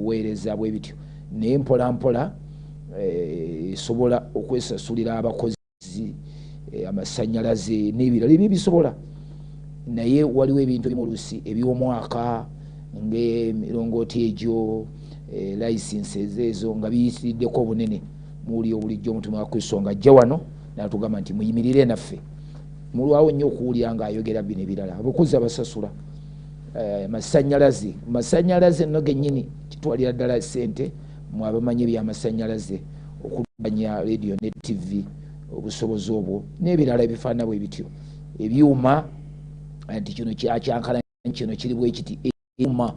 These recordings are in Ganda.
okuweereza bwe bityo naye mpola mpola esobola okwesasulira abakozi amasannyalaze n'ebirala ebyo bisobola naye waliwo ebintu ebimulusi eby'omwaka ng'emirongooti egyo licenses ezo nga biyitiriddeko obunene muwuli obulijjo omutume wa Kristo nga ajja wano n'atugamba nti muyimirire naffe mulwawo nnyo okuwulira ng'ayogera bino ebirala abakozi abasasula masannyalaze nno gennyini kitwalira ddala ssente mwe abamanyi ebyamasannyalaze okulwanya radio ne TV obusobozi obwo n'ebirala ebifaanana bwe bityo ebyuma nti kino kyakyankala kino kiri bwe kiti ebyuma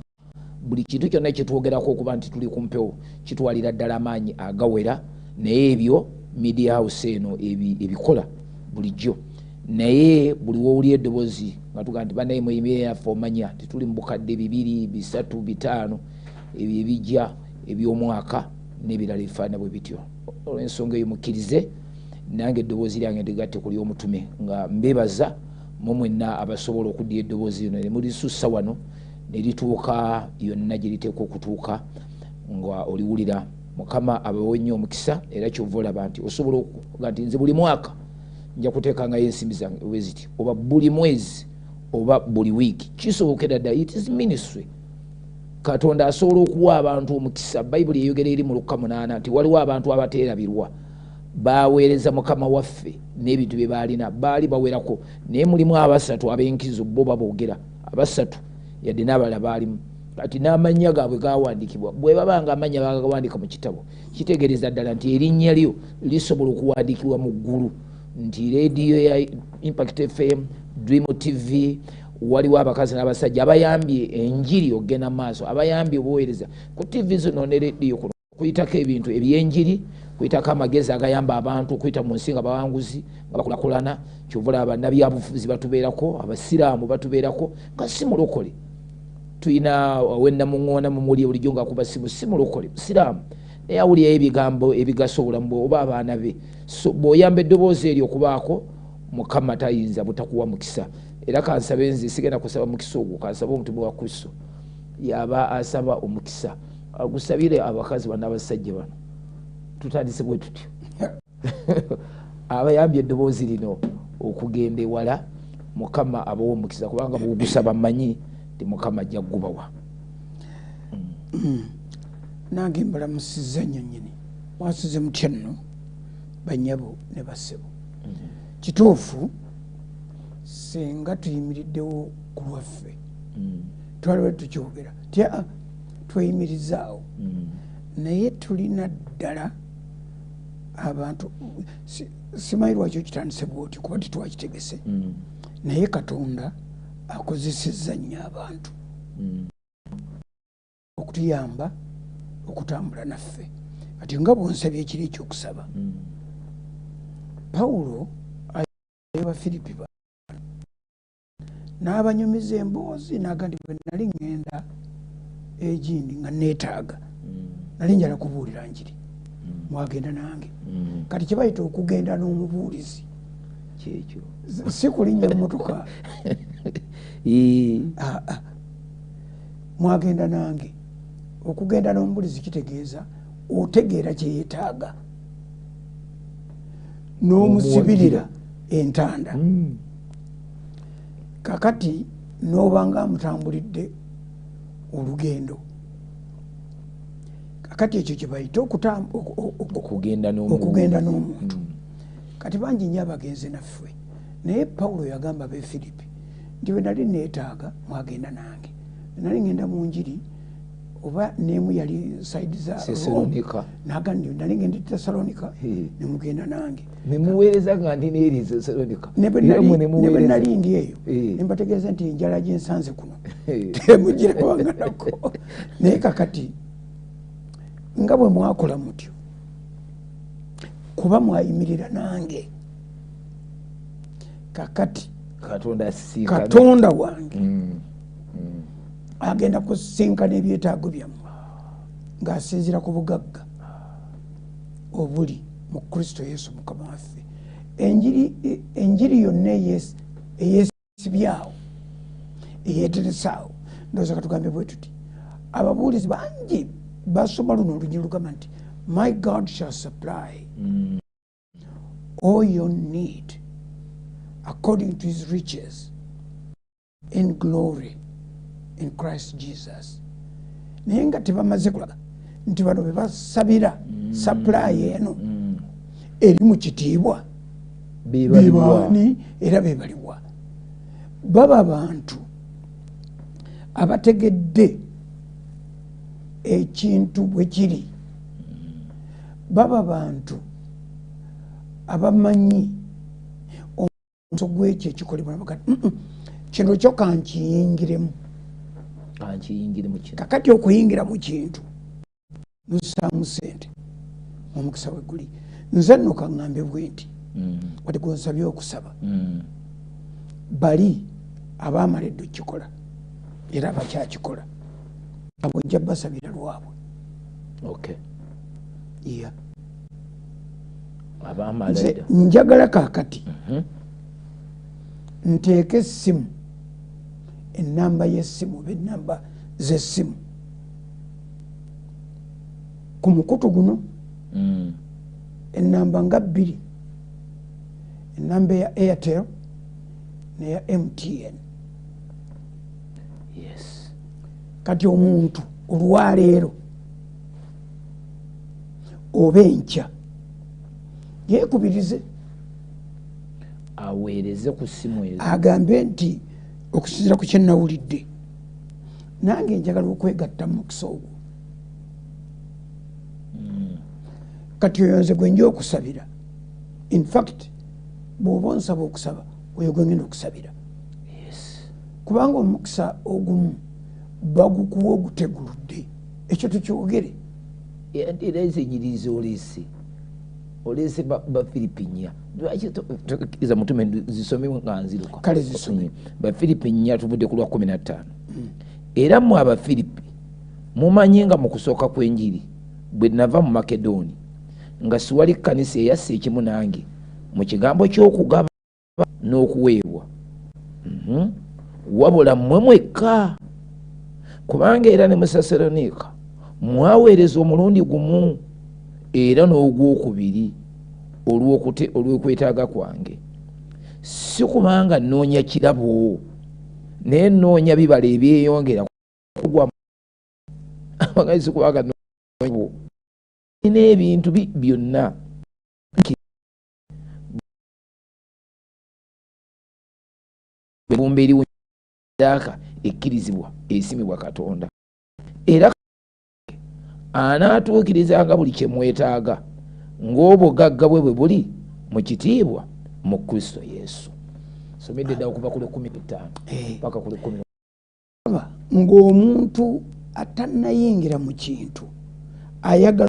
buli kintu kyonna kyetwogerako okuba nti tuli ku mpewo kitwalira ddala amaanyi agawera naye ebyo media house eno ebikola bulijjo naye buli wowulira eddoboozi nga tugaa nti banaye muyimire yaffe omanya tituli mu bukadde 2, 3, 5 ebyo ebijja eby'omwaka n'ebirala ebifaanana bwe bityo olw'ensonga eyo mukkirize nange eddoboozi lyange ndigatte ku ly'omutume nga mbebaza mu mwenna abasobola okuddira eddoboozi lino ne mulisussa wano ne lituuka yonna gye liteekwa okutuuka nga oliwulira Mukama abawe nnyo omukisa era kyova olaba nti osobola okuga nti nze buli mwaka nja kuteekangayo ensimbi zange bwe ziti oba buli mwezi oba buli wiiki kisobokera ddala it is ministry Katonda asobola okuwa abantu omukisa Bayibuli eyogera eri mu Luka 8 nti waliwo abantu abateerabirwa baweereza Mukama waffe n'ebintu bye baalina baali bawerako naye mulimu abasatu ab'enkizo bo baboogera abasatu yadde n'abalala baalimu kati n'amannya gaabwe gawandiikibwa bwe babanga amannya bagawandiika mu kitabo kitegeereza ddala nti erinnya lyo lisobola okuwandiikibwa mu ggulu nti radio ya Impact FM DreamTV waliwo abakazi n'abasajja abayambye enjiri ogenda maaso abayambye obuweereza ku TV zino ne radio kuno kuyitako ebintu ebyenjiri kuyitako amagezi agayamba abantu okuyita mu nsi nga bawanguzi nga bakulakulana kyovula bannabyabufuzi batubeerako abasiraamu batubeerako nga si mulokole tuyina wennamuŋŋoona mu muli bulijjo nga kuba si mulokole musiraamu naye awulirayo ebigambo ebigasa obulamu bwe oba abaana be so bw'oyamba eddoboozi eryo okubaako Mukama tayinza butakuwa mukisa era kansabe nze sigenda kusaba mukisa ogwo kansaba omutume wa Kristo yaba asaba omukisa agusabire abakazi bano abasajja bano tutandise bwe tutyo abayambye eddoboozi lino okugenda ewala Mukama abawa omukisa kubanga bw'ogusaba mmanyi ti Mukama ajja kugubawa nange mbalamusizza nnyo nnyini mwasize mutya nno bannyabo ne bassebo kituufu singa tuyimiriddewo ku lwaffe twaliwe tukyogera tya tweyimirizaawo naye tulina ddala abantu simanyi lwaki kitandise bwoti kuba titwakitegese naye Katonda akozesezza nnyo abantu okutuyamba okutambula naffe kati nga bwonsabye ekiri ekyokusaba Pawulo Abafilipi n'abanyumiza emboozi n'aga nti bwe nali ŋŋenda egindi nga neetaaga nali njala kubuulira njiri mwagenda nange kati kye bayita okugenda n'omubuulizi kyekyo si kulinnya emmotoka mwagenda nange okugenda n'omubuulizi kitegeeza otegeera kye yeetaaga n'omusibirira entanda kakati n'obanga amutambulidde olugendo kakati ekyo kye bayita okugenda n'omuntu kati bangi nnyo abagenze naffe naye Pawulo yagamba Abafilipi nti bwe nali neetaaga mwagenda nange nali ngenda mu njiri oba neemu yali saidi za Thessalonica naga nali ngenda Thessalonica nemugenda nange nemuweereza nga ndi neeri Thessalonica ne bwe nali ndi eyo nembategeeza nti enjala gyensanze kuno temugira wanganako naye kakati nga bwe mwakola mutyo kuba mwayimirira nange kakati Katonda wange agenda kusinkana ebyetaago byammwe ng'asinziira ku bugagga obuli mu Kristo Yesu Mukama waffe enjiri yonna eyeesibyawo eyeeteresaawo ndowooza katugambe bwe tuti ababuulizi bangi basoma luno olunyi lugamba nti my God shall supply all your need according to his riches in glory in Christ Jesus. Naye nga tebamaze kulaga nti bano be basabira supply eno eri mu kitiibwa bebani era bebalibwa. Baba abantu abategedde ekintu bwe kiri, baba bantu abamanyi omuso gw'ekyo ekikolebwa bakati kino kyo kankiyingiremu kakati okuyingira mu kintu nusaamu sente omukisa we guli. Nze nno kaŋŋambe bwe nti wati gwonsabye okusaba bali abaamala edda okikola era abakyakikola abo nja basabira lwabwe. Nze njagala kaakati nteeke essimu, ennamba y'essimu b'ennamba z'essimu ku mukutu guno, ennamba nga bbiri, ennamba eya Airtel neya MTN. Kati omuntu olwaleero oba enkya yeekubirize aweereze ku ssimu ezo agambe nti okusinziira ku kyenawulidde nange njagala okwegatta mu mukisa ogwo. Kati oyo nze gwe nja okusabira. In fact bw'oba onsaba okusaba oyo gwe ngenda okusabira, kubanga omukisa ogumu bagukuwa oguteguludde. Ekyo tukyogere era ezenyiriza oleese bafilipi nnya. Lwaki tokkiriza mutume zisomebwe nga nziruka? Kale zisome. Bafilipi nnya tuvudde ku lwa 15. Era mmwe Abafilipi mumanyi nga mu kusooka kw'enjiri bwe nava mu Makedoni nga siwali kkanisa eyassa ekimu nange mu kigambo ky'okugaba n'okuweebwa, wabula mmwe mwekka. Kubanga era ne mu Sessaloniika mwaweereza omulundi gumu era n'ogwokubiri olw'okwetaaga kwange, si kubanga nnoonya kirabo naye nnoonya bibala ebyeyongera kugwa amagezi, kubanga nina ebintu byonna bumba eriwo daaka ekkirizibwa esimibwa Katonda, era anaatuukirizanga buli kye mwetaaga ng'obugagga bwe buli mu kitiibwa mu Kristo Yesu. Somedde dda okuva ku 15 paka ku 10. Ng'omuntu atannayingira mu kintu ayagala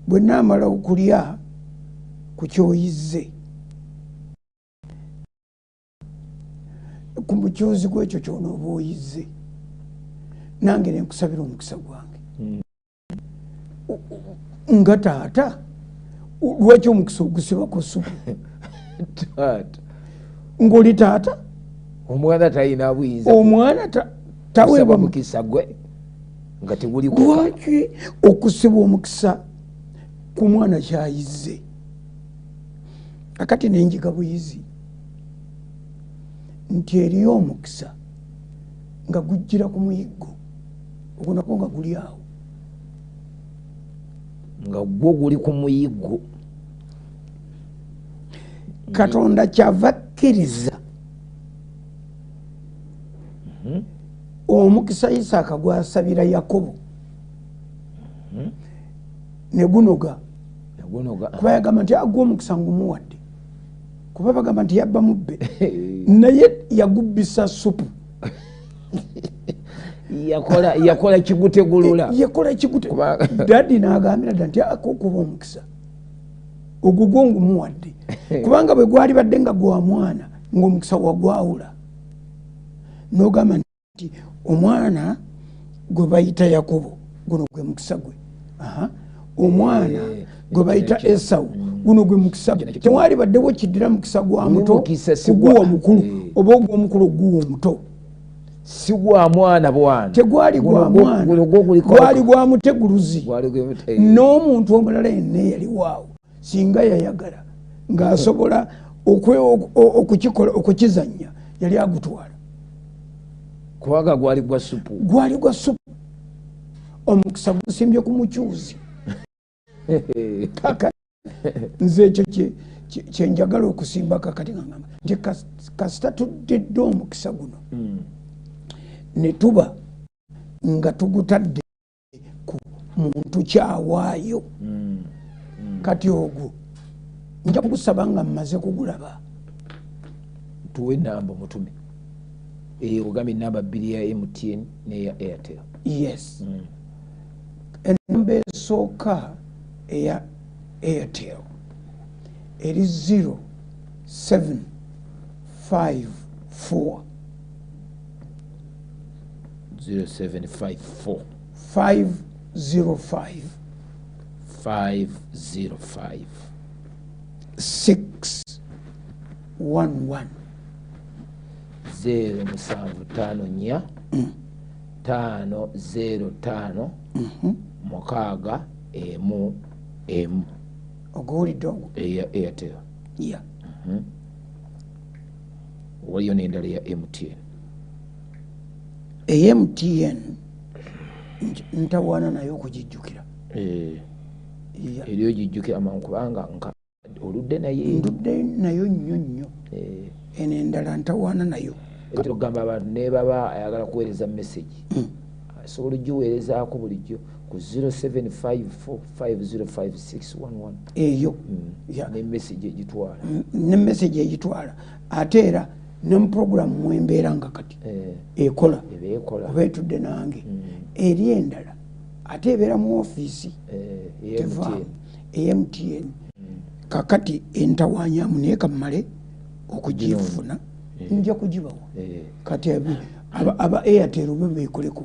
bwe naamala okulya ku kyoyizze ku mukyuzi gw'ekyo ky'onooba oyizze, nange ne nkusabira omukisa gwange nga taata. Lwaki omukisa ogusibako supu? Ng'oli taata, omwana talina buyinza, omwana taweebwa mukisa gwe nga teguliko. Lwaki okusiba omukisa ku mwana kyayizze? Akati nenjiga buyizi nti eriyo omukisa nga gujjira ku muyiggo ogwo nako nga guli awo, nga gwo guli ku muyiggo. Katonda kyava akkiriza omukisa Isaaka gwasabira Yakobo ne gunoga, kuba yagamba nti agwa omukisa ngumuwadde, kuba bagamba nti yabba mubbe naye yagubbisa supu. yakola kigutegulula yakola kigute dadi n'agambira dda nti akukuba omukisa ogwo gwongumuwadde kubanga bwe gwali badde nga gwa mwana ng'omukisa wagwawula n'ogamba nti omwana gwe bayita Yakobo guno gwe mukisa gwe omwana gwe bayita Esawu guno gwe mukisa gwe tewali baddewo kiddira mukisa gwa muto kuguwa omukulu oba ogw'omukulu oguwa omuto si gwa mwana bwana tegwali gwa mwana gwali gwa muteguluzi n'omuntu omulala yenna yali waawo singa yayagala ng'asobola okukizannya yali agutwala kubanga gwali gwa supu omukisa gusimbye ku mukyuzi nze ekyo kyenjagala okusimba kakati ngamba nti kasita tuddedde omukisa guno ne tuba nga tugutadde ku muntu kyawaayo kati ogwo nja kugusaba nga mmaze kugulaba tuwe enamba mutume ogambye enamba 2 ya MTN neya Airtel. Yes. Enamba esooka eya Airtel eri 0754 0754 505 611 075 505 mukaaga emu oguwulidde ogwo eya Airtel. Yeah. waliyo n'endala ya MTN. MTN ntawaana nayo okugijjukira eriyo gijjukira kubanga oludde nayo nnyo eno endala ntawaana nayo ogamba abantu ne baba ayagala kuweereza message asobola ogiweerezaako bulijjo ku 0754505611 eyo ne message egitwala ate era ne mu programu mwembeera nga kati ekola oba etudde nange eri endala ate ebeera mu ofiisi tevaamu MTN kakati entawanyamu naye kammale okugifuna nja kugibawa kati aba Airtel be beekoleko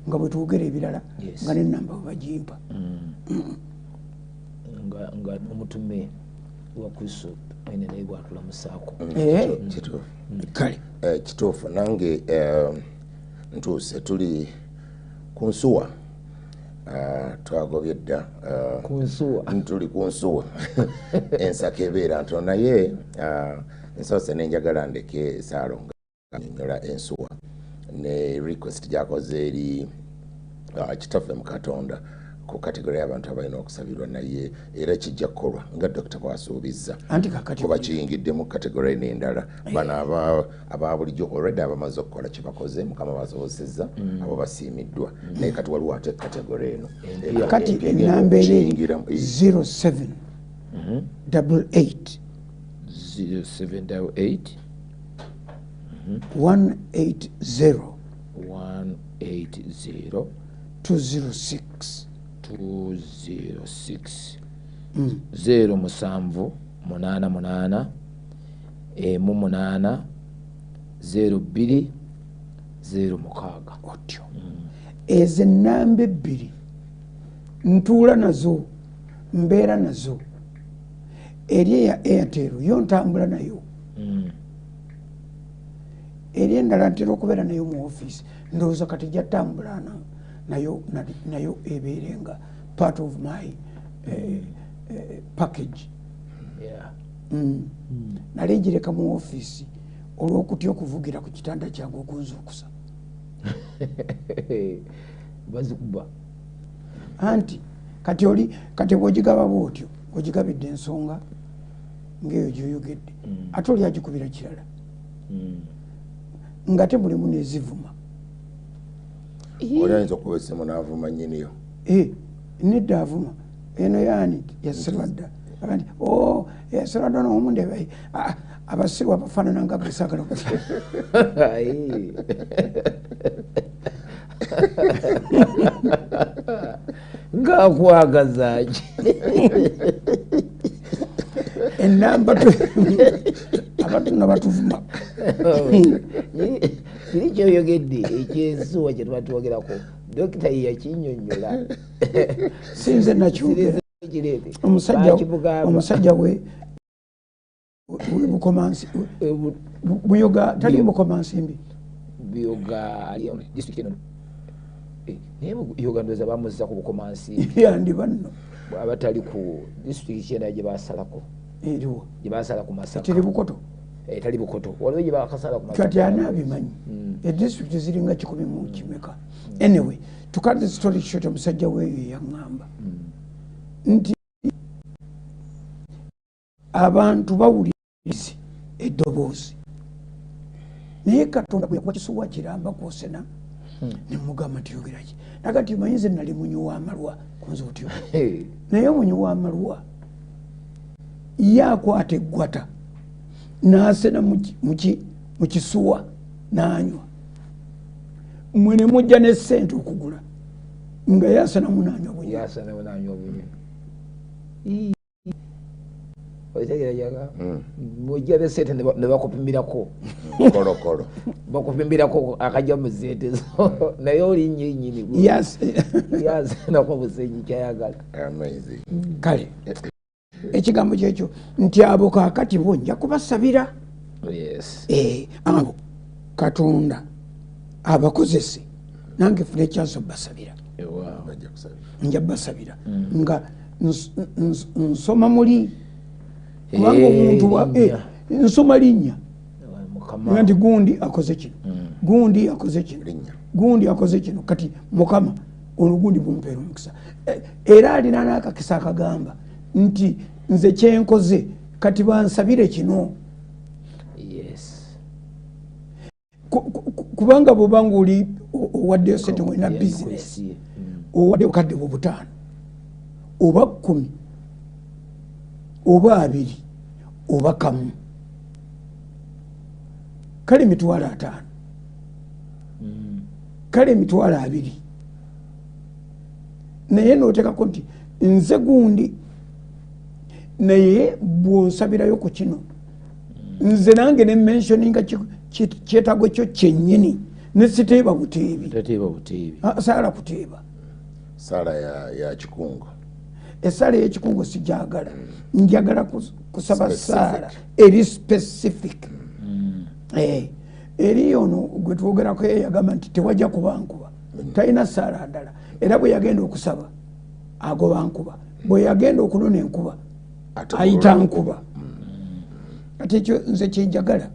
nga bwe twogera ebirala nga n'ennamba bwe bagimpa nga omutume wa Kristo ene naye bwatulamusaako kale kituufu nange ntuuse tuli ku nsuwa twagobye dda tuli ku nsuwa ensako ebeera ntono naye nsoose nenjagala ndeke Saalonga nyonnyola ensuwa ne request gyakoze eri kitaffe mu Katonda ku kategori y'abantu abalina okusabirwa naye era kijja kukolwa nga Dr. bw'asuubizza kuba kiyingidde mu kategori n'endala bano aba bulijjo already abamaze okukola kye bakoze Mukama basobozesezza abo basiimiddwa naye kati waliwo ate kategori eno kati ennamba eri 0788 180 206 078 8 02 06 otyo ezo ennamba ebbiri ntuula nazo mbeera nazo eri eya Airtel yo ntambula nayo eri endala ntera okubeera nayo mu ofiisi ndowooza kati jatambula nayo ebeerenga part of my package nali gireka mu ofiisi olw'okutya okuvugira ku kitanda kyange okunzuukusa bazikuba anti kati bw'ogigaba bw'otyo ogigabidde ensonga ng'eyo gy'oyogedde ate oli agikubira kirala nga te mulimu n'ezivuma oli ayinza okuba essimu n'avuma nnyiniyo nedda avuma eno yaani ya Serwdda agandi Serwdda n'omundeba abasiru abafaanana nga gesaagala ngakwagazaaki enamba abantu nga batuvuma kiri kyoyogedde ekyensuwa kye tuba twogerako dokita ye yakinyonyola sinze nakyogera omusajja we bukomansi buyoga tali bukomansimbi buyoga district eno naye buyoga ndoza bamuzza ku bukomansimbi yandi banno abatali ku district kyenda gye basalako eriwo gye basala ku Masaka teri bukoto tali bukoto waliwo gye bakasala ku Masaka kati ani abimanyi edistrict ziringa 100 mu kimeka anyway to cut the story short omusajja weeyo yaŋŋamba nti abantu bawulirize eddoboozi naye Katonda bwe yakuba kisuwa kiramba kwosena nemugamba nti yogeraki nagati manyi nze nali munyi w'amalwa kunze otyo naye omunyi w'amalwa yakwata eggwata n'asena mu kisuwa n'anywa mwe ne mujja ne ssente okugula nga yasanamu n'anywa bunywa oitegereraga mujja ne ssente ne bakupimirako kolokolo bakupimirako akajja mu ssente zo naye oli nnyinnyini yasenako busenyi kyayagala kale ekigambo kyekyo nti abo kaakati bo nja kubasabira abo Katonda abakozese nange funa ekyanso basabira nja basabira nga nsoma muli kubanga omuntu nsoma linnya nti gundi akoze kino gundi akoze kino gundi akoze kino kati Mukama olugundi bumpeera omukisa era alina n'akakisa akagamba nti nze kyenkoze kati bansabire kino kubanga bwobanga oli owaddeyo sente ng'olina bizinesi owadde obukadde bwo 5 oba 10 oba 2 oba 1 kale emitwalo 5 kale emitwalo 2 naye n'oteekako nti nze gundi naye bw'onsabirayo ku kino nze nange ne mentioninga kyetaago kyo kyennyini ne siteeba buteebi saala kuteeba saala ya kikungo esaala y'ekikungo sijagala njagala kusaba saala eri specific eri ono gwe twogerako yagamba nti tewajja kuba nkuba talina saala ndala era bwe yagenda okusaba agoba nkuba bwe yagenda okunona enkuba ayita nkuba ate ekyo nze kyenjagala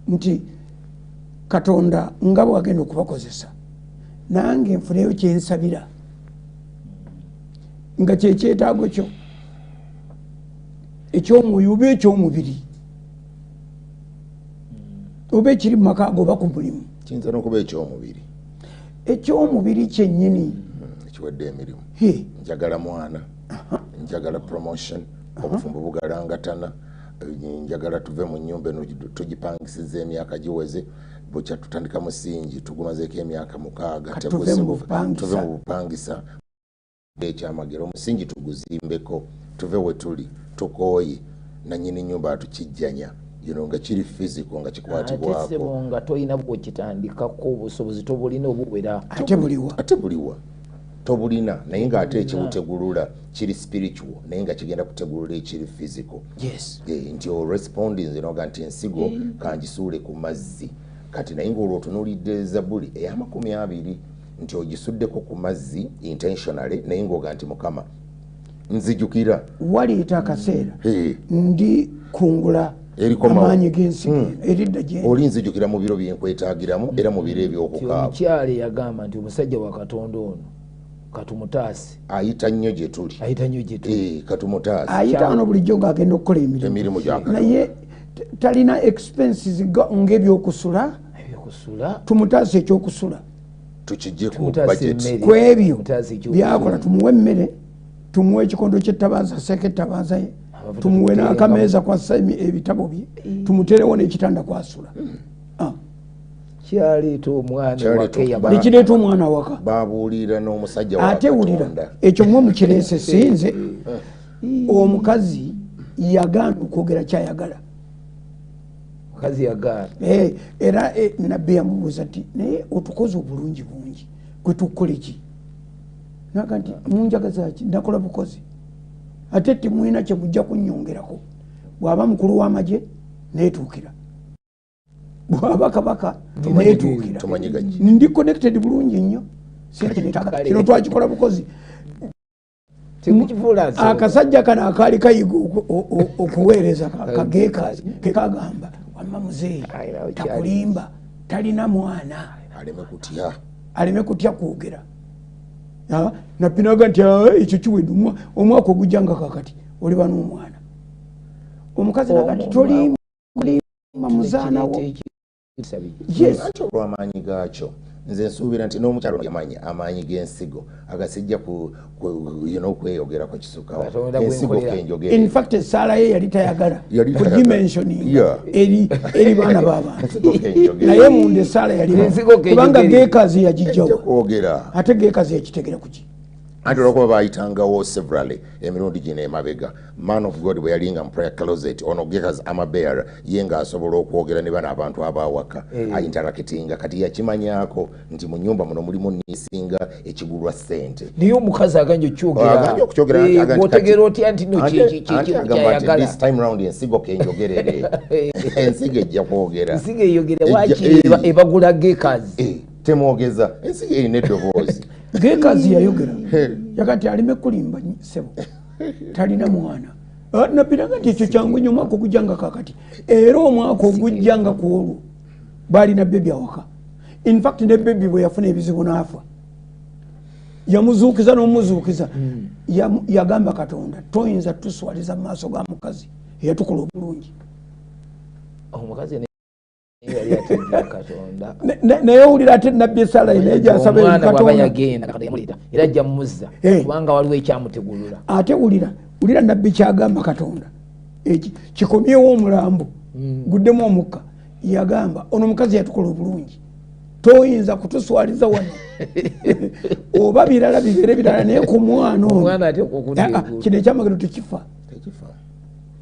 nti Katonda nga bwagenda okubakozesa nange nfuneyo kyensabira nga kyekyetaago kyo ekyomwoyo oba ekyomubiri oba ekiri mu maka ago oba ku mulimu kiyinza n'okuba ekyomubiri ekyomubiri kyennyini ekiwadde emirimu njagala mwana njagala promotion obufumbo bugalangatana njagala tuve mu nnyumba eno tugipangisiza emyaka giweze bukya tutandika musingi tugumazeeko emyaka 6 tuve mu bupangisa ekyamagero omusingi tuguzimbeko tuve we tuli tukooye nanyini nnyumba atukijjanya nga kiri physical nga kikwatibwako nga tolina bwokitandikako obusobozi tobulina obuwera ate buliwa tobulina naye ng'ate ekibutegulula kiri spiritual naye nga kigenda kutegulula ekiri physical nti orespondinze noga nti ensigo kangisuule ku mazzi kati naye ng'olwo otunuulidde Zabbuli eya 20 nti ogisuddeko ku mazzi intentionally naye ng'oga nti Mukama nzijukira waliita akaseera ndi kungula amaanyi g'ensigo eridda gye oli nzijukira mu biro byenkwetaagiramu era mu biro ebyokukaaba omukyala yagamba nti omusajja wa Katonda ono katumutaasi ayita nnyo gye tuli katumutaasi ayita wano bulijjo ng'agenda okukola emirimu naye talina expenses ng'ebyokusula tumutaasi ekyokusula tukijje ku budget ku ebyo byakola tumuwe emmere tumuwe ekikondo ky'ettabanza seeka ettabanza ye tumuwe n'akameeza kwassa ebitabo bye tumuterewo n'ekitanda kwasula kyaleeta omwana wake nekireeta omwana waka babuulira n'omusajja ate wulira ekyo mwe mukireese sinze omukazi yagaana okwogera kyayagala mukazi yagaana era nabbi yamubuuza ti naye otukoze obulungi bungi gwe tukkole ki naga nti munjagaza ki nakola bukozi ate timulina kye mujja kunnyongerako bw'aba mukulu w'amagye neetuukira bw'aba kabaka neetuukira ndi connected bulungi nnyo kino twakikola bukozi akasajja kano akaali kayiga okuweereza kageekazi kekagamba wamma muzeeyi takulimba talina mwana aleme kutya kwogera napinaga nti ekyo kiwedde omwaka ogujjanga kakati oliba n'omwana omukazi naga nti tolimba muzaanawo ati olw'amaanyi gaakyo nze nsuubira nti n'omukyalo yamanyi amaanyi g'ensigo agasijja okweyogerako kisukawo ensigo kenjogere infact essaala ye yali tayagala kudimensioning eri baana b'abantu naye munda essaala yali kubanga geekazi yagijjawo ate geekazi yakitegera kuki anti olwokuba bayitangawo severally emirundi gino emabega man of god bwe yalinga mu prayer closet ono gekas amabeara ye ng'asobola okwogera ne bana abantu abawaka ayinterakitinga kati yakimanyako nti mu nnyumba muno mulimu niisinga ekigulwa ssente naye omukazi aganja okyogeragwotegera otya nti this time round ensigo kenjogerere ensigo ejja kwogera ensigo eyogera waki ebagula gekazi temwogeza ensigo erina eddoboozi gekazi yayogera yakati alime kulimba sebo talina mwana napiraga nti ekyo kyangu nnyo omwaka ogujjanga kakati era omwaka ogujjanga ku olwo baalina bebi awaka infact ne bebi bwe yafuna ebizibu n'afa yamuzuukiza n'omuzuukiza yagamba katonda toyinza tuswaliza mu maaso ga mukazi eyatukola obulungi naye owulira ate nabbi esaala enejasaba era ajja mumuzza kubanga waliwo ekyamutegulula ate wulira nabbi kyagamba katonda kikomyewo omulambo guddemu omukka yagamba ono omukazi yatukola obulungi toyinza kutuswaliza wano oba birala bibeere birala naye ku mwana ono kino ekyamagero tekifa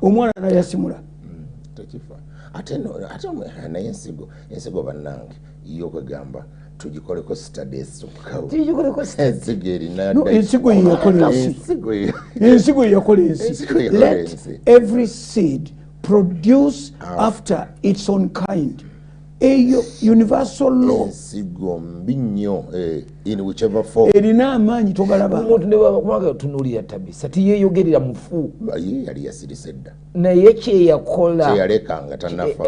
omwana nayasimula ate naye ensigo bannange yokwegamba tugikoleko studies ensigo yeyakola ensi let every seed produce after its own kind eyo universal law ensigo mbi nnyo in whichever form erina amaanyi togalaba omuntu nebwaga tunulira tabisa tiyeyogerera mufu ye yali yasirise dda naye kyeyakola kyeyalekanga tannafa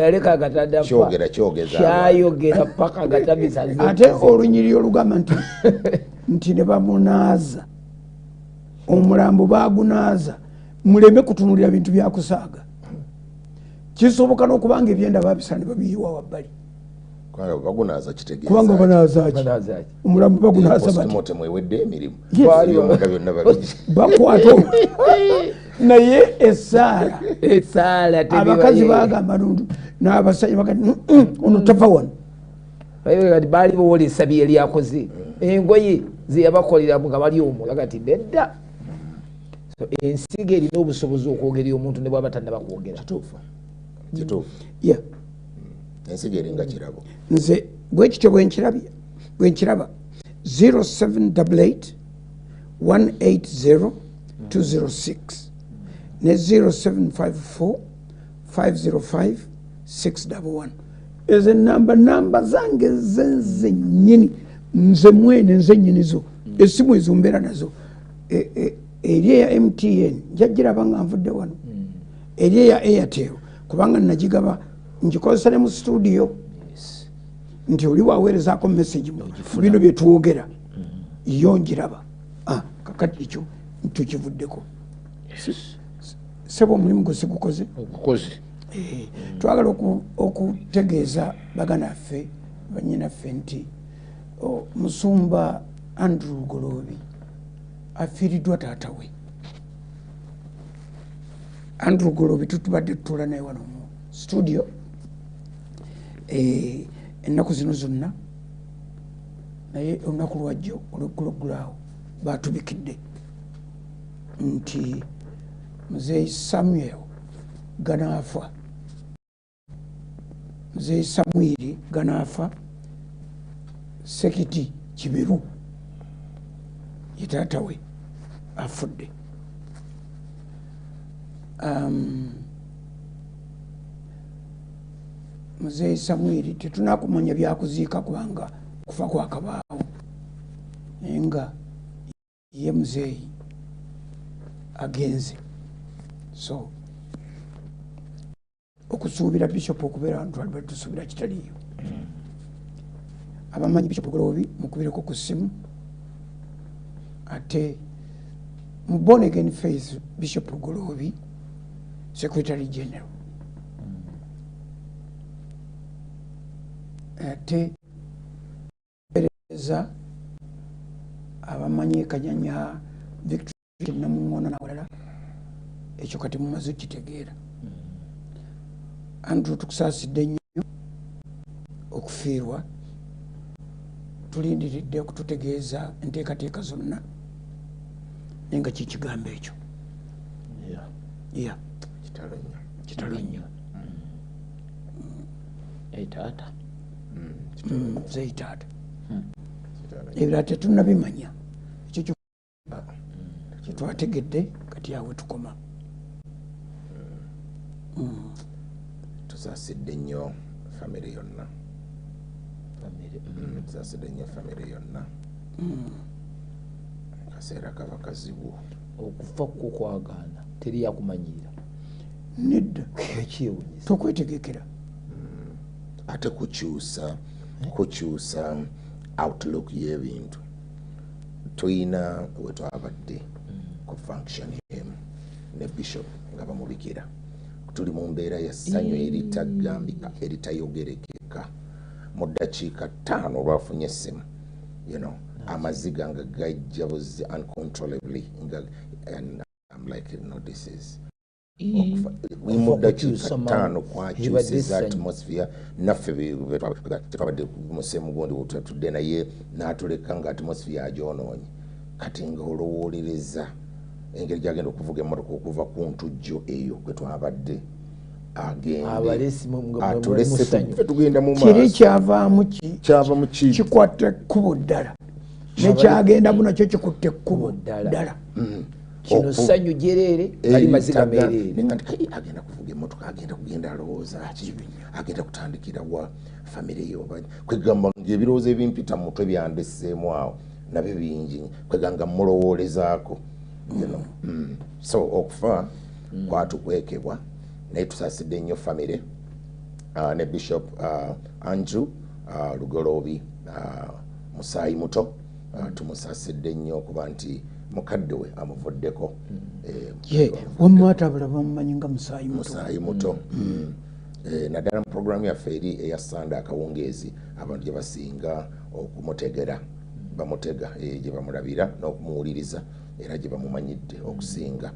kyayogera paka nga tabisa ate olunyiri olugamba nti ne bamunaaza omulambo bagunaaza muleme kutunulira bintu byakusaaga kisoboka n'okubanga ebyenda babisa ne babiyiwa wabbali bagunaaza kitegeeza kubanga banaazaaki omulambo bagunaaza bati mwewedde emirimu bakwata naye essaala abakazi bagamba n'abasajja bagati ono tava wano kati baali bawolesa bye yali akoze engoye zeyabakoleramu nga bali omwo agati nedda ensigo erina obusobozi okwogerera omuntu ne bwaba tannabakwogera kituufu ensigo eringa kirabo nze bwekityo bwenkiraba 0788 180 206 ne 0754 505 611 ezo namba zange zenze nnyini nze mwene nze nnyinizo esimu ezo mbeera nazo eri eya MTN njagiraba nga nvudde wano eri eya Airtel kubanga nagigaba ngikozesa ne mu studio nti oli waweerezaako message bino byetwogera yo ngiraba kakati ekyo tukivuddeko sebo omulimu gwesigukoze twagala okutegeeza bagana ffe banyinaffe nti musumba Andrew Golobi afiiriddwa taata we Andrew Golobi tutubadde tutula naye wano mu studio ennaku zino zonna naye olunaku lwajjo olwegguloggulaawo batubikidde nti muzeeyi Samuel ganaafa, muzeeyi Samwiri ganaafa, Sekiti Kiberu ye taata we afudde. Muzeeyi Samwiri tetunakumanya byakuziika kubanga kufa kwakabaawo, nga ye muzeeyi agenze. So okusuubira Bishop okubeera ntwalibwe tusuubira kitaliiyo. Abamanyi Bishop Golobi mukubireko ku ssimu, ate mu Born Again Faith Bishop Golobi Secretary General, ate pereza abamanyi Kanyanya Victory Namungona nawalala ekyo kati mumaze kitegeera. Andrew tukusaasidde nnyo okufiirwa, tulindiridde okututegeeza enteekateeka zonna naye nga kikigambo ekyo kitalo nnyo taata muzeeyi taata ebirala tetunnabimanya, ekyo kyetwategedde kati awe tukoma. Tusaasidde nnyo famire yonna, tusaasidde nnyo famire yonna. Kaseera kaba kazibu, okufa kwo kwagaana teri yakumanyiira nedda, ekyewunyisa tokwetegekera ate kukyusa outlook y'ebintu. Tuyina wetwabadde ku function emu ne Bishop nga bamubikira, tuli mu mbeera ya ssanyu eritagambika eritayogerekeka. Mu ddakiika 5 lwafunye essimu, amaziga nga gajja buzi uncontrollably, and I'm like, this is mu ddakiika 5 kwakyusiza atmosphere. Naffe twabadde musemu gundi tutudde naye n'atuleka nga atmosphere agyonoonye. Kati nga olowolereza engeri gyagenda okuvuga emmotoka okuva ku ntujjo eyo kwe twabadde agende tugenda mu maaso, kiri kyavaamu kikwata ekkubo ddala, nekyagenda bunakyo kikutte ekkubo ddala. Kino ssanyu jereere ali maziga mereere, agenda kuvuga emmotoka, agenda kugenda alowooza ki, agenda kutandikira wa famire yo, kwegamba ng'ebirowoozo ebimpita mu mutwe byandesseemu awo nabyo bingi, kweganga mulowoolezaako. So okufa kwatukwekebwa, naye tusaasidde nnyo famire ne Bishop Andrew Lugoloobi Musaayi muto, tumusaasidde nnyo okuba nti mukadde we amuvuddeko. wamwatabula bamumanyi nga Musaayi muto. Naddala mu programu yaffe eri eya Sande akawungeezi, abantu gye basinga okumutegera, bamutega gye bamulabira n'okumuwuliriza, era gye bamumanyidde okusinga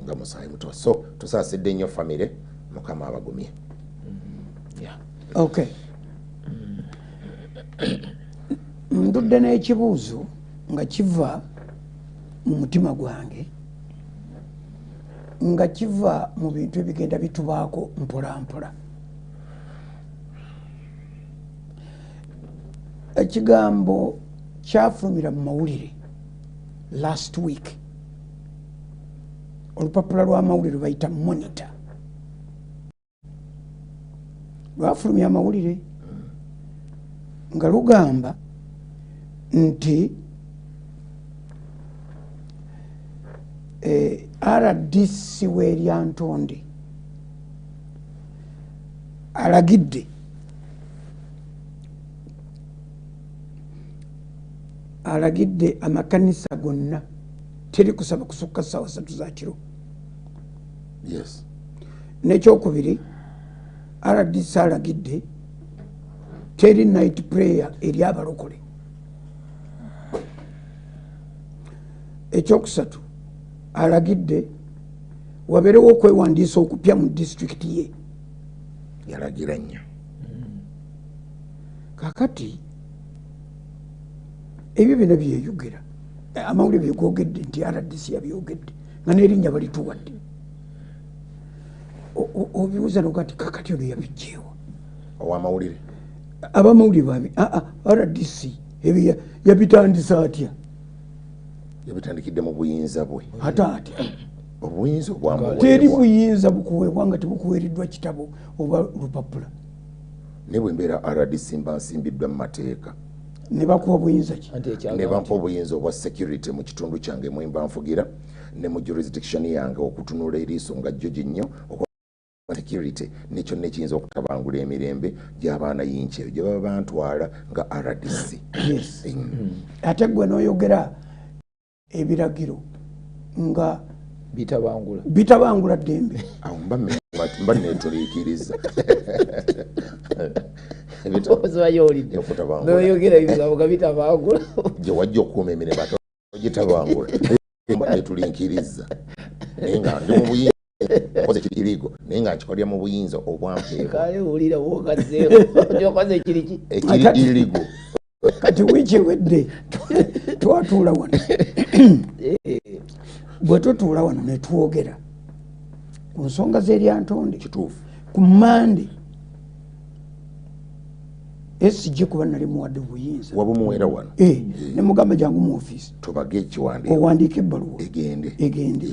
nga Musaayi muto. So tusaasidde nnyo famire, Mukama abagumye. Okay, ndudde n'ekibuuzo nga kiva mu mutima gwange, nga kiva mu bintu ebigenda bitubaako mpola mpola. Ekigambo kyafulumira mu mawulire last week, olupapula lw'amawulire bayita Monitor, lwafulumya amawulire nga lugamba nti RDC w'eryantonde alagidde amakanisa gonna teri kusaba kusukka ssaawa 3 za kiro. N'ekyokubiri, RDC alagidde teri night prayer eri abalokole. Ekyokusatu, alagidde wabeerewo okwewandiisa okupya mu disitulikiti ye. Yalagira nnyo. kakati ebyo byonna byeyogera amawulire byegogedde nti RDC yabyogedde nga n'erinnya balituwadde obibuuza nogati kakati olwo yabijjeewa owamawulire abamawulire babi RDC yabitandisa atya yabitandikidde mu buyinza bwe ate atya obuyinza obwamuweebwa teri buyinza bukuweebwa nga tebukuweereddwa kitabo oba lupapula ne bwe mbeera RDC mba nsimbiddwa mu mateeka ne bakuwa buyinza ki ne bampa obuyinza obwa security mu kitundu kyange mwemba nfugira ne mu jurisdiction yange okutunula eriiso nga jjogi nnyo security nekyo nekiyinza okutabangula emirembe gy'abaana yinki eyo gye baba bantwala nga RDC. Yes. Ate gwe n'oyogera ebiragiro nga bitabangula ddembe awo mba neetuliikiriza gye wajja okukuuma emirembe ate ogitabangula mba neetuliikiriza naye nga ndi mu buyinza okoze ekirigo naye nga nkikolera mu buyinza obwampeekwaekirigo kati wiiki ewedde twatuula wano bwe tutuula wano netwogera ku nsonga z'eryantonde kituufu ku Mande SG kuba nali muwadde buyinza wabumuweera wano ne mugamba jangu mu ofiisi tubage ekiwandiiko owandiika ebbaluwa egende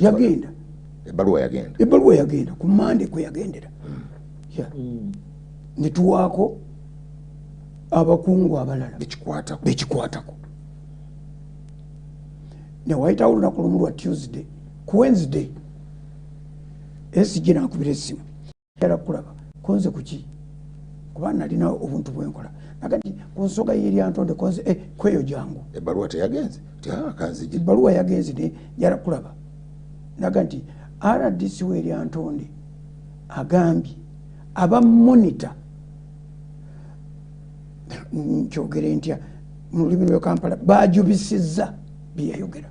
yagenda ebbaluwa yagenda ku Mande kwe yagendera netuwaako abakungu abalala bekikwatako ne wayitawo olunaku lumu lwa Tuesday ku Wednesday SG nakubira essimu yala kulaba konze kuki kuba nalina obuntu bwenkola nagati ku nsonga y'eryantonde konze kweyo jangu ebbaluwa teyagenze kanzije ebbaluwa yagenze ne yala kulaba naga nti RDC w'eryantonde agambye abamonita nkyogere ntya mu lulimi lwe Kampala bajubisizza byeyayogera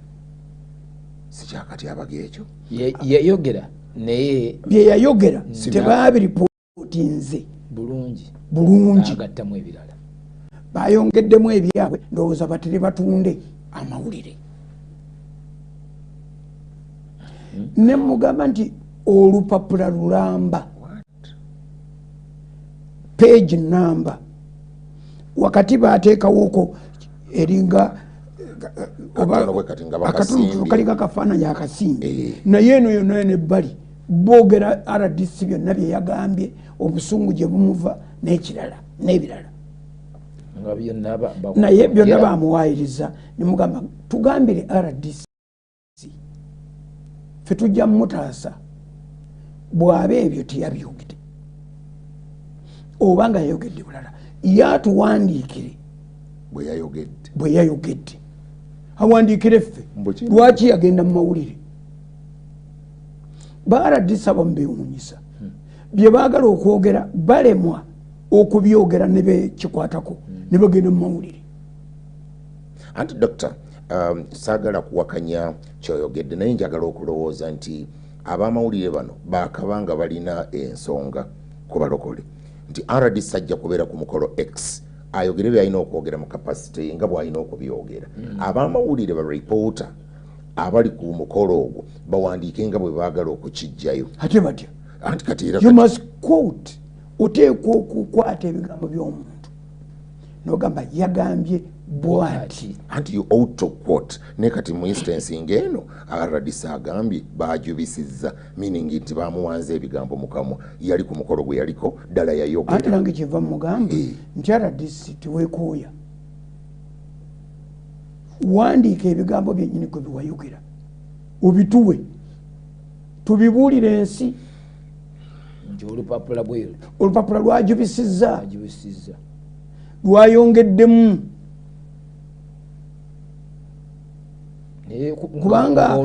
sikyakati abaga ekyo yayogera naye byeyayogera tebabiripootinze bulungi agattamu ebirala bayongeddemu ebyabwe ndowooza batere batunde amawulire ne mugamba nti olupapula lulamba page number wakati bateekawoko eringa akatundu kalinga kafaananyi akasimbe naye eno yonna nebbali boogera RDC byonna byeyagambye obusungu gye bumuva n'ekirala n'ebirala naye byonna bamuwaayiriza nemugamba tugambire RDC fe tujja mutaasa bw'aba ebyo teyabyogedde oba nga yayogedde bulala yatuwandiikire bwe yayogedde awandiikire ffe lwaki yagenda mu mawulire ba RDC abamu beewuunyisa bye baagala okwogera balemwa okubyogera ne bekikwatako ne bagenda mu mawulire anti Dr. Saagala kuwakanya kyoyogedde naye njagala okulowooza nti ab'amawulire bano baakabanga balina ensonga ku balokole nti RDC ajja kubeera ku mukolo X ayogere byalina okwogera mu kapasite nga bwalina okubyogera ab'amawulire ba reporter abali ku mukolo ogwo bawandiike nga bwe baagala okukijjayo ate batya anti kati era you must quote oteekwa okukwata ebigambo by'omuntu nogamba yagambye bwati anti you ought to quote ne kati mu instance ng'eno RDC agambye bajubisizza meaning nti bamuwanze ebigambo mukamwa yali ku mukolo gwe yaliko ddala yayogera anti nange kiva mugamba nti RDC tiweekooya wandiika ebigambo byennyini gwe biwayogera obituwe tubibuulire ensi nti olupapula lwajubisizza lwayongeddemu kubanga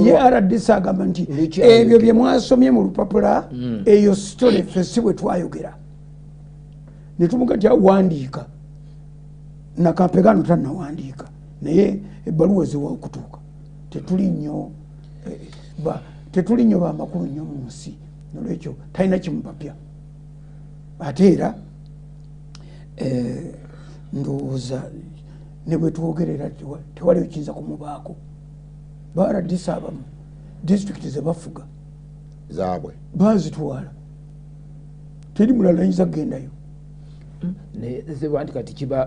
ye RDC agamba nti ebyo bye mwasomye mu lupapula eyo story ffe si bwe twayogera ne tumuga nti awandiika nakampe gano tannawandiika naye ebbaluwa ziwa okutuuka tetuli nnyo bamakulu nnyo mu nsi nolwekyo talina kimupapya ate era ndowooza ne bwe twogerera tewali ekiyinza kumubaako baradisa abamu disitulikiti ze bafuga zaabwe bazitwala teri mulala ayinza kugendayo nti kati kiba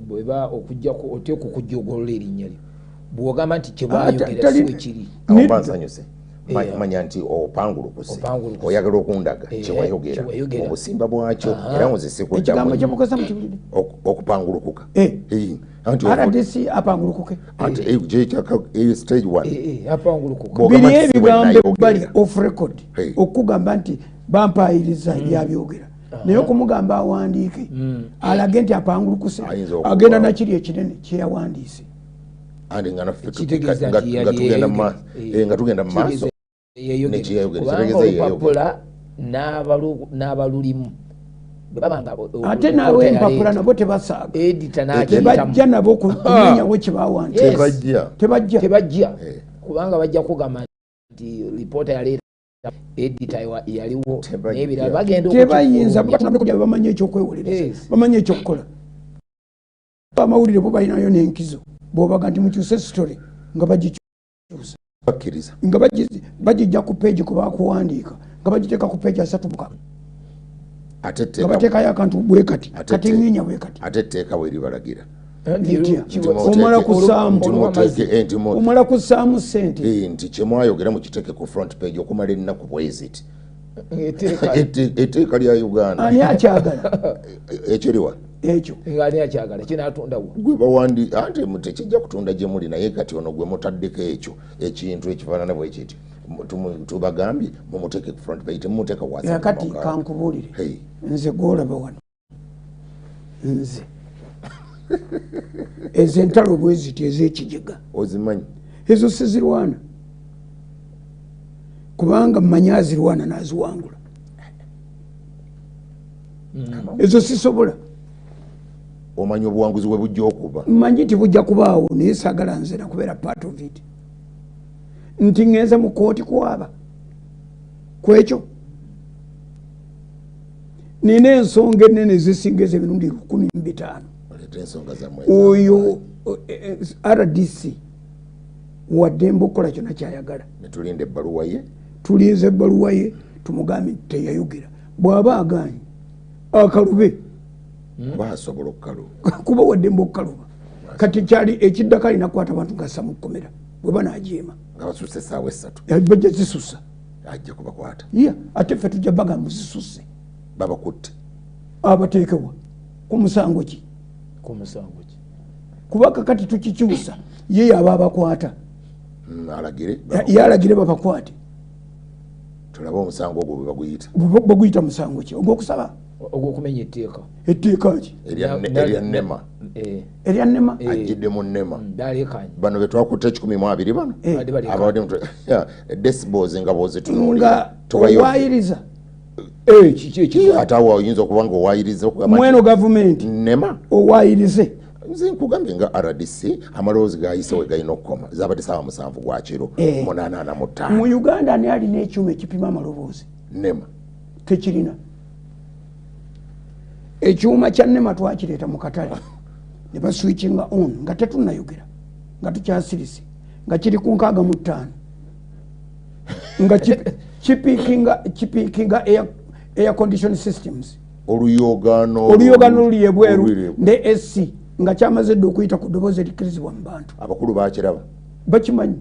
bweba okujjako oteeka okujjogolola erinnya lyo bw'ogamba nti kyebayogera si we kiri awo nsanyuse manya nti opangulukuse oyagala okundaga kyewayogera mu busimba bwakyo era ekigambo kyemukozesa mu kiwulire okupangulukuka RDC apangulukuke stage 1 biri ebigambo bali off record okugamba nti bampayiriza byabyogera naye okumugamba awandiike alage nti apangulukuse agenda nakiri ekinene kyeyawandiise nga tugenda mu maaso olupapula n'abalulimu ate naawe empapula nabo tebasaaga tebajja nabo kumenyawo tebajja kubanga bajja kugamba nti lipoota yaleeta edita yaliwo n'ebirala bagenda tebayinza bamanye ekyokwewolereza bamanye ekyokukola amawulire bo balinayo n'enkizo bwobaga nti mukyuse story nga bagikyusa nga bagijja ku peegi kwe bakuwandiika nga bagiteeka ku peegi 3 nga bateekayo akantu bwe kati kati nginya bwe kati ate etteeka bwe libalagira omala kusaamu ssente nti kyemwayogera mukiteeke ku front page okumala ennaku bweziti etteeka lya Uganda ani akyagala ekiriwa ekyo ngani akyagala kinatundawo gwe bawandi ante tekijja kutunda gye muli naye kati ono gwe mutaddeko ekyo ekintu ekifaanana bwe kiti tubagambye mumuteeke ku front page temumuteeka kati kankubuulire nze gwolaba wano nze ezo entalo bwe ziti ez'ekijega ozimanyi ezo sizirwana kubanga mmanyi azirwana n'aziwangula ezo sisobola omanyi obuwanguzi bwe bujja okuba mmanyi nti bujja kubaawo naye saagala nze nakubeera part of it nti ŋŋenze mu kooti kwaba kwekyo nina ensonga ennene ezisinga ez'emirundi 15 oyo RDC waddembe okukola kyonna kyayagala netulinda ebbaluwa ye tulinze ebbaluwa ye tumugambye teyayogera bw'aba aganye akalube basobola okukaluba kuba waddembe okukaluba kati kyali ekiddako alina kukwata abantu ngassa mu kkomera bwe banaajeema nga basusse essaawa 3 bajja zisusa ajja kubakwata ate ffe tujja bagamba zisusse babakutte abateekewa ku musango ki kuba kakati tukikyusa ye yaba abakwata yalagire babakwate tulabe omusango ogwo bwe baguyita musango ki ogwokusaba ogwokumenya etteeka ki erya nnema ajjidde mu nnema bano betwakutte 12 bano abadde decibels nga bwozitunuulira owayiriza ate awo oyinza okuba nga owayiriza mweno gavumenti nnema owayirize nze nkugambye nga RDC amaloboozi gayise we galina okukoma zabadde 7 gwa kiro 8:45 mu Uganda ani alina ekyuma ekipima amaloboozi nnema tekirina ekyuma kya nnema twakireeta mu katale ne baswitchinga on nga tetunnayogera nga tukyasirise nga kiri ku 65 nga kipiikinga air condition systems oluyogano luli ebweru ne AC nga kyamaze dde okuyita ku ddoboozi erikkirizibwa mu bantu abakulu bakiraba bakimanyi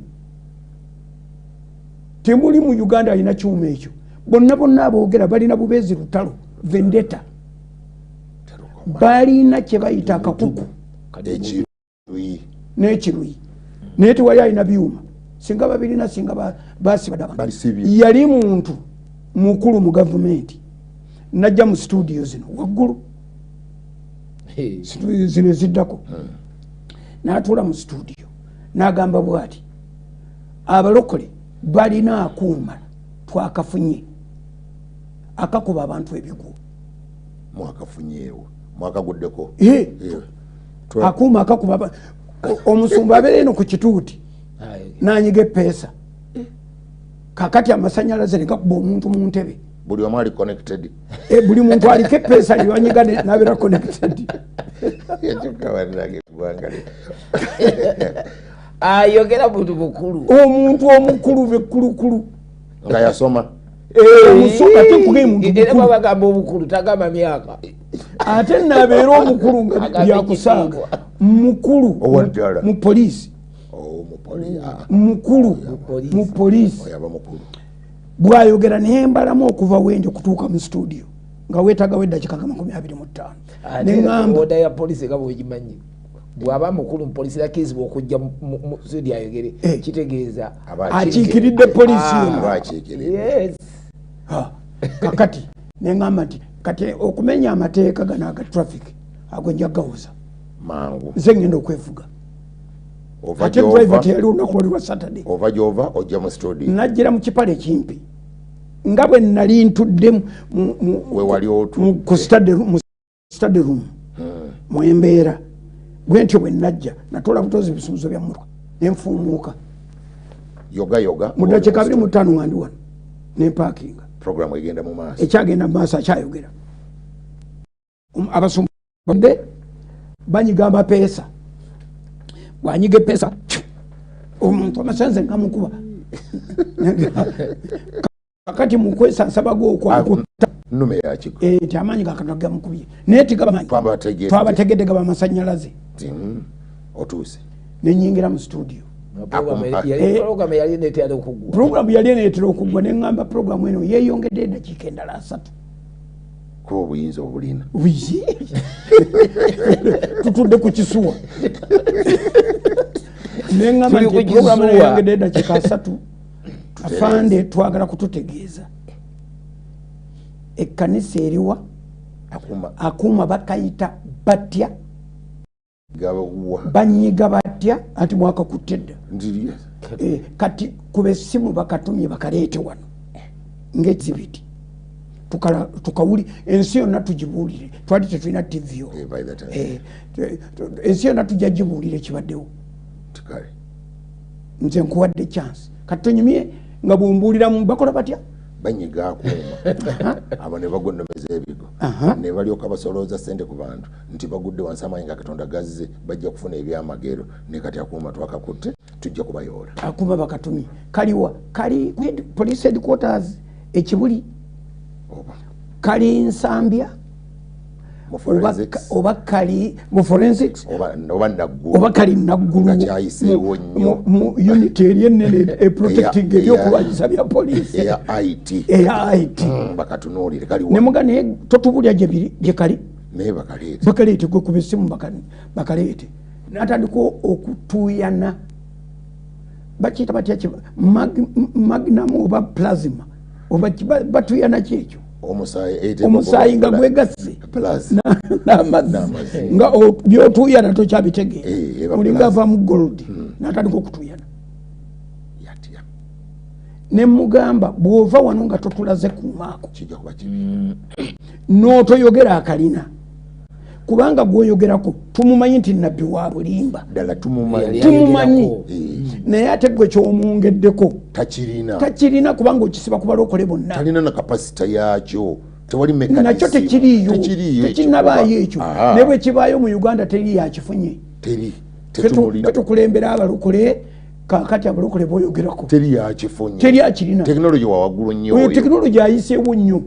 temuli mu Uganda alina kyuma ekyo bonna aboogera balina bubeezi lutalo vendetta balina kye bayita akakuku n'ekiruyi naye tewali alina byuma singa babirina singa basibadaba yali muntu mukulu mu gavumenti najja mu studio zino waggulu zino eziddako n'atuula mu studio n'agamba bw'ati abalokole balina akuuma twakafunye akakuba abantu ebigwo mwakafunyeewo mwakaguddeko akuuma akakuba omusumba abeera eno ku kituuti n'anyiga epeesa kakati amasanyalaze ne gakuba omuntu mu ntebe buli omu ali connected buli muntu aliko epesa liwanyiga nabera connected ayogera muntu mukulu omuntu omukulu bekulukulu nga yasoma musuka tekugee muntu era babagamba obukulu tagama myaka ate nabeera omukulu nga byakusanga mukulu mu poliisi mukulu mu poliisi bwayogera nembalamu okuva wendi okutuuka mu studio nga weetagawo eddakiika 25 neŋŋamba oda ya poliisi nga bwegimanyi bw'aba mukulu mu poliisi yakirizibwa okujja mu studio ayogere kitegeeza akiikiridde poliisi kakati neŋŋamba nti kati okumenya amateeka gano aga traffic ago nja gawuza mangu nze ngenda okwefuga ate driver teyali olunaku lwali lwa Saturday ova gyova ojja mu studio najjira mu kipale kimpi nga bwe nali ntudde ku study room mwembeera bwe ntyo bwe najja natoola butozi bisumuzo bya mutwe nenfuumuuka yoga mu ddakiika 25 nga ndi wano nempakinga program egenda mu maaso ekyagenda mu maaso akyayogera abasumbudde banyiga amapeesa bwanyiga epeesa omuntu amasanze ngamukuba kakati mukwesansabago okwakuta nnume yakigo ti amaanyi gakatono gamukubye naye tigabamanyi twabategedde gaba amasanyalaze otuuse nenyingira mu studio programu yali eneetera okuggwa neŋŋamba programu eno yeeyongedde eddakiika endala 3 kuba obuyinza obulina tutudde ku kisuwa neŋŋamba nti programu yeeyongedde eddakiika 3 afande twagala kututegeeza ekkanisa eriwa akuuma bakayita batya banyiga batya ati mwakakutte edda kati kuba essimu bakatumye bakaleete wano ng'ekizibiti tukawuli ensi yonna tugibuulire twali tetulina TV ensi yonna tujja gibuulire ekibaddewo nze nkuwadde chance kati tonyumye nga bwombuuliramu bakola batya banyiga akuuma abo ne bagondomeza ebigo ne balyoka basolooza ssente ku bantu nti bagudde wansi amaanyi nga Katonda gazze bajja kufuna ebyamagero ne kati akuuma twakakutte tujja kubayoola akuuma bakatumye kaliwa kali police headquarters ekibuli kali Nsambya oba kali mu forensics oba kali Naggulu mu unit eri ennene protecting ebyokulwanyisa bya poliisi eya IT bakatunuulire ne mugane totubulya gye kali naye bakaleete gwe kuba essimu bakaleete natandika okutuuyana bakiyita batya magnum oba plasma oba batuuyana kyekyo omusaayi nga gwegasse n'amazzi nga byotuuyana tokyabitegeera mulinga ava mu gold natandika okutuyana ne mugamba bw'ova wano nga totulaze kumaako n'otoyogera akalina kubanga gwoyogerako tumumanyi nti nabbi wa bulimba ddala tumumanyi naye ate gwe kyomwongeddeko takirina kubanga okisiba ku balokole bonna talina na kapasita yakyo tewali nakyo tekiriyo tekinnabaayo ekyo naye bwe kibaayo mu Uganda teri yakifunye tetukulembera abalokole kakati abalokole boyogerako teri yakifunye teri akirina tekinologi wa waggulu nnyo oyo tekinologi ayiseewo nnyo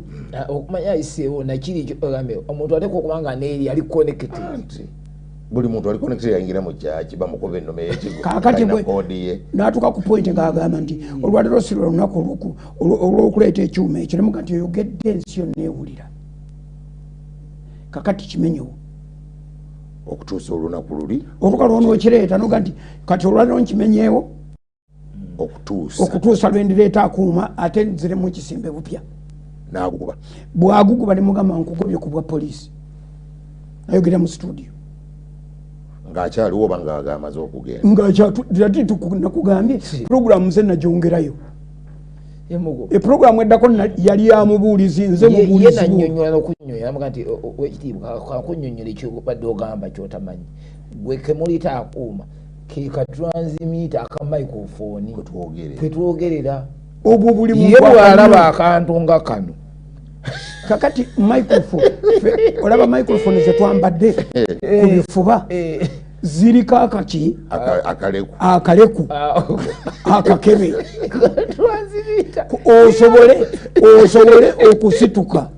okumanya ayiseewo nakiri ogambe omuntu ateka okubanga neeri ali connected buli muntu ali connected yayingira mu kyaki bamukuba ennume y'ekigo kakati bwe n'atuuka ku point ng'agamba nti olwaliro si lwe lunaku olw'okuleeta ekyuma ekyo nemuga nti oyogedde ensi yonna ewulira kakati kimenyewo okutuusa olunaku luli oluka lwonookireeta noga nti kati olwaliro nkimenyeewo okutuusa lwendireeta akuuma ate nziremu ekisimbe bupya n'aguguba bw'aguguba ne mugamba nkugobye ku bwa poliisi ayogera mu studio ng'akyaliwo oba ng'amaze okugenda ng'akyatati nakugambye puroguramu nze nagyongerayo epuroguramu eddako yali yamubuulizi nze mubuulizi yenanyonyola n'okunyonyola muga nti wekitiibwa kakunyonyola ekyobadde ogamba kyotamanyi gwe kemulita akuuma ke katransmita akamicrophone kwetwogerera obwo buli ye bw'alaba akantu nga kano kakati microphone olaba microphone zetwambadde ku bifuba ziriko akaki akaleku akakebe osobole okusituka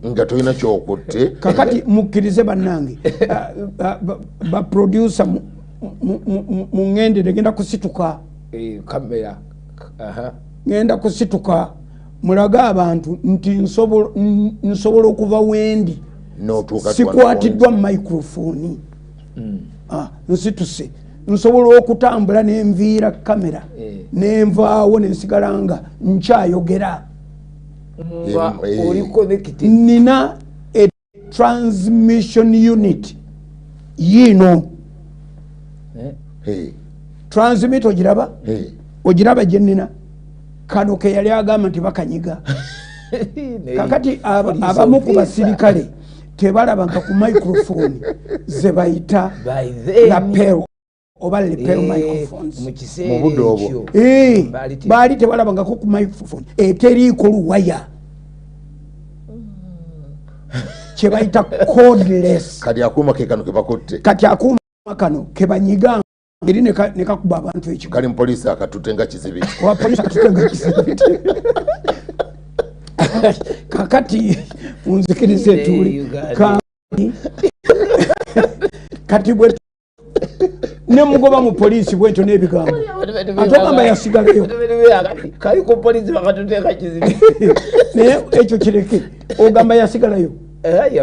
nga tolina kyokutte. Kakati mukkirize bannange baproducer mu ŋŋendere ngenda kusituka kamera ngenda kusituka mulage abantu nti nsobola okuva wendi sikwatiddwa mu microphone nsituse nsobola okutambula nenviira kamera nenvaawo nensigala nga nkyayogera. Nina a transmission unit yino transmit ogiraba gyenina kano ke yali agamba nti bakanyiga kakati abamu ku basirikale tebalabanga ku microphone ze bayita lapel oba lapel microphones mu budde obwo baali tebalabangako ku microphone eteriiko luwaya kye bayita cordless. Kati akuuma ke kano ke bakutte, kati akuuma kano ke banyiga ngeri ne kakuba abantu ekyo kali mupoliisi akatute nga kizibiti oba poliisi akatute nga kizibiti kakati unzikirize tuli kati bwe ne mugoba mu poliisi bwentyo n'ebigambo atogamba yasigalayo kali ku poliisi bakatuteeka kizibiti naye ekyo kireke ogamba yasigalayo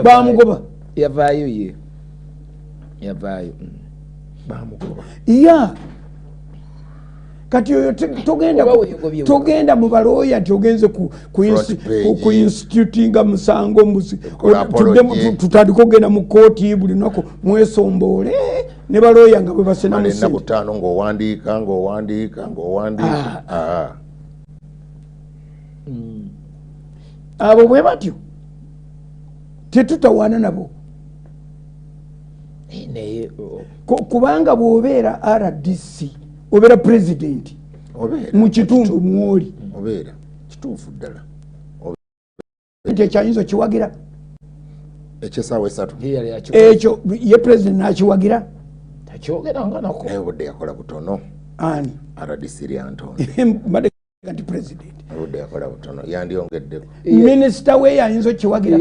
bamugoba yavaayo bamugoba ya kati oyo togenda mu balooya nti ogenze ku institute nga musango tutandika ogenda mu kooti buli lunaku mwesomboole ne balooya nga bwe basenamusennaku ttaano ng'owandiika abo bwe batyo tetutawaana nabo kubanga bw'obeera RDC obeera president mu kitundu mwoli obeera kituufu ddala nti ekyayinza okiwagira ekyesaawa esatu ekyo ye president n'akiwagira takyogeranga nako naye obudde yakola butono ani RDC lyantonde nti president obudde yakola butono yandyongeddeko minisita we yayinza okiwagira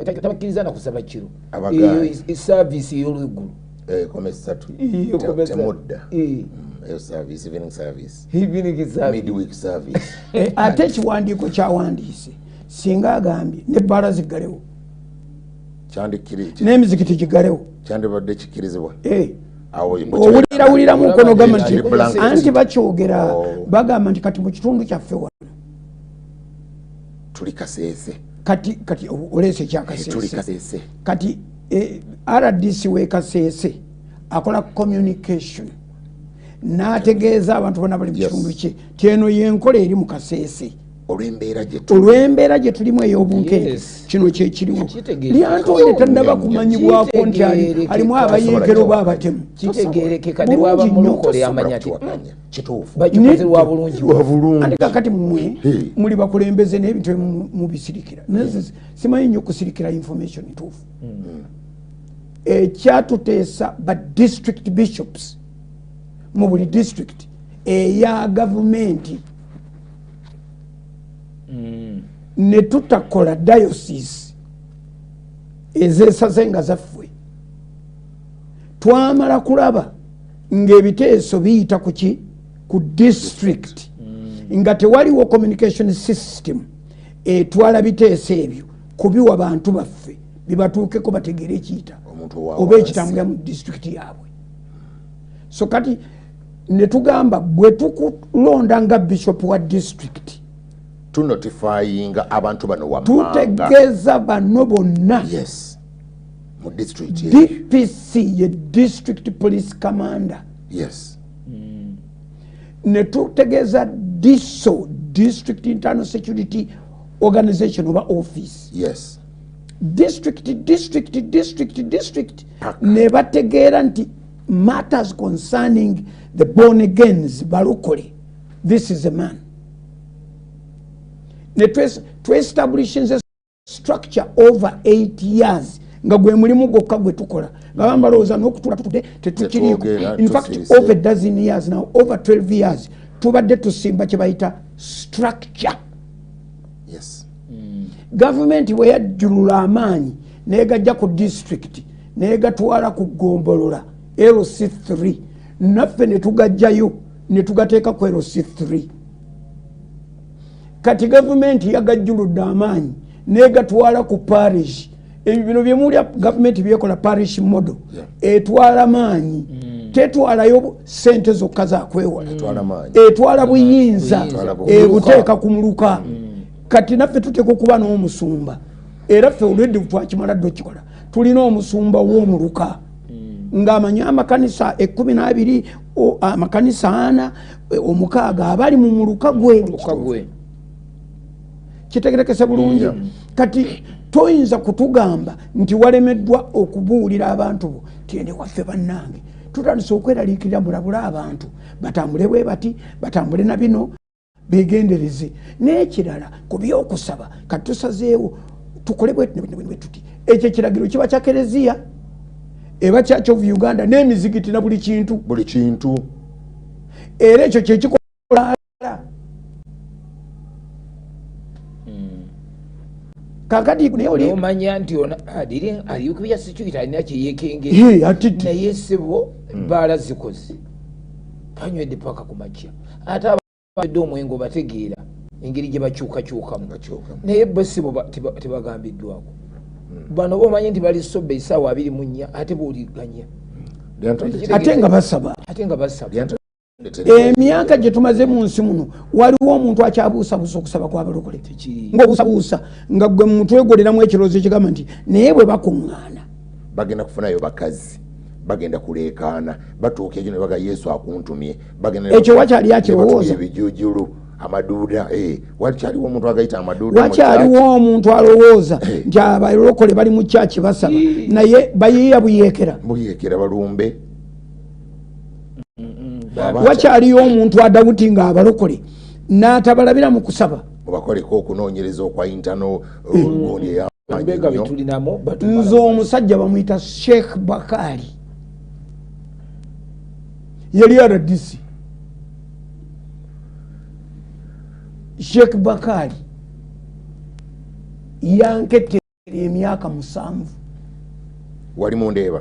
tabakkiriza na kusaba kiro service ey'olweggulu kome esatu temudda service evening service midweek service ate ekiwandiiko kyawandiise singa agambye n'ebbaala ziggalewo n'emizikiti gigalewo kyandibadde kikkirizibwa owulirawuliramu okono gamba nti anti bakyogera bagamba nti kati mu kitundu kyaffe wano tuli kaseese kati oleese ekyakaseese kati RDC we kaseese akola communication n'ategeeza abantu bonna bali mu kitundu kye tyeno yenkola eri mu kaseese olw'embeera gye tulimu ey'obunkenke kino kyekiriwo lyantonde tannaba kumanyibwako nti alimu abayeekero oba abatemu kitegeerekeka ne bwaba mulokole amanya ti bakikozelwa bulungi ate kakati mmwe muli bakulembeze n'ebintu mubisirikira simanyi nnyo okusirikira information ntuufu ekyatuteesa ba district bishops mu buli district eya gavumenti ne tutakola diocese ezeesaze nga zaffe twamala kulaba ng'ebiteeso biyita ku district nga tewaliwo communication system etwala biteeso ebyo kubiwa bantu baffe bibatuukeko bategeere ekiyita oba ekitambulira mu district yaabwe so kati ne tugamba bwe tukulonda nga bishop wa district tunotifyinga abantu bano wammanga tutegeeza bano bonna mu district DPC ye district police commander ne tutegeeza DISO district internal security organization oba office district ne bategeera nti matters concerning the born agains balokole this is a man ne to establish structure over 8 years nga gwe mulimu gwokka gwe tukola nga bambalowooza n'okutula tutudde tetukiriiko. In fact over a dozen years now, over 12 years tubadde tusimba kye bayita structure. Yes. Gavumenti bwe yajjulula amaanyi n'egajja ku district n'egatwala ku ggombolola LC3 naffe ne tugajjayo ne tugateeka ku LC3. Kati gavumenti yagajjuludde amaanyi n'egatwala ku parish. Bino bye muli gavumenti byekola parish model etwala maanyi tetwalayo sente zokka zakwewola etwala buyinza ebuteeka ku muluka. Kati naffe tuteeka okuba n'omusumba era ffe olwedde twakimala dde okikola tulina omusumba w'omuluka ng'amanyi amakanisa 12 amakanisa 4 omukaaga abali mu muluka gwe. Kitegerekese bulungi. Kati toyinza kutugamba nti walemeddwa okubuulira abantu bo tiende waffe bannange tutandise okweraliikirira mulabula abantu batambule bwe bati batambule na bino begendereze. N'ekirala ku byokusaba kati tusazeewo tukole bwe tuti ekyo ekiragiro kiba kya Kereziya eba Church of Uganda n'emizigiti na buli kintu era ekyo kyekikola. Kakati naye oli omanya nti aliyukubya security alina kyeyekengera naye ssebo bbaala zikoze banywedde paka ku makya ate abadde omwengo bategeera engeri gye bakyukakyukamu naye bo ssebo tebagambiddwako. Bano bomanyi nti bali sobe essaawa 24 ate booliganya ate nga basaba. Emyaka gye tumaze mu nsi muno waliwo omuntu akyabuusabuusa okusaba kw'abalokole ng'obuusabuusa nga gwe mutwegoleramu ekirowoozo ekigamba nti naye bwe bakuŋŋaana bagenda kufunayo bakazi bagenda kuleekaana batuuka ekyo ne baga Yesu akuntumye ekyo wakyali akirowooza ebijujulu amaduuda wakyaliwo omuntu agayita amaduuda wakyaliwo omuntu alowooza nti abalokole bali mu kyaki basaba naye bayiiya buyeekera balumbe. Wakyaliyo omuntu adawuti nga abalokole n'atabalabira mu kusaba obakoleko okunoonyereza okwa intano gundi tulinamu. Nze omusajja bamuyita Sheikh Bakari yali RDC. Sheikh Bakari yanketera emyaka 7. Wali mundeeba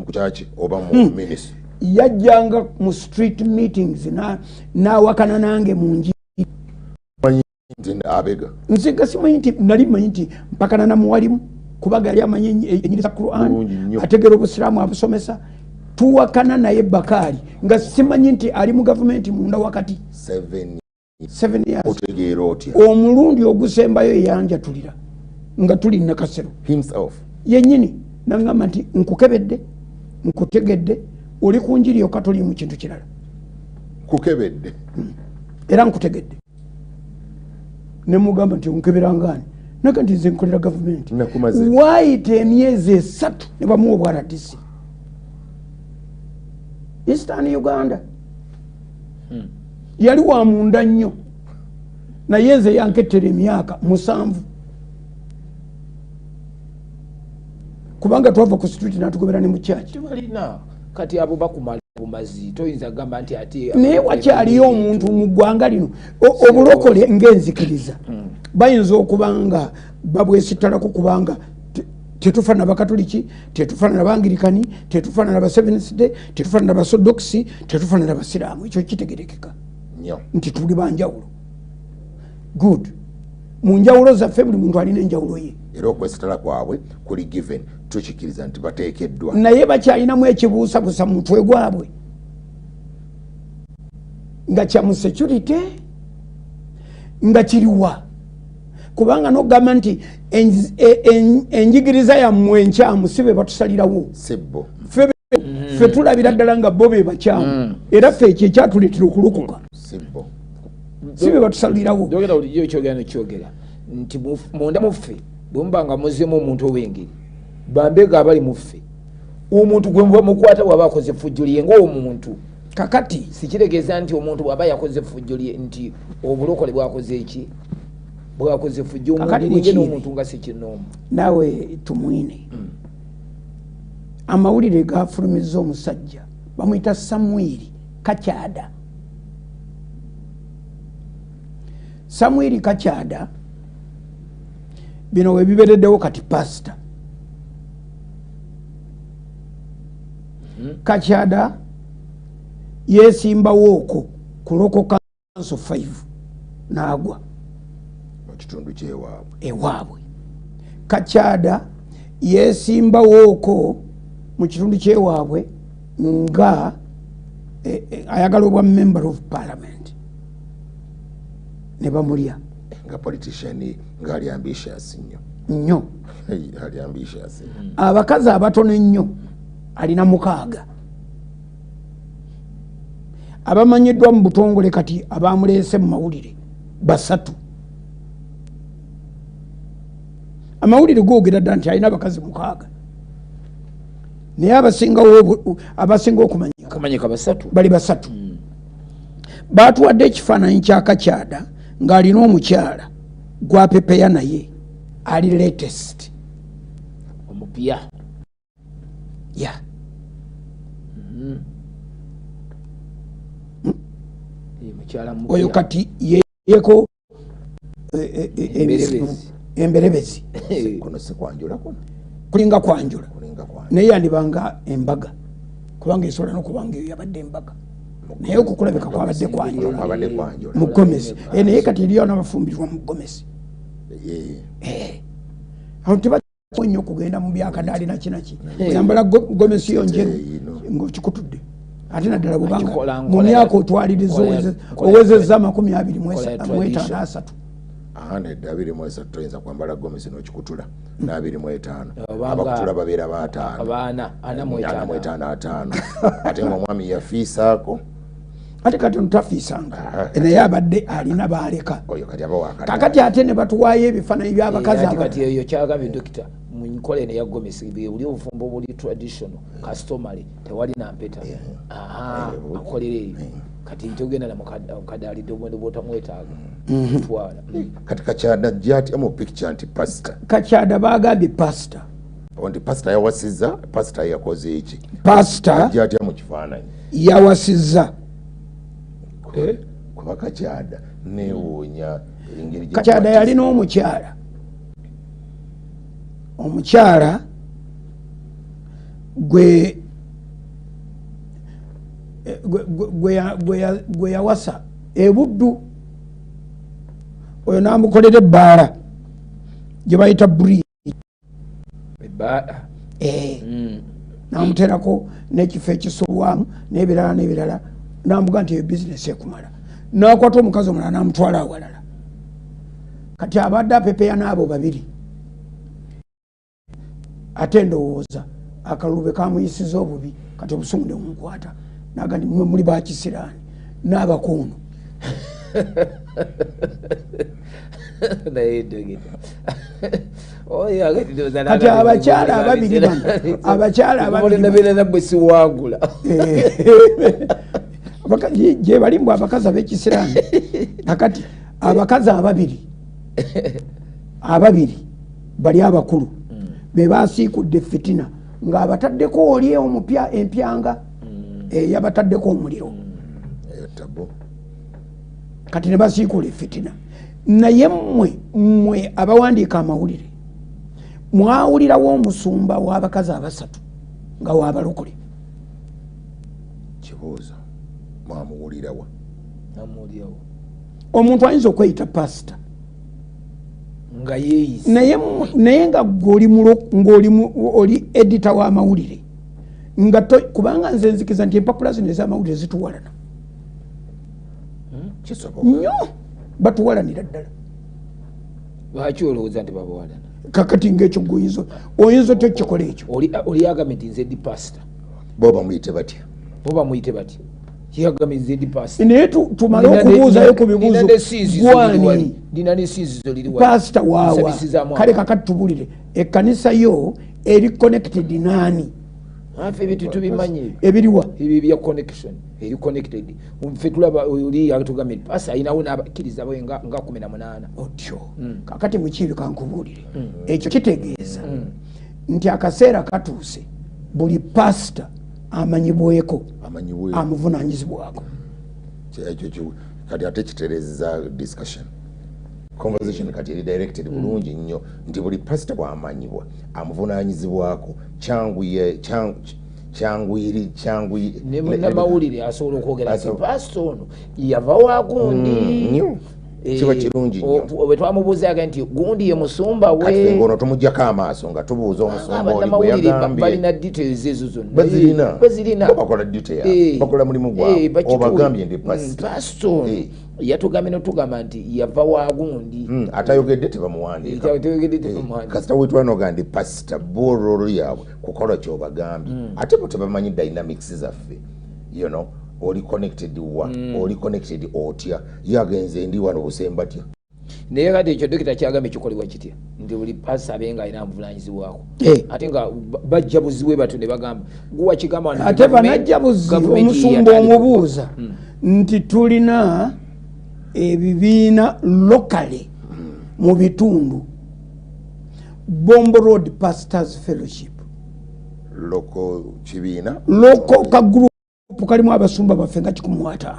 kukyaki oba mu minis yajjanga mu street meetings n'awakana nange mu nji abega nsinga simanyi nti nali manyi nti mpakana namuwalimu kubaga yali amanyi enyiriza Quran ategera obusiraamu abusomesa tuwakana naye Bakari nga simanyi nti ali mu gavumenti munda wakati 7 years. Otegeera otya omulundi ogusembayo eyanjatulira nga tuli Nakasero himself yennyini nangamba nti nkukebedde nkutegedde oli ku njiri yokka toli mu kintu kirala kukebedde era nkutegedde ne mugamba nti onkeberangaani naga nti nze nkolera gavumenti waayita emyezi 3 ne bamuwa obwa RDC Eastern Uganda. Yali wa munda nnyo naye nze yanketera emyaka 7 kubanga twava ku street natugobera ne mu church tebalina kati abo bakumala bumazi toyinza gamba nti ate naye wakyaliyo omuntu mu ggwanga lino obulokole ng'enzikiriza bayinza okubanga babwesittalako kubanga tetufana bakatoliki tetufana nabangirikani tetufana naba Seventh Day tetufana naba Orthodox tetufana naba Siraamu ekyo kitegerekeka nti tuli banjawulo good mu njawulo zaffe buli muntu alina enjawulo ye era okwesitala kwabwe kuli given tukikiriza nti bateekeddwa naye bakyalinamu ekibuusabuusa mu mutwe gwabwe nga kya mu security nga kiriwa kubanga nogamba nti enjigiriza yammwe enkyamu si be batusalirawo sibbo ffe tulabira ddala nga bo be bakyamu era ffe ekyo ekyatuleetera okulokoka sibbo si be batusalirawo jogera bulijjo ekyogera nekyogera nti munda muffe bwe muba nga muzzemu omuntu ow'engeri bambega abali muffe omuntu gwe muba mukwata bw'aba akoze effujjo lye ng'omuntu kakati sikitegeeza nti omuntu bw'aba yakoze effujjo lye nti obulokole bwakoze eki bwakoze fujjo omulire n'omuntu nga sikinomu nawe tumwine amawulire gafulumiza omusajja bamuyita Samwiri Kakyada. Samwiri Kakyada bino we bibereddewo kati pastor. Kakyada yesimbawo okwo ku Local Council 5 n'agwa mu kitundu ky'ewaabwe. Ewaabwe Kakyada yesimbawo okwo mu kitundu ky'ewaabwe nga ayagala obwa member of parliament ne bamulya nga politician ng'ali ambitious nnyo. Ali ambitious. Abakazi abatono ennyo alina 6 abamanyiddwa mu butongole kati abamuleese mu mawulire 3. Amawulire googera dda nti alina abakazi 6 naye abasinga okumanyika bali 3. Baatuwadde ekifaananyi kya Kakyada ng'alina omukyala gwapepeya naye ali latest omupya ya oyo kati yeko emberebezi kulinga kwanjula naye yandibanga embaga kubanga esobola n'okubanga eyo yabadde embaga naye okukulabika kwabadde kwanjula mu Gomesi naye kati eriyo n'abafumbirwa mu Gomesi awo tebakola nnyo okugenda mu byakadaali nakinaki oyambala Gomesi yo njeru ng'okikutudde ate naddala bwebanga mu myaka otwaliriza owezezza 25 nedda 23 toyinza kwambala Gomesi n'okikutula na 25 abakutula babeera ba5 ate ng'omwami yafiisaako ate kati ntafiisanga naye abadde alina baaleka kakati ate ne batuwaayo ebifaananyi by'abakazi kati eyo kyagambye dokita mu nkola eno ya Gomesi buli obufumbo obuli traditional customary tewali nampeta akolera eyo kati togenda namukadaalidde obwendo bwotamwetaaga twala kati Kakyada gyati mu picture nti pastor Kakyada baagambye pastor nti pastor yawasizza pastor yakoze eki pastor gyati mu kifaananyi yawasizza kuba Kakyada neewuunya engeri Kakyada yalina omukyala gwe yawasa ebuddu oyo n'amukolera ebbaala gye bayita bridge n'amuteerako n'ekifo ekisulwamu n'ebirala n'amuga nti eyo bizinesi ekumala n'akwata omukazi omulala n'amutwala awalala kati abadde apepeya n'abo 2 ate ndowooza akalulu kamuyisiza obubi kati obusungu ne bumukwata naga nti muli bakisiraani n'abakuunu kati abakyala ababiri gye balimbwa abakazi ab'ekisiraani akati abakazi ababiri bali abakulu be basiikudde fitina ng'abataddeko oli omupya empyanga yabataddeko omuliro kati ne basiikula fitina. Naye mmwe abawandiika amawulire mwawulirawo omusumba w'abakazi 3 nga waabalokole kibuuzo mwamuwulirawa omuntu ayinza okweyita pasita nga yeeyise naye nga ng'oli edita w'amawulire nga kubanga nze nzikiza nti empapula zino ez'amawulire zituwalana nnyo batuwalanira ddala. Lwaki olowooza nti babawalana? Kakati ng'ekyo oyinza otya okukikola ekyo? Oli agambye nti nze ndi pasita. Bo bamuyite batya? Yagambye nze ndi pasita. Naye tumale okubuuzayo ku bibuuzo gwani ndina n'essiizizo liri wali. Pasita waawa kale kakati tubulire ekkanisa yo eri connected nani? afe ebitu tubimanyi ebiriwa ebyo bya connection eri connected umfe tulaba oli yatugamye pasa inawo n'abakkiriza bo nga 18 otyo kakati mukiibi kankubuulire ekyo kitegeeza nti akaseera katuuse buli pasita amanyibweko amuvunaanyizibwako ekyo kati ate kitereza discussion conversation kati eri directed bulungi nnyo nti buli pasita bw'amanyibwa amuvunaanyizibwako kyangwiri ne munnamawulire asobola okwogera ati pasita ono yava wa gundi kiba kirungi nnyo bwe twamubuuzaga nti gundi ye musumba we kati ngono tumugyako amaaso nga tubuuza omusumba oli bwe yagambye balina details ezo zonna bazirina bakola detail bakola mulimu gwabwe obagambye ndi pasita ono yatugambye notugamba nti yava wa gundi atayogedde tebamuwandiika kasita wetwanoga ndi pasita bororo yaabwe kukola kyobagambye ate bo tebamanyi dynamics zaffe you know oli connected wa oli connected otya yagenze ndi wano busembatya naye kati ekyo dokita kyagambye kikolebwa kitya nti buli pasita abenga alina amuvunanyizibwako ate nga bajja buziwe batu ne bagamba guwa kigamba ate banajja buzi omusumba omubuuza nti tulina ebibiina locally mu bitundu Bombo Road Pastors Fellowship local kibiina local kagroup kalimu abasumba baffe nga 15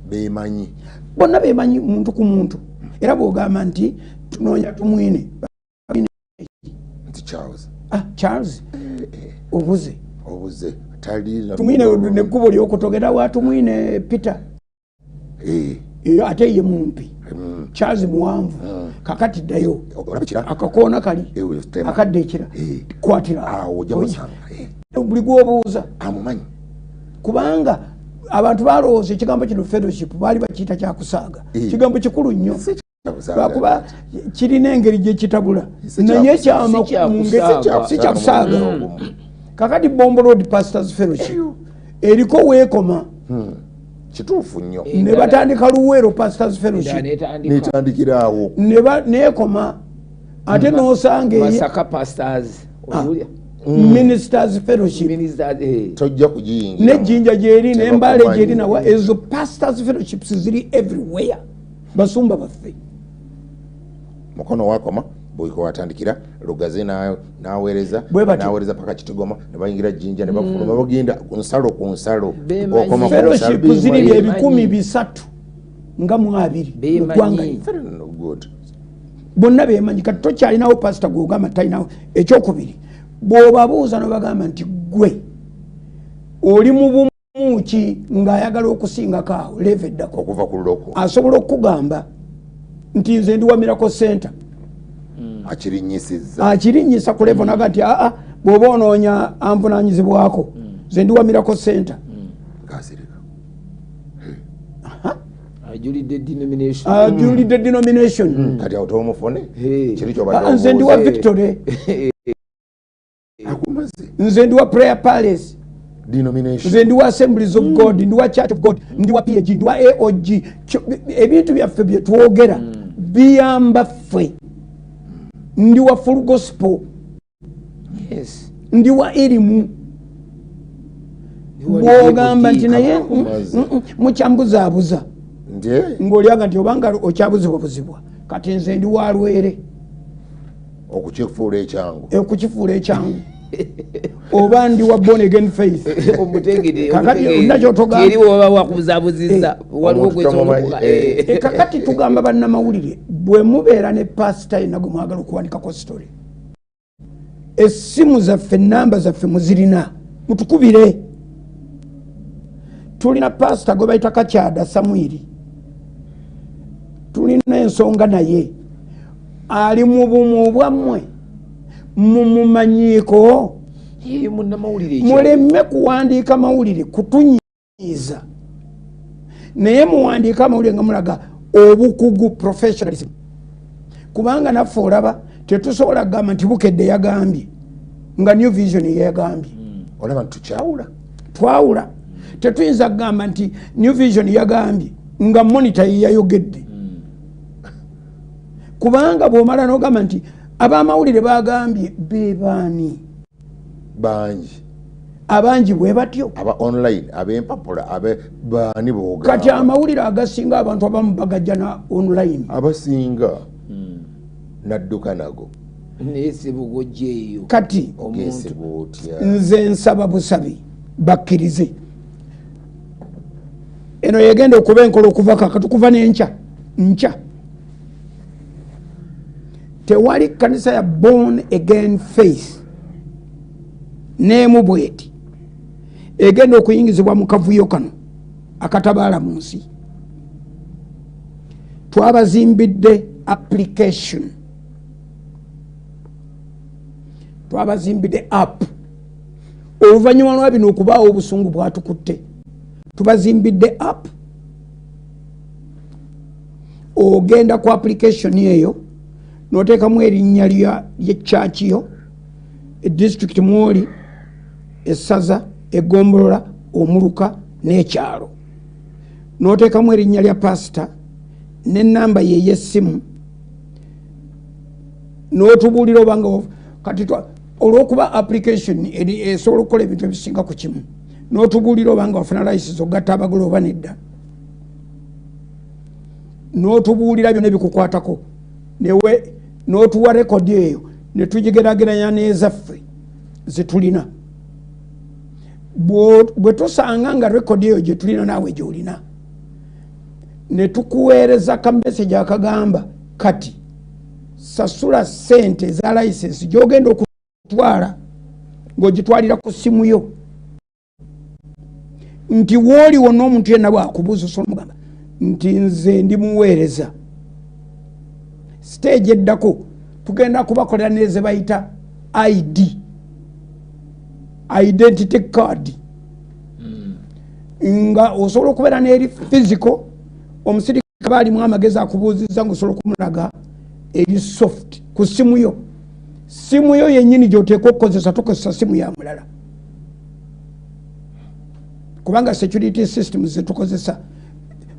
bemanyi bonna bemanyi muntu ku muntu era bwogamba nti tunoonya tumwine nti Charles obuze tali tumwine nekkubo lyokutogera wa tumwine Peter ate ye mumpi Charles muwanvu kakati ddayo akakoona kali akadde ekira kwatira buli gwobuuza amumanyi kubanga abantu balowooza ekigambo kino fellowship baali bakiyita kyakusaaga kigambo kikulu nnyo lwakuba kirina engeri gyekitabula naye kyama si kyakusaaga kakati Bombo Road Pastors Fellowship eriko weekoma kituufu nnyo ne batandika Luweero Pastors Fellowship netandikiraawo neekoma ate n'osanga Masaka Pastors Ministers Fellowship tojja kugiyingira nejjinja gyeri n'embaale gyeri nawa ezo Pastors Fellowships ziri everywhere basumba baffe mukono wakoma bwiko watandikira Lugaze naweereza paka Kitigoma ne bayingira Jjinja ne bafuluma bagenda ku nsalo okoma fellowship ziri 300 nga mu 2 gwanga bonna bemanyi kati tokyalinawo pasita gwogamba talinawo ekyokubiri bw'obabuuza n'obagamba nti gwe oli mu bumu ki ng'ayagala okusingako awo leeva eddako okuva ku luloko asobola okukugamba nti nze ndi wa Miracle Center akirinyisa ku levo naga nti bw'oba onoonya anvunaanyizibwako nze ndi wa Miracle Center ajulidde denomination kati awo tomufune nze ndi wa Victory nze ndi wa Prayer Palace nze ndi wa Assemblies of God ndi wa Church of God ndi wa PAG ndi wa AOG ebintu byaffe bye twogera biyamba ffe ndi wa Full Gospel ndi wa Elimu bw'ogamba nti naye mukyambuzaabuza ng'olyaga nti obanga okyabuzibwabuzibwa kati nze ndi wa Lwere okukifuula ekyangu oba ndi wa Born Again Faith kakati tugamba bannamawulire bwe mubeera ne pasita yenna gwe mwagala okuwanikako story essimu zaffe enamba zaffe muzirina mutukubire tulina pasita gwe bayita Kakyada Samwiri tulina ensonga naye ali mu bumu bwammwe mumumanyiiko muleme kuwandiika mawulire kutunyiiza naye muwandiika amawulire nga mulaga obukugu professionalism kubanga naffe olaba tetusobola kugamba nti Bukedde yagambye nga New Vision yagambye olaba ntukyawula twawula tetuyinza kugamba nti New Vision yagambye nga Monitor yayogedde kubanga bw'omala n'ogamba nti ab'amawulire bagambye bebaani bangi abangi bwe batyo aba online abempapula abe bani boga kati amawulire agasinga abantu abamu bagajja na online abasinga nadduka nago nesibugojjeeyo kati omuntu nze nsaba busabi bakkirize eno yegenda okuba enkola okuva kakatukuva nkya tewali kanisa ya born again faith neemu bweti egenda okuyingizibwa mu kavuyo kano akatabaala mu nsi. Twabazimbidde application, twabazimbidde app. Oluvannyuma lwa bino okubaawo obusungu bwatukutte, tubazimbidde app. Ogenda ku application eyo n'oteekamu erinnya ly'echurch yo, district mwoli, essaza, egombolola, omuluka n'ekyalo. N'oteekamu erinnya lya pastor n'ennamba ye y'essimu, n'otubuulira obanga kati olw'okuba application esobola okukola ebintu ebisinga ku kimu, n'otubuulira obanga wafuna license ogatta abagole oba nedda, n'otubuulira byonna ebikukwatako, n'otuwa rekodi eyo ne tugigeraageranya n'ezaffe zetulina. Bwe tusanga nga rekodi eyo gye tulina naawe gy'olina, ne tukuweereza ka message akagamba kati sasula ssente eza license gy'ogenda okutwala ng'ogitwalira ku ssimu yo, nti wooli wonna omuntu yenna bw'akubuuza osobola mugamba nti nze ndi muweereza. Stage eddako tugenda kubakolera n'eze bayita ID, identity card, nga osobola okubeera n'eri physical, omusirikale baalimu amagezi akubuuzizza ng'osobola okumulaga eri soft ku ssimu yo. Ssimu yo yennyini gy'oteeka okukozesa, tokozesa ssimu ya mulala, kubanga security systems zetukozesa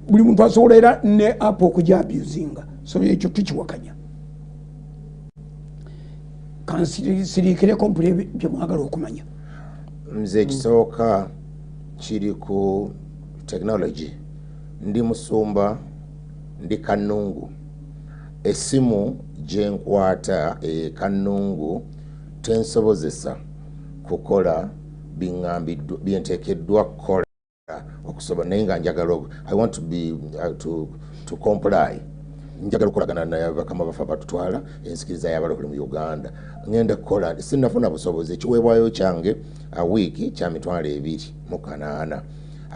buli muntu asobola era ne app okujja abusinga, so ekyo tukiwakanya. Kansiriikireko mpule bye mwagala okumanya. Nze ekisooka kiri ku technology. Ndi musumba, ndi Kanungu. Essimu gye nkwata Kanungu tensobozesa kukola biŋŋambiddwa byenteekeddwa kukola okusobola, naye nga njagala I want to be to comply. Njagala okukolagana naye bakama bafa batutwala ensikiriza y'abalokole mu Uganda. Ngenda kukola, sinnafuna busobozi. Ekiweebwayo kyange wiiki kya mitwalo 28.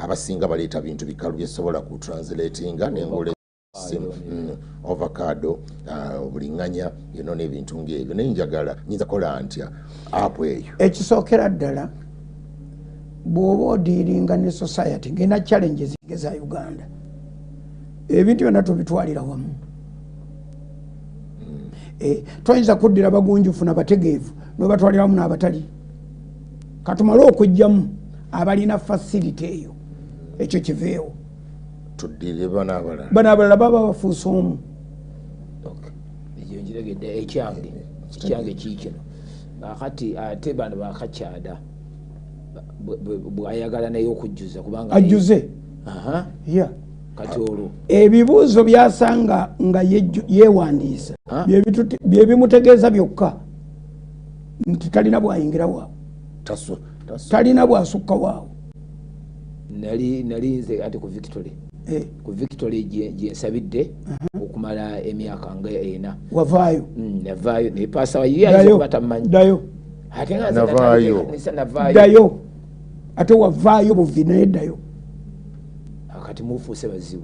Abasinga baleeta bintu bikalu byesobola ku translatinga n'engole simu, avocado, bulinganya, n'ebintu ng'ebyo. Naye njagala nyinza kola ntya app eyo. Ekisookera ddala bw'oba odiiringa ne society ng'ena challenges eza Uganda, ebintu byonna tubitwalira wamu. Twayinza kuddira bagunjufu n'abategeevu n'obatwalira wamu n'abatali. Katumale okujjamu abalina facility eyo, ekyo kiveewo. Tuddire bano abalala baba bafuuse omu. Ekyo nkiregedde ekyange kiikino. Kati ate bano bakakyada bw'ayagala naye okujjuza kubanga ajjuze. Yeah. Kati olwo ebibuuzo byasanga nga yeewandiisa bye bimutegeeza byokka nti talina bwayingira waawo, talina bwasukka waawo. nali nze ate ku Victory gye nsabidde okumala emyaka nga 4. Wavaayo? Navaayo naye paasa wayiyayo batamanyi. Ddayo. Ate nga navaayo. Ddayo. Ate wavaayo buvi naye ddayo. Kati mufuuse bazibu.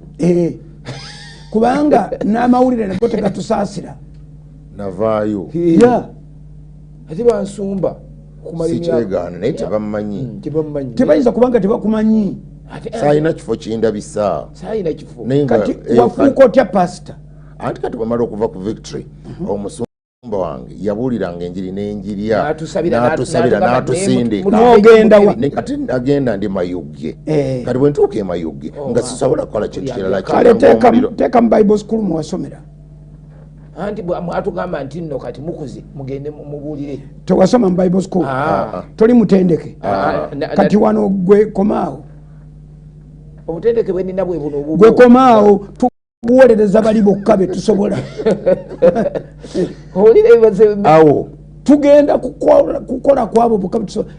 Kubanga n'amawulire nago tegatusaasira. Navaayo. Yeah. Ate bansumba okumala emyaka. Sikyegaana naye tebamanyi. Tebayinza kubanga tebakumanyi. Saayina kifo kindabisa. Saayina kifo. Kati wafuuka otya pastor? Anti kati bamala okuva ku Victory, omusumba wange yabuuliranga enjiri n'enjirya n'atusabira n'atusindika. N'ogenda wa? Kati nagenda ndi Mayugge. Kati bwe ntuuka e Mayugge nga sisobola kukola kintu kirala. Kale teeka mu Bible school mwasomera. anti mwatugamba nti nno kati mukuze mugende mubuulire tewasoma mu Bible school toli mutendeke kati wano gwe komaawo obutendeke bwe nina bwe buno gwe komaawo tubuwolereza bali bokka be tusobola awo tugenda kukola kwabo bokka be tusobola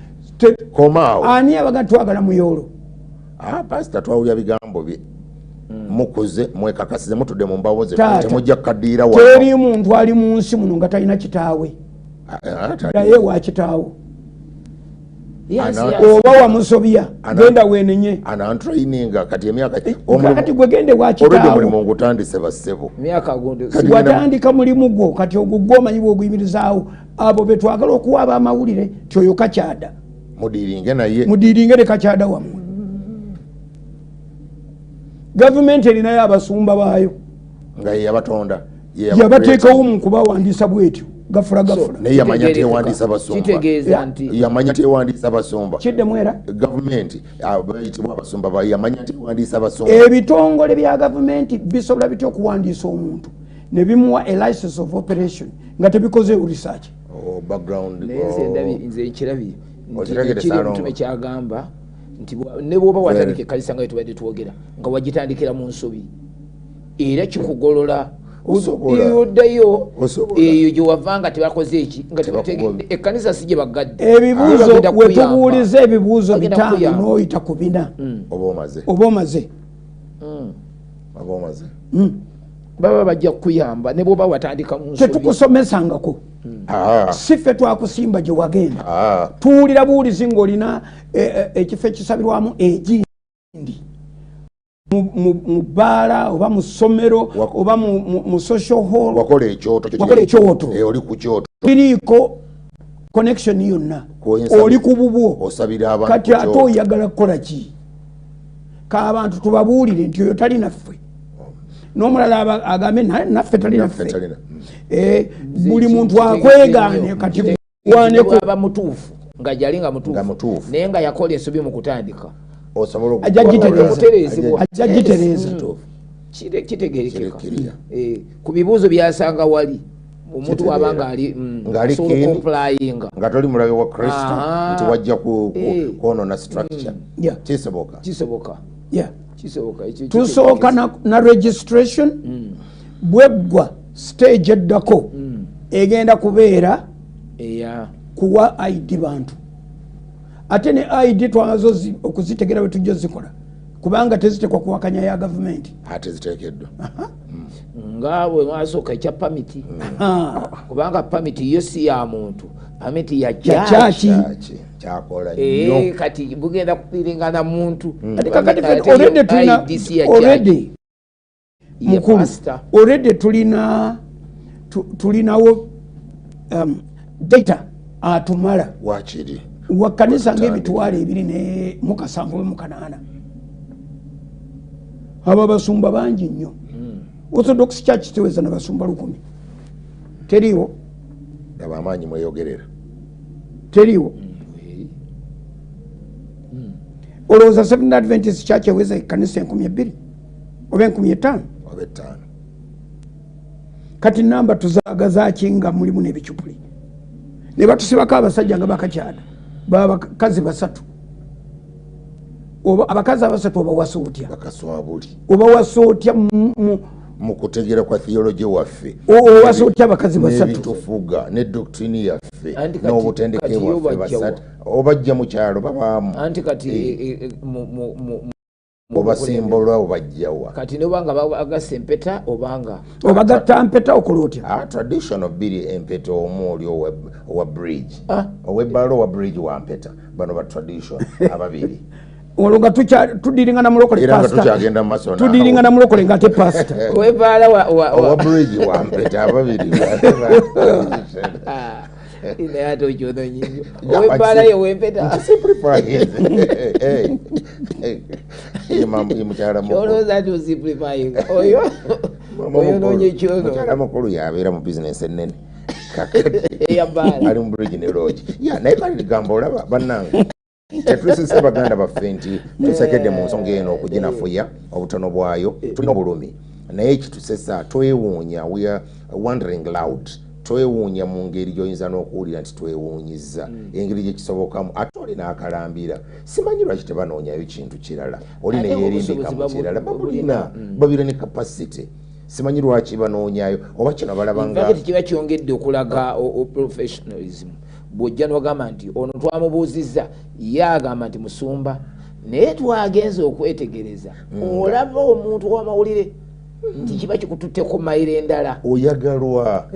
komaawo ani abaga twagala muyolo pasita twawulya bigambo bye mukuze mwekakasize mutudde mu mbawo ze temujja kukaddiira wano teri muntu ali mu nsi muno nga talina kitaawe naye wa kitaawo oba wamusobya genda wenenye anantraininga kati emyaka kati gwe gende wa kitaawo omulimu ngutandise bassebo myaka gundi watandika mulimu gwo kati ogwo gwomanyi bwoguyimirizaawo abo betwagala okuwaaba amawulire ti oyo kakyada mudiringe ne kakyada wammwe gavumenti erinayo abasumba baayo nga yeyabatonda yabateekawo mu kubawandiisa bwetyo gafula naye yamanya tewandiisa basumba kiddemu era gavumenti bayitibwa abasumba yamanya tewandiisa basumba ebitongole bya gavumenti bisobola bitya okuwandiisa omuntu ne bimuwa a license of operation nga tebikoze research nze nkirabye nti kyagamba nti ne bwoba watandika ekkalisa nga tubadde twogera nga wagitandikira mu nsobi era kikugolola oddayo eyo gye wavanga tebakoze eki nga tebategedde ekkanisa si gye bagadde ebibuuzo wetubuuliza ebibuuzo bitaano n'oyita ku bina oba omaze baba bajja kukuyamba ne bwoba watandika mu nsobi tetukusomesangako si ffe twakusimba gye wagenda tuwulira buwulizi ng'olina ekifo ekisabirwamu egindi mu bbaala oba mu ssomero oba mu social hall wakola ekyoto oli ku kyoto biriiko connection yonna oli ku bubwo kati ate oyagala kukola ki k'abantu tubabuulire nti oyo tali naffe n'omulala agambe naffe tali naffe buli muntu akwegaane kati aba mutuufu nga jali nga mutuufu naye nga yakola ensobi mu kutandika ajja gitereeza kitegerekeka ku bibuuzo byasanga wali omuntu wabanga ali complyinga nga toli mulabe wa Kristo nti wajja kwonona structure kisoboka tusooka na registration bweggwa stage eddako egenda kubeera kuwa ID bantu ate ne ID twazo okuzitegera bwe tujja zikola kubanga tezitekwa kuwakanya ya gavumenti ate ziteekeddwa ngawe mwasooka ekya pamiti kubanga pamiti yo si ya muntu pamiti ya kyaki kyakola nnyo kati bugenda kupiringana muntu already mukulu already tulinawo data atumala wakiri wakanisa ng'emitwalo 2,708 aba basumba bangi nnyo Orthodox Church teweza na basumba 1000 teriwo abamanyi mweyogerera teriwo olowooza Seventh Adventist Church eweza ekkanisa 2,000 oba 5,000 kati namba tuzaagazaki nga mulimu n'ebicupuli ne batusibako abasajja nga bakakyada bakazi 3 oba abakazi 3 obawasa otya obawasa otya mu kutegeera kwa theology waffe owasa otya abakazi 3 nebitufuga ne doctrine yaffe n'obutendeke bwaffe basatu obajja mu kyalo babaamu anti kati obasimbolwa obajjawa kati nobanga agasa empeta obagatta mpeta okola otya traditional biri empeta omuli owa bridge ow'ebbaala owa bridge wa mpeta bano ba tradition ababiri olwo nga tudiringana mulokole tudiringana mulokole nga te pasita ow'ebbaala owa bridge wa mpeta ababiri ine ate okyono nyinyo ow'ebbaala yo wempeta kyolooza ti osimplifyinga oyo nonye kyono mukyala mukulu yabeera mu bizinesi ennene ali mu bridge ne lodge naye kali ligamba olaba bannange tetusise baganda baffe nti tusekedde mu nsonga eno okuginafuya obutono bwayo tulina obulumi naye kitusesa twewuunya, we are wondering loud, twewuunya mu ngeri gy'oyinza n'okuwulira nti twewuunyiza engeri gyekisobokamu ate oli n'akalambira. Simanyi lwaki tebanoonyayo kintu kirala, oli neyerindika mu kirala, babulina ne capacity. Simanyi lwaki banoonyayo oba kino balabanga kiba kyongedde okulaga professionalism. Bw'ojja n'ogamba nti ono twamubuuzizza ye agamba nti musumba, naye twagenze okwetegereza olaba omuntu w'amawulire nti kiba kikututteko mayiro endala oyagalwa.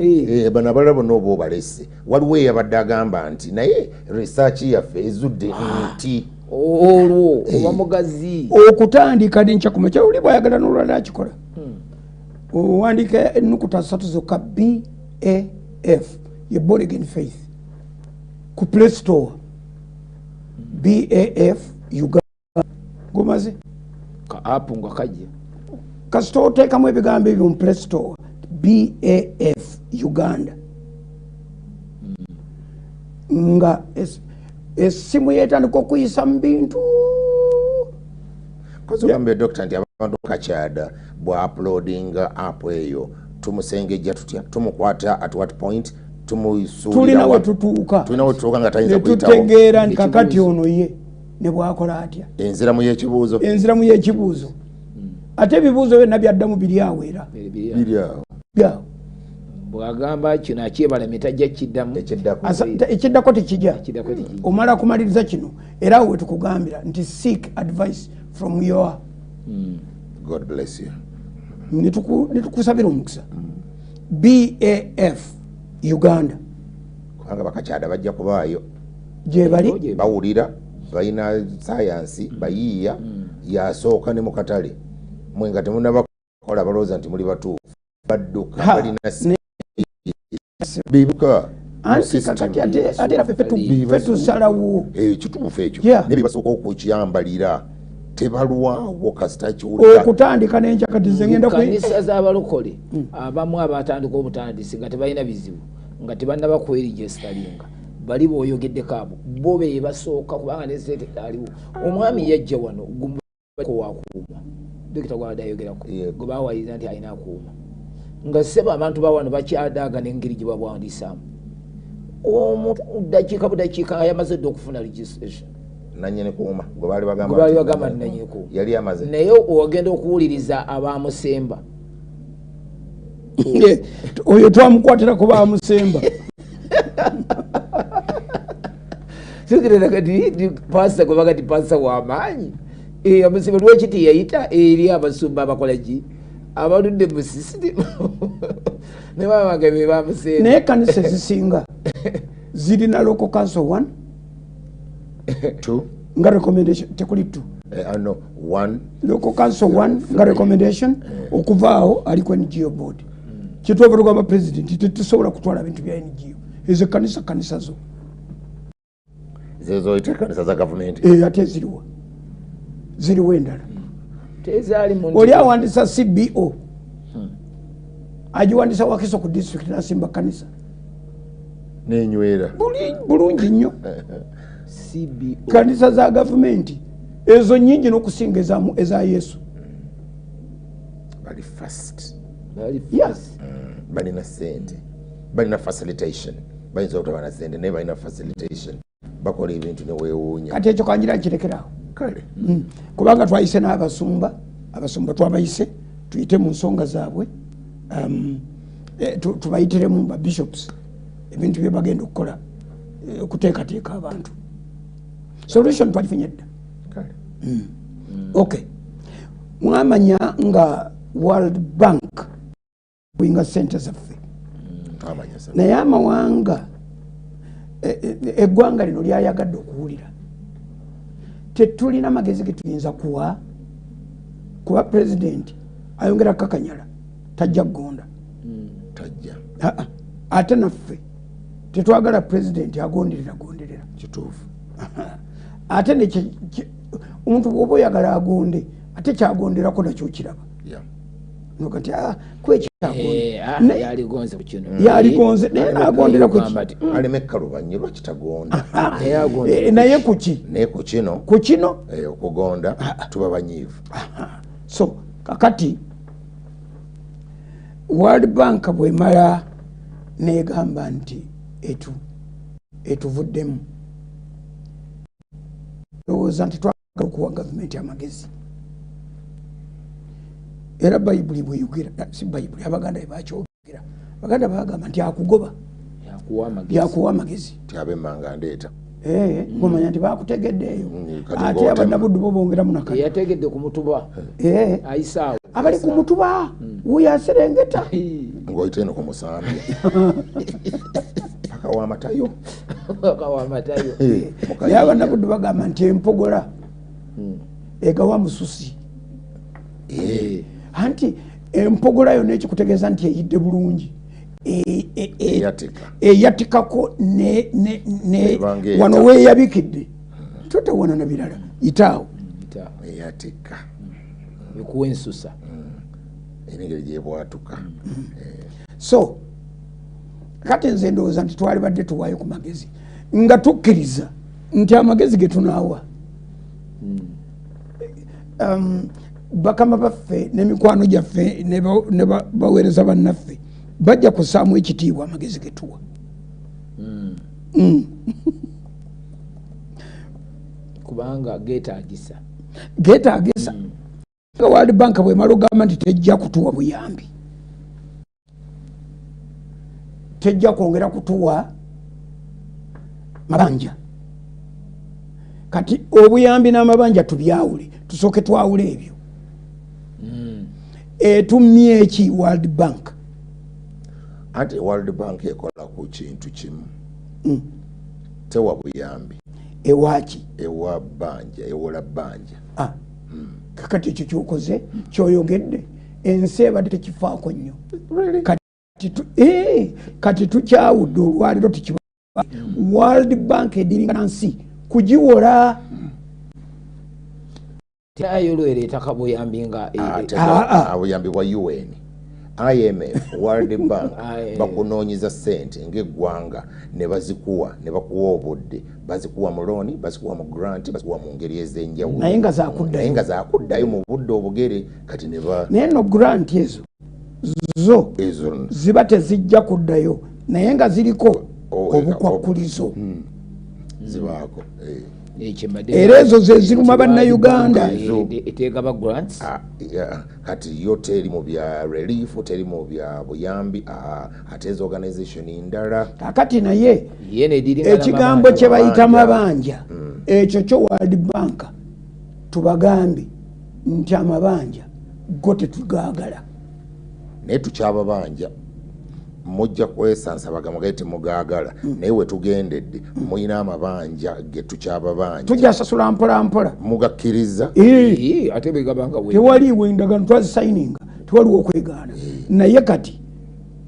Bano abalala bonna oba obalese, waliwo eyabadde agamba nti naye research yaffe ezudde nti olwo oba mugazi okutandika nenkyakume kyawuli bwayagala n'olwala akikola owandika ennukuta 3 zokka BAF ye Born Again Faith ku Play Store BAF Uganda gomaze ka app nga kajja kasita oteekamu ebigambo ebyo mu Play Store BAF Uganda nga essimu yetandika okuyisa mu bintu kozogambe doctor nti abantu kakyada bwa uploadinga app eyo tumusengejja tutya, tumukwata at what point, tumusuulira tulina wetutuuka nga tayinza kuyitawo, netutegeera nti kakati ono ye ne bwakola atya enziramu y'ekibuuzo ate ebibuuzo byonna byaddamu biri awo era biriawo bwagamba kino akyebalame tajja kiddamu ekiddako tekijja omala kumaliriza kino era awo wetukugambira nti seek advice from your God bless you. Nitukusabira omukisa BAF Uganda kubanga bakakyada bajja kubaayo gye bali bawulira, balina sayansi bayiiya yasooka ne mu katale mwe nga temunabakola balowooza nti muli batuufu badduka balina bibuka anti kakati ate era ffe tusalawo kituufu ekyo nebibasooka okukiyambalira tebalwawo kasita kiwulira okutandika n'enkya kati nze ngenda kanisa z'abalokole abamu abatandika obutandisi nga tebalina bizibu nga tebannaba kweregistaringa bali b'oyogeddeko abo bo be basooka kubanga neseete aliwo. Omwami yajja wano gumko wakuuma dokita gwabadde ayogerako gwe baawaliriza nti alina akuuma nga seba abantu bawano bakyadaaga n'engeri gye babwandisaamu omuntu dakiika budakiika yamaze dde okufuna registration nanyini kuuma gwe baali bagamba nanyini kuuma yali amaze naye ogenda okuwuliriza abamusemba oyo twamukwatira ku bamusemba sikirira kati pasa gwe bagati pasa w'amaanyi amusemba lwekiti yayita eri abasumba abakolaki abaludde mu sisitimu ne babaga be bamusemba naye kanisa ezisinga zirina local council 1 2 nga recommendation tekuli 2 no 1 local council 1 nga recommendation okuvaawo aliko NGO board kyetwava tugamba president tetusobola kutwala bintu bya NGO ezo kanisa zo zezo ite kanisa za government ate ziriwo endala oli awandisa CBO agiwandisa Wakiso ku district nasimba kanisa nenywera bulungi nnyo kanisa za gavumenti ezo nyingi n'okusinga eza Yesu bali fast balina sente balina facilitation bayinza okutaba na sente naye balina facilitation bakola ebintu neweewuunya kati ekyo kanjira nkirekerawo kale kubanga twayise n'abasumba twabayise tuyite mu nsonga zaabwe tubayitiremu ba bishops ebintu bye bagenda okukola okuteekateeka abantu solution twalifunye dda okay mwamanya nga World Bank winga sente zaffe naye amawanga eggwanga lino lyayagadde okuwulira tetulina magezi getuyinza kuba president ayongera kakanyala tajja kugonda ate naffe tetwagala president agonderera kituufu ate omuntu bwoba oyagala agonde ate kyagonderako nakyo kiraba nokati yaligonze naye nagondera aleme kalubanyi lwaki tagonda naye kuki naye ku kino okugonda tuba banyiivu so kakati World Bank bwemala negamba nti etuvuddemu lowooza nti twagala okuwa gavumenti amagezi era bayibuli bweyogera si bayibuli abaganda bebakyogera abaganda bagamba nti akugoba yakuwa amagezi tyabemanga ndeeta ngomanya nti bakutegeddeeyo ate abannabuddu bo bongeramu nakati yategedde ku mutuba ayisaawo abali ku mutuba wuyo aserengeta ng'oyita eno ku musambi paka w'amatayo naye abannabuddu bagamba nti empogola egawa mususi anti empogola yonna ekikutegeeza nti eyidde bulungi eyatikako wano weeyabikidde totawona na birala itaawo eyatika ekuwa ensusa enengeri gyebwatuka so kati nze ndowooza nti twali badde tuwaayo ku magezi nga tukkiriza nti amagezi ge tunaawa bakama baffe n'emikwano gyaffe ne baweereza bannaffe bajja kusaamu ekitiibwa amagezi getuwa kubanga geetaagisa nga World Bank bwemala ogamba nti tejja kutuwa buyambi tejja kwongera kutuwa mabanja kati obuyambi n'amabanja tubyawule tusooke twawule ebyo etumye eki World Bank anti World Bank ekola ku kintu kimu tewa buyambi ewaki ewa banja ewola banja kakati ekyo kyokoze kyoyogedde ensi ebadde tekifaako nnyo kati tukyawudde olwaliro tukiba World Bank ediringana nsi kugiwola tayolwereeta kabuyambi nga abuyambi bwa UN IMF World Bank bakunoonyiza sente ng'eggwanga ne bazikuwa ne bakuwa obudde bazikuwa mu looni bazikuwa mu grant bazikuwa mu ngeri ez'enjawulo naye nga zakuddayo mu budde obugere kati naye no grant ezo ziba tezijja kuddayo naye nga ziriko obukwakkulizo zibaako era ezo ze ziruma bannayuganda eteekaba grants kati yo teri mu bya relief teri mu bya buyambi ate ezo organization ndala kakati naye ekigambo kye bayita mabanja ekyo kyo World Bank tubagambe nti amabanja go tetugaagala naye tukyababanja mujja kwesansa bagamba gaite mugaagala naye we tugendedde muyina amabanja ge tukyababanja tujja sasula mpola mugakkiriza ate begabanga tewaliwo endagaano twazisayininga tewaliwo okwegaana naye kati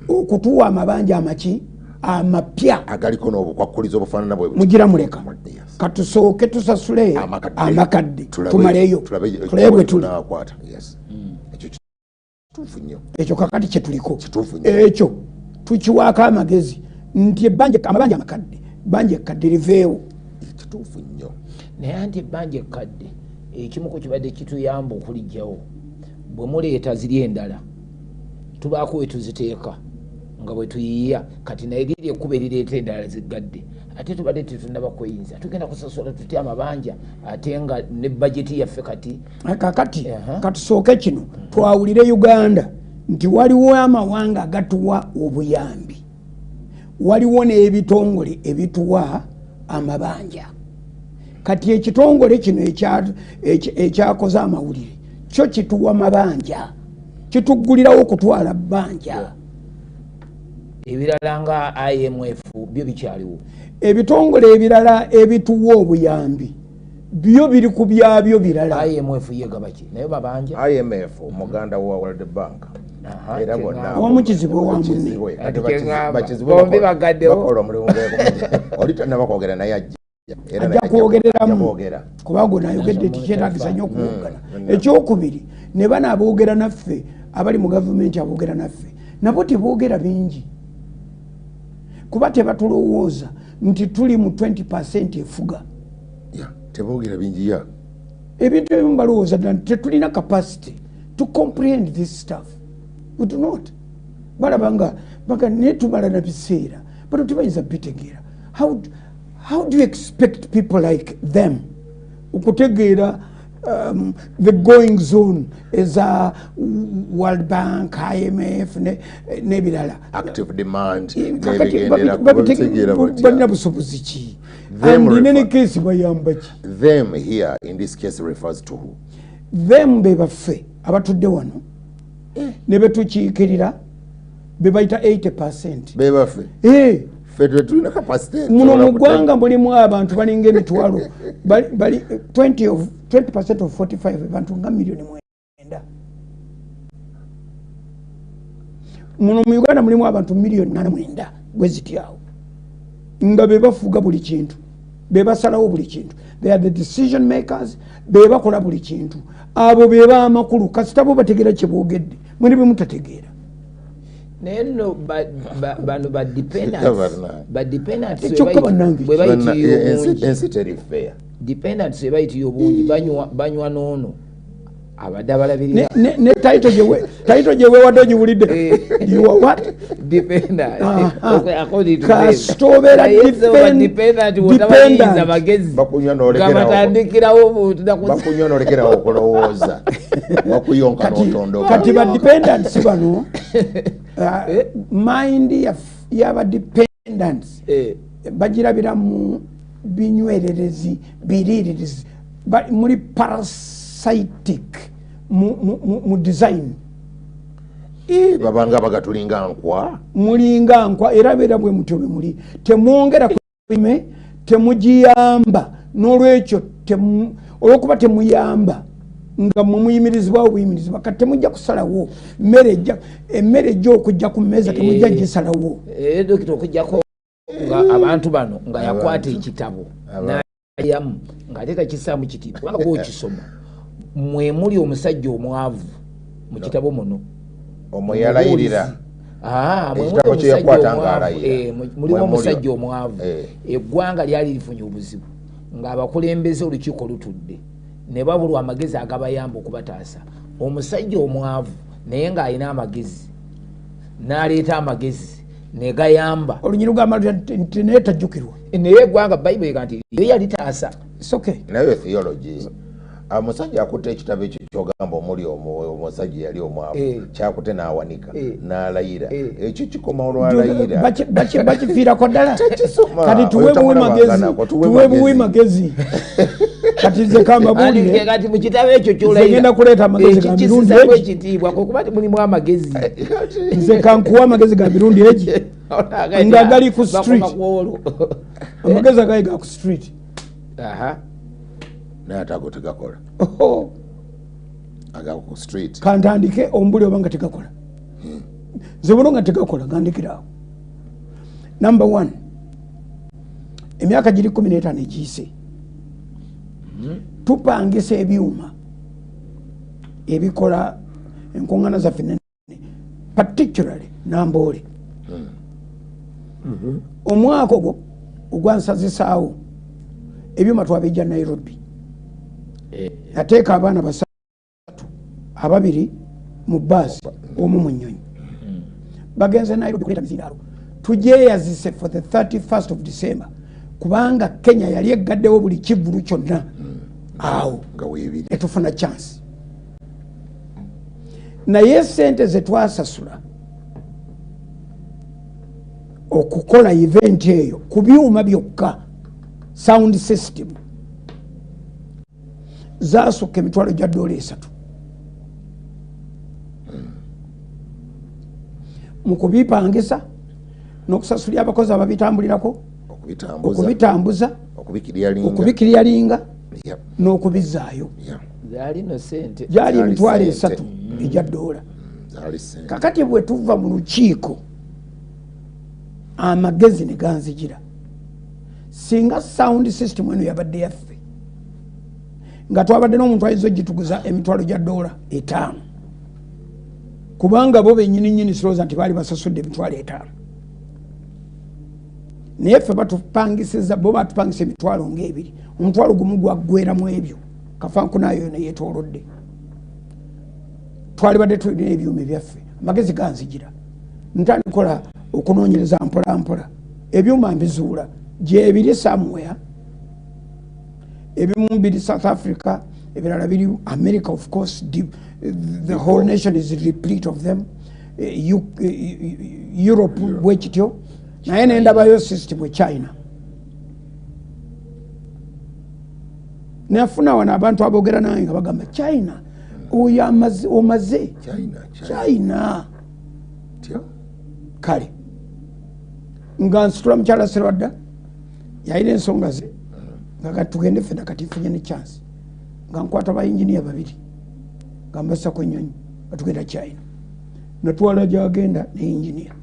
okutuwa amabanja amaki amapya agaliko n'obukwakkulizo obufaanana bwe mugira muleka katusooke tusasule amakadde tumaleeyo tulaye bwe tuli ekyo kakati kyetuliko ekyo tukiwaako amagezi nti amabanja amakadde banja ekkadde liveewo kituufu nnyo naye anti ebbanja ekkadde ekimu ku kibadde kituyamba okulijjawo bwe muleeta ziri endala tubaako we tuziteeka nga bwe tuyiya kati naye liri ekkuba erireeta endala ziggadde ate tubadde tetunaba kweyinza tugenda kusasula tutya amabanja ate nga ne bajeti yaffe kati kakati katusooke kino twawulire Uganda nti waliwo amawanga agatuwa obuyambi waliwo n'ebitongole ebituwa amabanja kati ekitongole kino ekyakoze amawulire kyo kituwa mabanja kituggulirawo okutwala bbanja ebirala nga IMF byo bikyaliwo ebitongole ebirala ebituwa obuyambi byo biri ku byabyo birala IMF yegabaki naye babanja IMF omuganda wa World Bank era bonna omukizibu wamune bombi bagaddewo olitana bakwogera naye ajja kwogereramu kuba gwe nayogedde tikyetaagisa nnyo okuwogana ekyokubiri ne bano aboogera naffe abali mu gavumenti aboogera naffe nabo teboogera bingi kuba tebatulowooza nti tuli mu 20% efuga teboogera bingi ebintu ebimu balowooza tetulina capacity to comprehend this stuff we do not balabanga baga netumala na biseera but tubayinza bitegeera how do you expect people like them ukutegeera the going zone is a World Bank, IMF, nebirala. Active demand. And in any case, them here in this case refers to who? Them beba fe abatudde wano ne betukiikirira bebayita 80%. Beba fe. Muno mu ggwanga mulimu abantu balinga emitwalo bali 20% of 45 abantu nga milioni 9. Muno mu Uganda mulimu abantu milioni 9 bwezityawo nga bebafuga buli kintu bebasalawo buli kintu. They are the decision makers, bebakola buli kintu. Abo beba amakulu kasita bo bategeera kye boogedde mwene bwe mutategeera. Neno bano ba dependents dependents ebayiti obungi banywa nono abadde abalabirira ne title je we wadonyi bulide you are what dependent according to kastobera dependent watabayiza magezi bakunywa norekerawo okulowooza bakuyonka n'otondo kati ba dependents bano mind yaba dependents bagirabira mu binywererezi biriririzi muri parasitic mu design babanga bagatulinga nkwa mulinga nkwa era bera bwe mutobe muri temwongera kwime temujiyamba n'olwekyo olwokuba temuyamba nga mumuyimirizibwa obuyimirizibwa kati temujja kusalawo emmere ejja okujja ku mmeeza temujja gisalawo dokita okujjako nga abantu bano nga yakwata ekitabo nayamu ng'ateeka kisaamu kitiibwa kubanga gw'okisoma mwe muli omusajja omwavu mu kitabo muno omwe yalayirira ekitabo kye yakwata ng'alayira mulimu omusajja omwavu eggwanga lyali lifunye obuzibu ng'abakulembeze olukiiko lutudde ne babulwa amagezi agabayamba okubataasa omusajja omwavu naye ng'alina amagezi n'aleeta amagezi ne gayamba olunyiri lugamba nti naye tajjukirwa naye eggwanga bayibuli ega nti yo yalitaasa naye theology omusajja akutte ekitabo ekyo kyogamba omuli omusajja yali omwavu kyakute n'awanika n'alayira ekyo kikoma olwalayira bakifiirako ddala kati tuwe buwi magezi kati nze kambabuulire kati mu kitabo ekyo ky'olayira kuleeta amagezi ga mirundi egi ekitiibwa kuba mulimu amagezi nze kankuwa amagezi ga mirundi egi nga gali ku street amagezi agali ga ku street naye ate ago tegakola agago ku street kantandike ombuli oba nga tegakola nze buno nga tegakola gandikiraawo. Number 1 emyaka giri 15 egiyise tupangisa ebyuma ebikola enkuŋŋaana zaffe nene particularly Namboole omwaka ogwo ogwansazisaawo ebyuma twabijja Nairobi yateeka abaana 3 2 mu bbaasi omu mu nnyonyi bagenze Nairobi kuleeta mizindaalo tugyeyazise for the 31st of December kubanga Kenya yali eggaddewo buli kivulu kyonna awo etufuna chance naye sente zetwasasula okukola event eyo ku byuma byokka sound system zasukka emitwalo gya $3 mu kubipangisa n'okusasulira abakozi ababitambulirako okubitambuza okubikiryalinga n'okubizaayo gyali emitwalo 3 egya $. kakati bwe tuva mu lukiiko amagezi ne ganzijira singa sound system eno yabadde yaffe nga twabadde n'omuntu ayinza ogituguza emitwalo gya $5 kubanga bo bennyini sirowooza nti baali basasudde emitwalo 5 naye ffe batupangisiza bo batupangisa emitwalo nga2 omutwalo gumu gwaggweramu ebyo kafankunayo neyeetoolodde twali badde tulina ebyuma ebyaffe amagezi ganzijira ntandikola okunoonyereza mpola mpola ebyuma mbizuula gyebiri somewhere. Ebimu biri South Africa, ebirala biri America, of course. The whole nation is replete of them. Europe bwekityo naye nendabayo system we China. Nafuna wana abantu abogera nange nga bagamba China oyo omaze China kale nga nsitula mukyala Serwdda yayina ensonga ze nga tugende fena kati funye ne chance nga nkwata ba engineer babiri nga mbasa ku nyonyi batugenda China natwala gyagenda ne engineer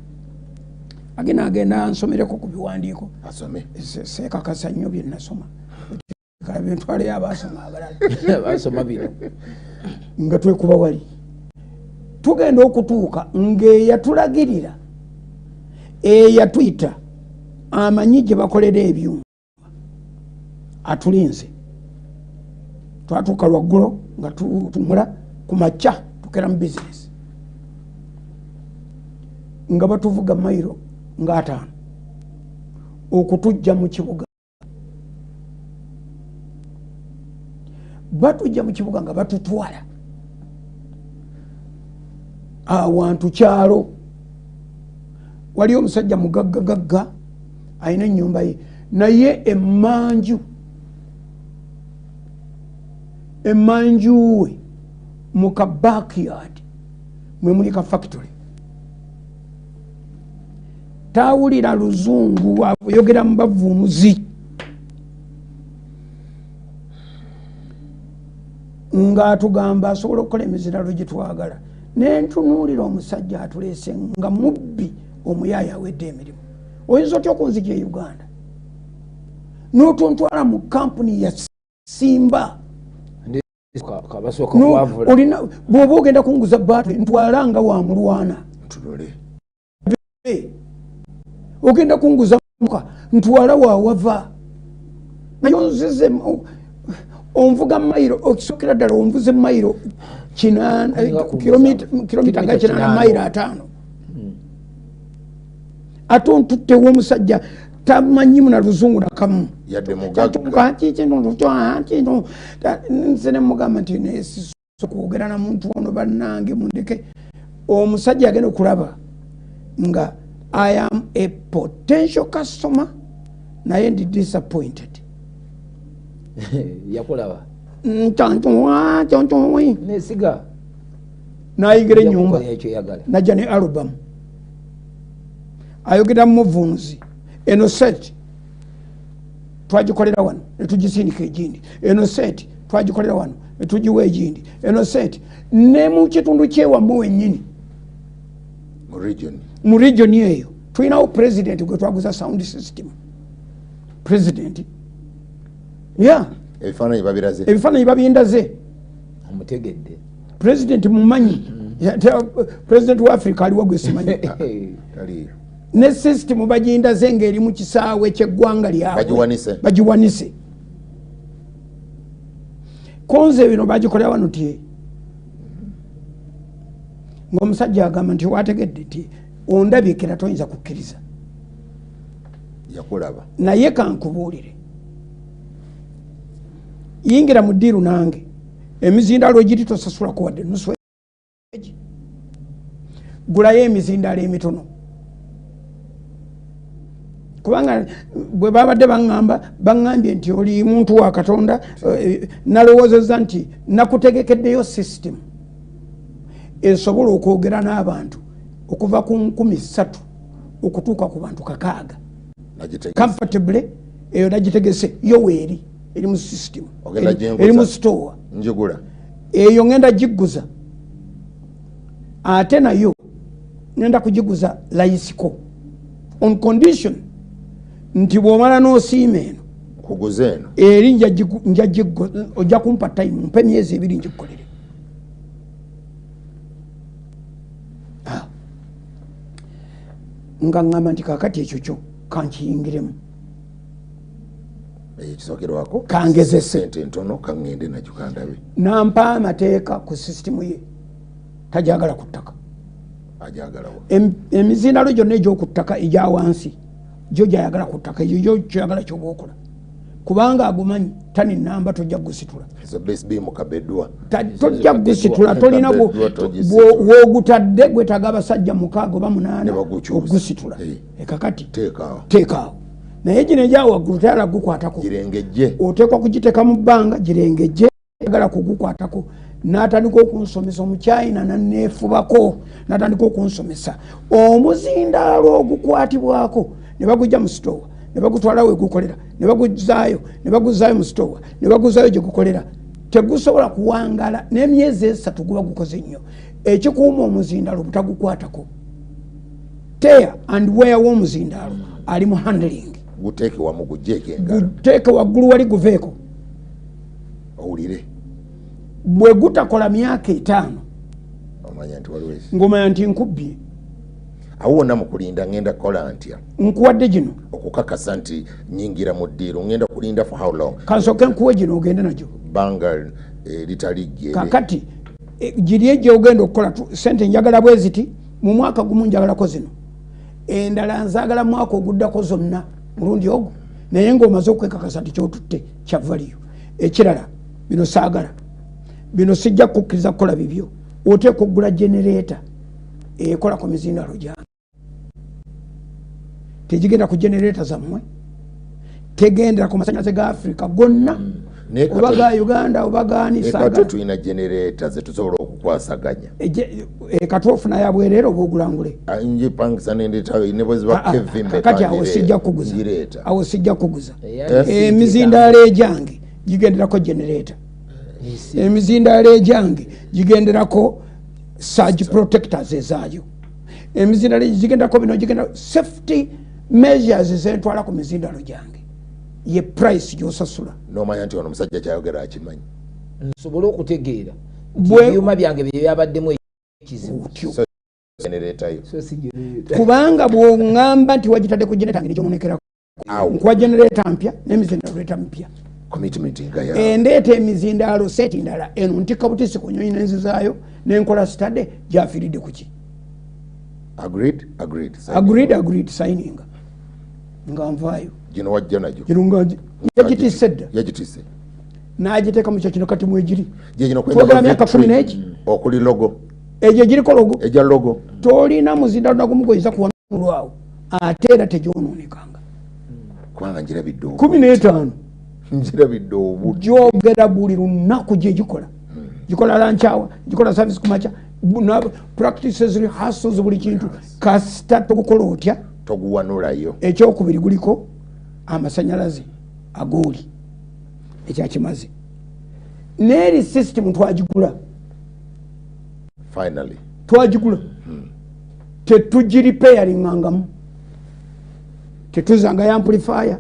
agenda nsomereko ku biwandiiko asome sekakasa nnyo bye nasoma kala bintwale yabasoma abalala basoma bino nga twekuba wali tugenda okutuuka ng'eyatulagirira eyatuyita amanyi gye bakolera ebyuma atulinze twatuuka lwaggulo nga tumula ku makya tukera mu bizinesi nga batuvuga mayiro nga 5 okutujja mu kibuga batujja mu kibuga nga batutwala awantu kyalo wali omusajja mugaggagagga ayina ennyumba ye naye emanju we mu ka backyard mwe muli ka factory tawulira luzungu ayogera mu bavuumuzi ng'atugamba asobola okukola emiziralo gye twagala nentunuulira omusajja atuleese nga mubbi omuyaayi awedde emirimu oyinza otya okunzija e Uganda n'otontwala mu kampuni ya Simba olina bw'oba ogenda kunguza baatule ntwala nga wa mulwana ogenda kunguza muka ntwala wawava naye onzize onvuga mayiro okisokera ddala onvuze mayiro kilomita nga 8 mayiro 5 ate ontuttewo omusajja tamanyi muna luzungu nakamu nze nemugamba nti kwogera na muntu ono bannange mundeke omusajja agenda okulaba nga I am a potential customer naye ndi disappointed yakulaba nesiga nayigira ennyumba najja ne album ayogera muvunzi eno set twagikolera wano netugisindika egindi eno set twagikolera wano netugiwa egindi eno set ne mu kitundu kyewamu wennyini mu region eyo tulinawo president gwe twaguza sound system president ebifaananyi babindaze omutegedde president mumanyi president wa Africa aliwo gwe simanyi ne system bagindaze ng'eri mu kisaawe ky'eggwanga lyabwe bagiwanise konze bino bagikolera wano ti ng'omusajja agamba nti wategedde ti ondabikira toyinza kukkiriza yakulaba naye kankubuulire yingira mu ddiiru nange emizindaalo giri tosasulako wadde nusu gulayo emizindaalo emitono kubanga bwe babadde baŋŋambye nti oli muntu wa Katonda nalowoozezza nti nakutegekeddeyo system esobola okwogera n'abantu okuva ku 3,000 okutuuka ku bantu 600 comfortably eyo nagitegese yo weeri eri mu system eri mu store eyo ngenda giguza ate nayo ngenda kugiguza layisiko on condition nti bw'omala n'osiima eno kuguza eno eri ojja kumpa time mpe emyezi 2 ngikukolere nga ŋŋamba nti kakati ekyo kyo kankiyingiremu ekisokerwako kangezese sente ntono kaŋŋende nakyo kandabe nampa amateeka ku sisitimu ye tajagala ku ttaka ajagalawo emizindalo gyonna egy'okuttaka egya wansi gyo gyayagala ku ttaka egyo kyoyagala kyoba okola kubanga agumanyi tani namba tojja gusitula tojja gusitula tolina wogutadde gwetaga abasajja 6 oba 8 ogusitula ekakati teekaawo naye gino egyawaggulu tayala gukwatako oteekwa kugiteeka mu bbanga girengejje agala kugukwatako n'atandika okunsomesa omukyayina naneefubako n'atandika okunsomesa omuzindaalo ogukwatibwako ne bagujja mu sitowa ne bagutwala we gukolera ne baguzaayo mu sitowa ne baguzaayo gye gukolera tegusobola kuwangala n'emyezi 3 guba gukoze nnyo ekikuuma omuzindaalo butagukwatako teya and weya w'omuzindaalo ali mu handling guteeke waggulu wali guveeko owulire bwe gutakola myaka 5 ng'omanya nti nkubbye awo wonna mu kulinda ngenda kukola ntya nkuwadde gino okukakasa nti nyingira mu ddiiro ngenda kulinda for how long kansooke nkuwe gino ogende nagyo bbanga litali ggere kakati giri egyo ogenda okukola sente njagala bwe ziti mu mwaka gumu njagalako zino endala nzaagala mwaka oguddako zonna mulundi ogwo naye ng'omaze okwekakasa nti kyotutte kyavaliyo ekirala bino saagala bino sijja kukkiriza kukola bibyo oteeka okugula genereeta ekola ku mizindaalo gyange tegigenda ku genereeta zammwe tegendera ku masanyalaze ga Africa gonna oba ga Uganda oba gaanisaagala tulina genereeta zetusobola okukwasaganya katwofuna yabwerera oba ogulangule njipangisa nebweziba kati awo sijja kuguza emizindaalo egyange gigenderako genereeta emizindaalo egyange gigenderako surge protectors ezaayo emizindaalo gigenderako bino gigenda safety measures zentwala ku mizindaalo gyange ye price gyosasula nomanya nti ono omusajja kyayogera akimanyi nsobole okutegeera ebyuma byange byebabaddemu ekizibu kubanga bw'oŋŋamba nti wagitadde ku genereeta ngeri gyomunekerako nkuwa genereeta mpya n'emizindaalo leeta mpya endeeta emizindaalo seti ndala eno ntikka butisi ku nyonyi nenzizaayo nenkola sitade gyafiiridde kuki agreed signing nga nvaayo gino wajja nagyo yagitisse dda n'agiteeka mu kyakino kati mwegiri twogera myaka 10 n'eki okuli logo egyo giriko logo ejja logo tolina muzindaalo nagumu goyinza kuwanulwawo ate era tegyonoonekanga kubanga njirabidde 15 njirabidde obudde gyogera buli lunaku gye gikola gikola lankyawa gikola service kumaca practices rehearsals buli kintu kasita togukola otya toguwanulayo ekyokubiri guliko amasanyalaze agooli ekyakimaze n'eri system twagigula finally twagigula tetugiripeyeringangamu tetuzanga amplifier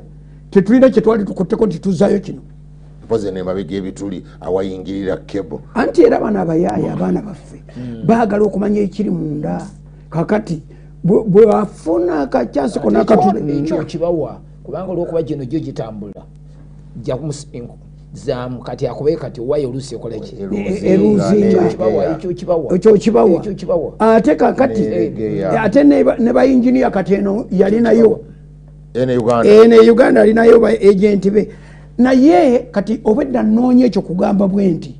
tetulina kyetwali tukutteko nti tuzaayo kino mpoze nemabega ebituli awayingirira kebo anti era bana abayaaya abaana baffe baagala okumanya ekiri munda kakati bwe wafuna akacyansi kona ekyo kibawa kubanga olwokuba gino gyo gitambula zamu kati akubeye kati owayo oluusi ekola ki ekyo kibawa ate kakati ate ne bayinginiya kati eno yalinayo ene Uganda alinayo ba agenti be naye kati obwedda nnoonya ekyo kugamba bwe nti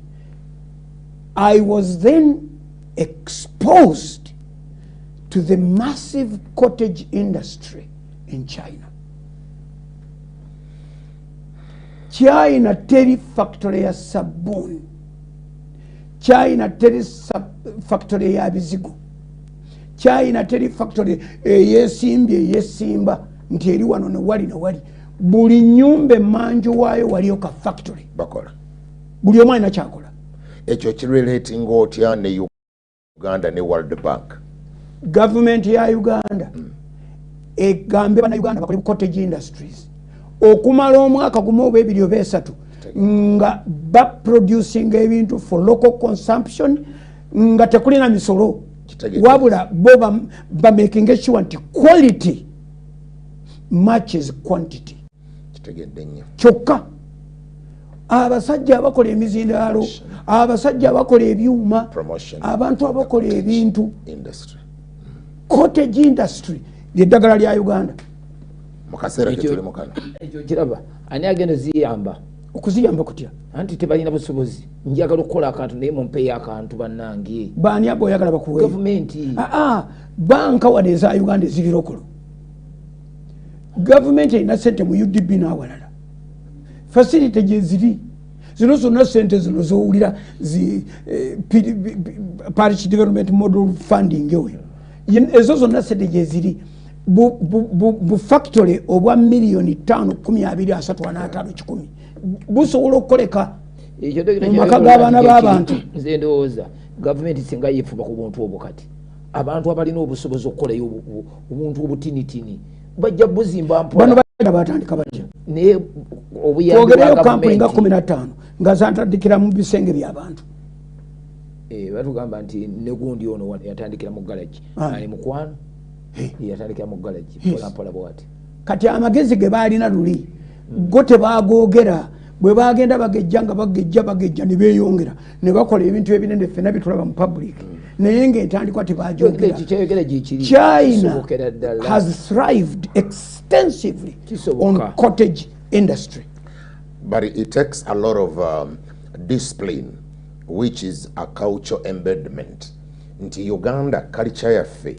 I was then exposed to the massive cottage industry in China. China teri factory ya sabuni, China teri factory ya bizigo, China teri factory yesimba nti eri wano ne wali na wali buli nyumba manju waayo waliyo ka factory bakola buli omu alina kyakola ekyo kirelating otya ne Uganda ne World Bank government ya Uganda egambe bana Uganda bakole cottage industries okumala omwaka gumu oba ebiri oba esatu nga producing ebintu for local consumption nga tekulina misolo wabula bo ba making sure nti quality matches quantity kitegedde nnyo kyokka abasajja abakola emizindaalo abasajja abakola ebyuma abantu abakola ebintu cottage industry lyeddagala lya Uganda mukaseera ketulimu kano ekyo kiraba ani agenda ziyamba okuziyamba kutya anti tebalina busobozi njagala okukola akantu naye mumpeeyo akantu bannange baani abo oyagala bakuwe gavumenti banka wadde eza Uganda eziri lokolo gavumenti erina sente mu UDB n'awalala facility gyeziri zino zonna sente zino zowulira parish development model funding ewe ezo zonna sente gyeziri bu factory obwa million 5,235,100 busobola okukoleka mu maka g'abaana b'abantu nze ndowooza gavumenti singa yeefuba ku buntu obwo kati abantu abalina obusobozi okukolayo obuntu obutinitini bajja buzimba mpola bano bajja batandika batya naye twogereyo kampuni nga 15 nga zantandikira mu bisenge by'abantu batugamba nti negundi ono yatandikira mu galaji ali mukwano yatandikira mu galaji mpolampola bwati kati amagezi ge baalina luli go tebagoogera bwe bagenda bagejja nga bagejja ne beeyongera ne bakola ebintu ebinene ffenna bitulaba mu public naye ng'entandikwa tebagyogera China has thrived extensively on cottage industry but it takes a lot of discipline which is a cultural embedment nti Uganda culture yaffe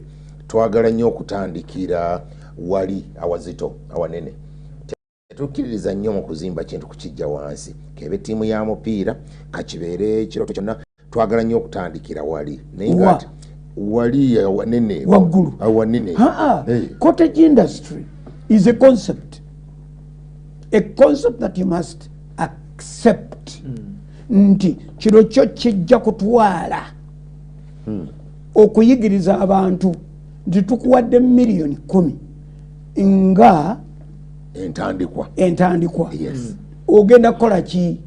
twagala nnyo okutandikira wali awazito awanene tukiririza nnyo mu kuzimba kintu kukijja wansi kebe tiimu ya mupiira kakibeere ekirooto kyonna twagala nnyo okutandikira wali naye ngati wali awanene waggulu awanene cottage industry is a concept that you must accept nti kino kyo kijja kutwala okuyigiriza abantu nti tukuwadde million 10 nga entandikwa ogenda kukola ki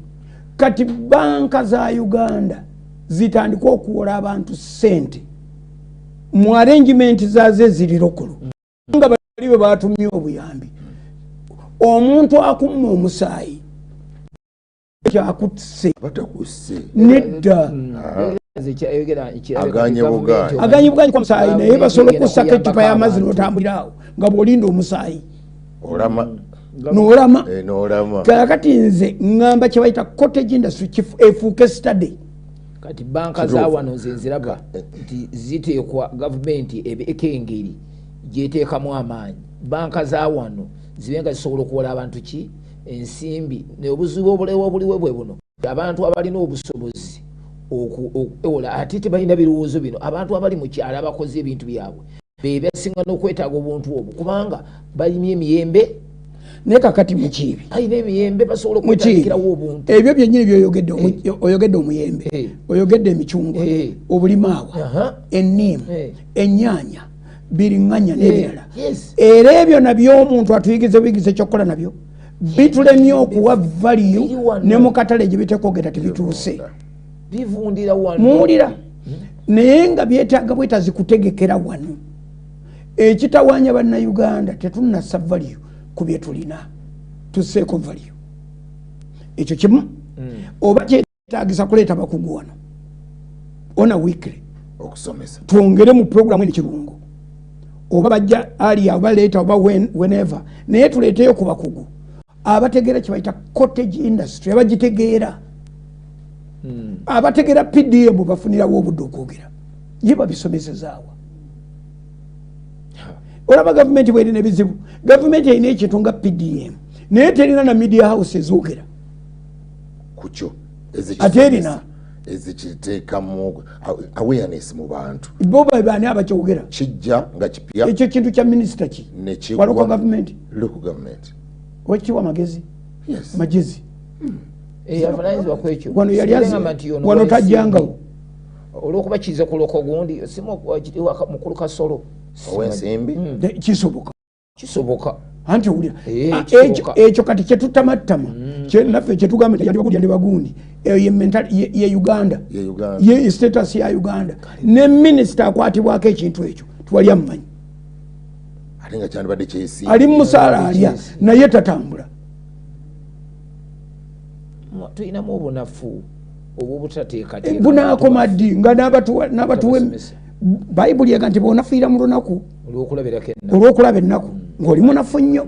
kati banka za Uganda zitandikwa okuwola abantu sente mu arrangement zaze ziri lokolo nga bali be batumye obuyambi omuntu akumma omusaayi kyakutse nedda aganye buganyi kwa musaayi naye basobola okusaka ecupa y'amazzi n'otambulirawo nga bw'olinda omusaayi n'olama kakati nze ngamba kye bayita cottage industry efuuke study kati banka za wano nze nziraba nti ziteekwa gavumenti ekengeri gyeteekamu amaanyi banka za wano zibe nga zisobola okuwola abantu ki ensimbi obuzibu obulewo obuliwe bwe buno abantu abalina obusobozi okuwola ate tebalina birowoozo bino abantu abali mu kyalo abakoze ebintu byabwe bebasinga n'okwetaaga obuntu obwo kubanga balimye emiyembe naye kakati Mukiibi alina emiyembe basobola okwetandikirawo obuntu ebyo byennyini byoyogedde omuyembe oyogedde emicungwa obulimaawa enniimu ennyaanya biriŋŋanya n'ebirala era ebyo nabyo omuntu atuyigize buyigize ekyokukola nabyo bitulemye okuwa value ne mu katale gye bitekwogera tebituuse muwulira naye nga byetaaga bwetazi kutegekera wano ekitawaanya bannayuganda tetunassa value ku bye tulina tusseeko value ekyo kimu oba kyetaagisa kuleeta bakugu wano ona weekly okusomesa twongere mu programu ekirungo oba bajja alia oba leeta oba whenever naye tuleeteyo ku bakugu abategeera kyebayita cottage industry abagitegeera abategeera PDM bafunirawo obudde okwogera ye babisomesezaawa olaba gavumenti bwerina ebizibu gavumenti erina ekintu nga PDM naye terina na media house ezoogera kukyo ate erina ezikiteekamu awareness mu bantu bo baani abakyogera kijja nga kipya ekyo kintu kya minisita ki waloko gavumenti wekiwa magezi magezi wano yali wano tajjangawo olwokuba kize ku loko gundi mukulu kasolo owensimbi kisoboka anti owulira ekyo kati kyetutamattama naffe kyetugamba nti yalibakuja ne bagundi eyo ye Uganda ye status ya Uganda ne minisita akwatibwako ekintu ekyo twali amumanyi ali mu musaala alya naye tatambula tulinamu obunafu obwobutateekateeka bunaakoma ddi nga bayibuli yaga nti bw'onafiira mu lunaku olw'okulaba ennaku ng'oli munafu nnyo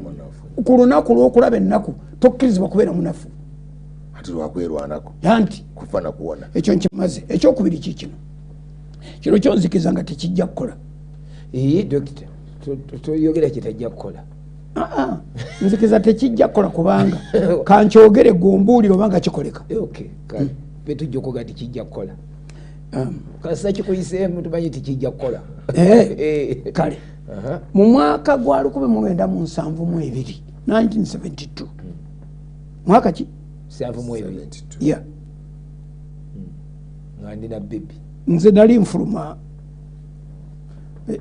ku lunaku lw'okulaba ennaku tokkirizibwa kubeera munafu ati lwakwerwanako anti kufa nakuwona ekyo nkimaze ekyokubiri kikino kino kyonzikiza nga tekijja kukola dokita toyogera kitajja kukola nzikiza tekijja kukola kubanga kankyogere gumbuulire obanga kikoleka betujja okuga ti kijja kukola kasa kikuyiseemu tumanyi tikijja kukola kale mu mwaka gwa 1972 1972 mwaka ki 72 nga ndina bibi nze nali nfuluma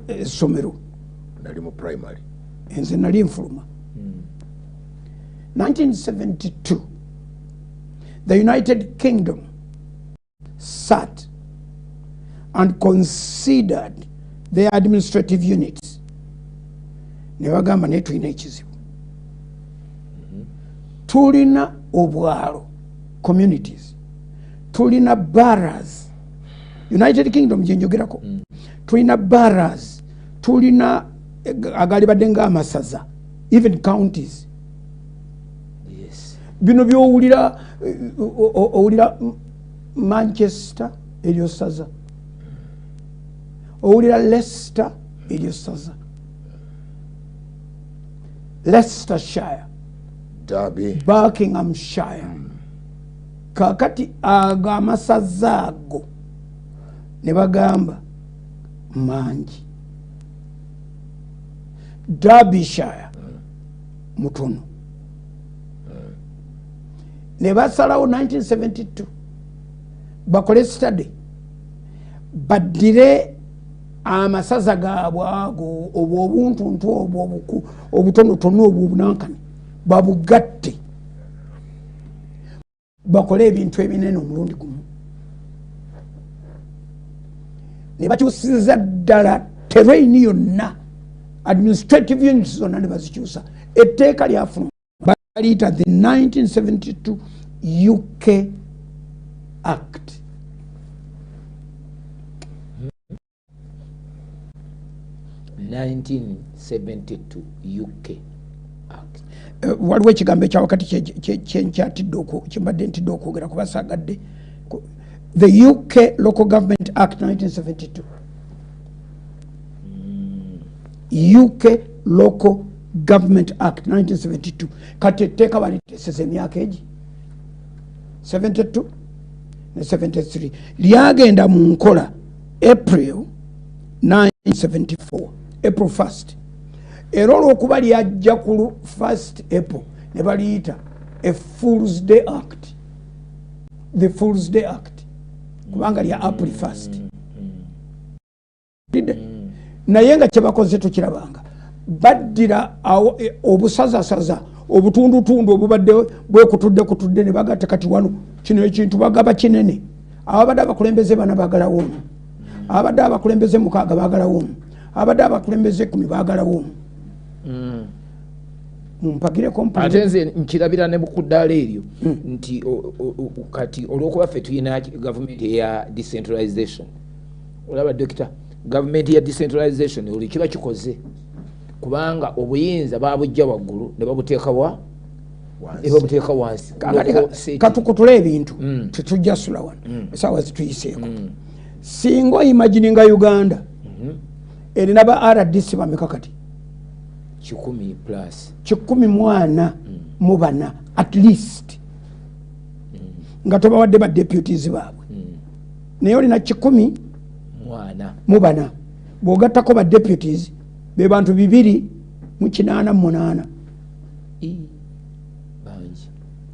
essomero nali mu primary nze nali nfuluma 1972 the United Kingdom sat and considered their administrative units ne bagamba naye tulina ekizibu tulina obwalo communities tulina boroughs United Kingdom gyenjogerako tulina boroughs tulina agali badde ng'amasaza even counties bino byowulira owulira Manchester eryo saza owulira Leicester eryo saza Leicestershire Derby Buckinghamshire kakati ago amasaza ago ne bagamba mangi Derbyshire mutono ne basalawo 1972 bakole study baddire amasaza gaabwe ago obwo obuntuntu obwo obutonotono obwo obunankani babugatte bakole ebintu ebinene omulundi gumu ne bakyusiza ddala terrain yonna administrative units zonna ne bazikyusa etteeka lyafuluma baliyita the 1972 UK Act. Waliwo ekigambo ekyawakati kyembadde ntidde okwogera kubasagadde the UK Local Government Act 1972 UK Local Government Act 1972 kati etteeka baliteseza emyaka egi 72 ne 73 lyagenda mu nkola April 1974 April 1st era olw'okuba lyajja ku 1st April ne baliyita a Fool's Day Act the Fool's Day Act kubanga lya April 1st naye nga kyebakoze tukirabanga baddira obusazasaza obutundutundu obubadde bwekutudde ne bagatta kati wano kino ekintu bagaba kinene ababadde abakulembeze bana baagalawo omu abadde abakulembeze 6 baagalawo omu abadde abakulembeze 10 baagalawo omu mumpagireko ate nze nkirabira ne mukuddaala eryo nti kati olw'okuba ffe tulina gavumenti eya decentralization olaba dokita gavumenti ya decentralization oli kiba kikoze kubanga obuyinza babujja waggulu ne babuteeka wansi katukutula ebintu tetujja sula wano esaawa zituyiseeko singa oyimagininga Uganda erina ba RDC bameka kati 114 at least nga tobawadde ba deputies baabwe naye olina 14 bw'ogattako ba deputies be bantu 288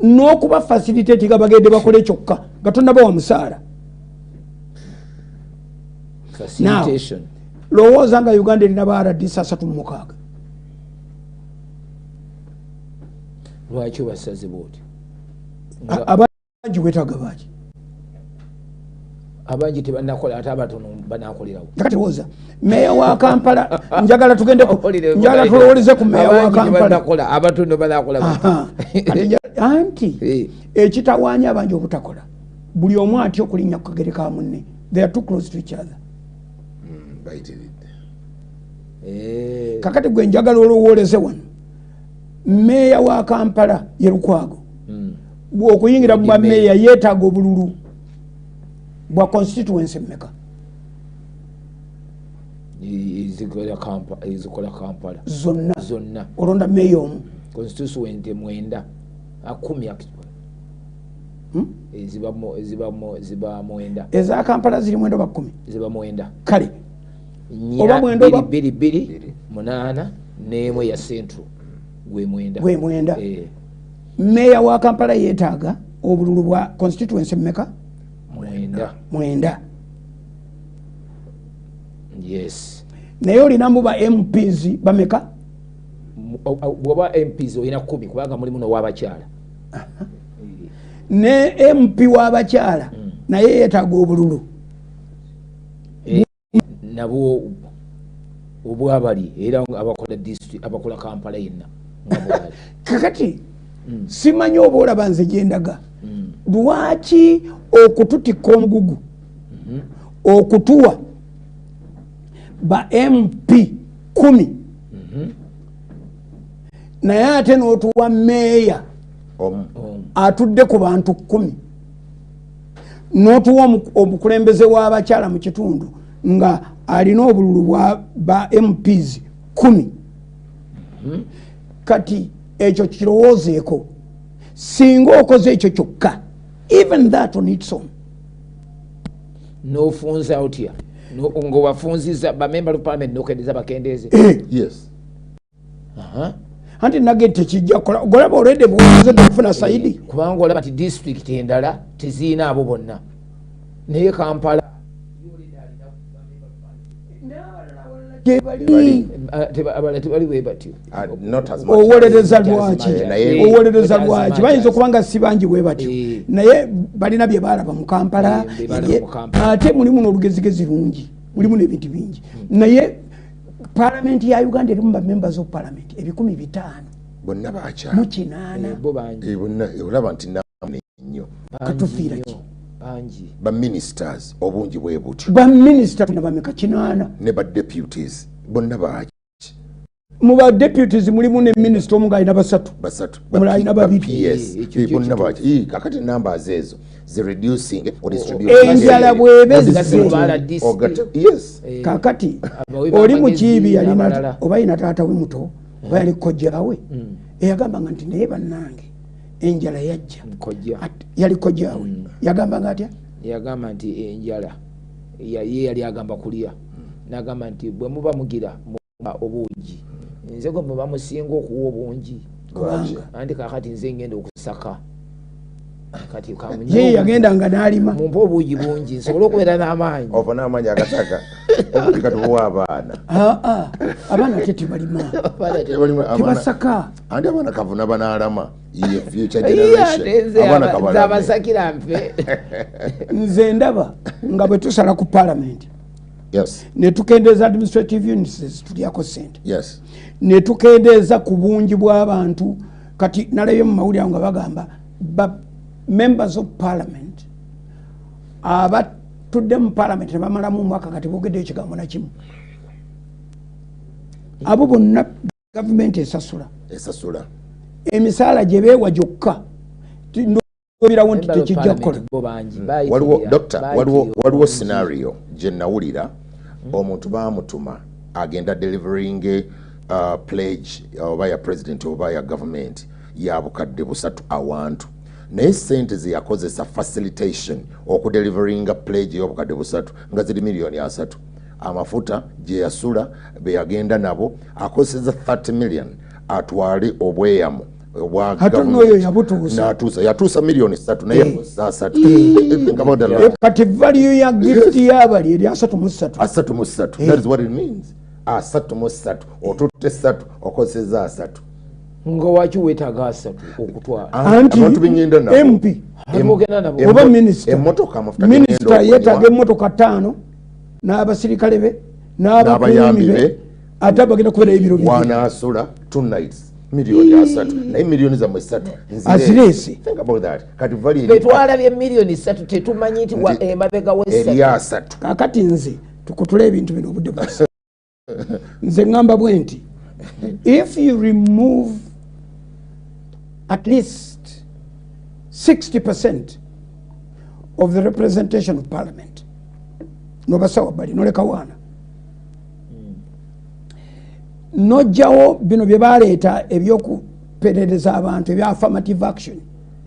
n'okuba facilitate nga bagende bakole kyokka nga tonnabawa musaala lowooza nga Uganda erina ba RDC 36 lwaki obasaze booti abangi wetaaga baaki abangi tebanakola ate abatono banakolerawo kati lowooza meya wa Kampala njagala tugende njagala tulowoleze ku meya wa Kampala abatono banakola anti ekitawaanya abangi obutakola buli omu atya okulinnya ku kagere ka munne they are too close to each other kakati gwe njagala olowoleze wano meeya wa Kampala ye Lukwago okuyingira mu meeya yeetaaga obululu bwa constituency mmeka ezikola Kampala zonna olonda meeya omu constituency mwenda 10 ziba mwenda eza Kampala ziri mwenda ba 10 ziba mwenda kale oba mwenda 2 n'emwe ya Central gwe mwenda meeya wa Kampala yeetaaga obululu bwa constituency mmeka mwenda yes naye olinamu ba MPs bameka bwaba MPs olina 10 kubanga mulimu n'owabakyala ne MP w'abakyala naye yeetaaga obululu nabo obwabali era abakola district abakola Kampala yenna kakati simanyi oba olaba nze gyendaga lwaki okututika omugugu okutuwa ba MP 10 naye ate n'otuwa meeya atudde ku bantu 10 n'otuwa omukulembeze w'abakyala mu kitundu nga alina obululu bwa ba MPs 10 kati ekyo kirowoozeeko singa okoze ekyo kyokka even that on its own nofunza otya ng'obafunziza bamemba lu parliament n'okendeza bakendeeze yes anti nage tekijja kukola golaba olwedde bwonze tokufuna saidi kubanga olaba nti district endala teziina abo bonna naye Kampala owolereza lwaki bayinza okubanga si bangi bwe batyo naye balina bye balaba mu Kampala ate mulimu n'olugezigezi lungi mulimu n'ebintu bingi naye Parliament ya Uganda erimu ba members of parliament 500 bonna bacha mu 8 bonna olaba nti nnyo katufiira ki bangi ba ministers obungi bwe butyo ba minister na bameka 8 ne ba deputies bonna bacha mu ba deputies mulimu ne minister omu ng'alina basatu mulala alina babiri yes bonna bacha kakati numbers ezo the reducing or distributing enjala bwebeze yes kakati oli Mukiibi yalina oba ina taata we muto oba yali kojjawe eyagamba nti naye bannange enjala yajja yali kojjawe yagamba atya yagamba nti enjala ye yali agamba kulya n'agamba nti bwe muba mugira obungi nze gwe muba musinga okuwa obungi andi kakati nze ngenda okusaka kati kamunyo ye yagendanga n'alima mumpa obuugi bungi nsobola okubeera n'amaanyi ova n'amaanyi agataka obuugi katubuwa abaana abaana tebalima tebasaka andi abaana kavuna banaalama ye future generation abaana kabalama abasakira mpe nze ndaba nga bwe tusala ku parliament yes ne tukendeeza administrative units tulyako sente yes ne tukendeeza ku bungi bw'abantu kati nalabye mu mawulire nga bagamba members of parliament abatudde mu parliament ne bamalamu omwaka kati boogedde ekigambo nakimu abo bonna gavumenti esasula emisaala gye beewa gyokka ndobirawo nti tekijja kukola waliwo scenario gye nawulira omuntu baamutuma agenda delivering pledge oba ya president oba ya government ya bukadde 3 awantu naye sente ze yakozesa facilitation okudeliveringa pledge y'obukadde 3 nga ziri $3 amafuta gye yasula be yagenda nabo akozesa 30 million atwale obweyamu yatuusa $3 naye akozesa 3 kati value ya gift y'abali eri 33 that is what it means 33 otutte 3 okozesa 3 nga waki wetaaga 3 okutwala abantu bingenda nabo MP oba minister yeetaaga emmotoka 5 n'abasirikale be n'abakuumi be ate bagenda kubeera ebiro wanaasula 2 nights $3 naye millioni zammwe 3 azirese betwalabye $3 tetumanyi nti emabega we 3 kakati nze tukutule ebintu bino obudde bwasa nze ngamba bwe nti if you remove at least 60% of the representation of parliament nobasawa bali noleka wana nojjawo bino bye baleeta ebyokuperereza abantu ebya affirmative action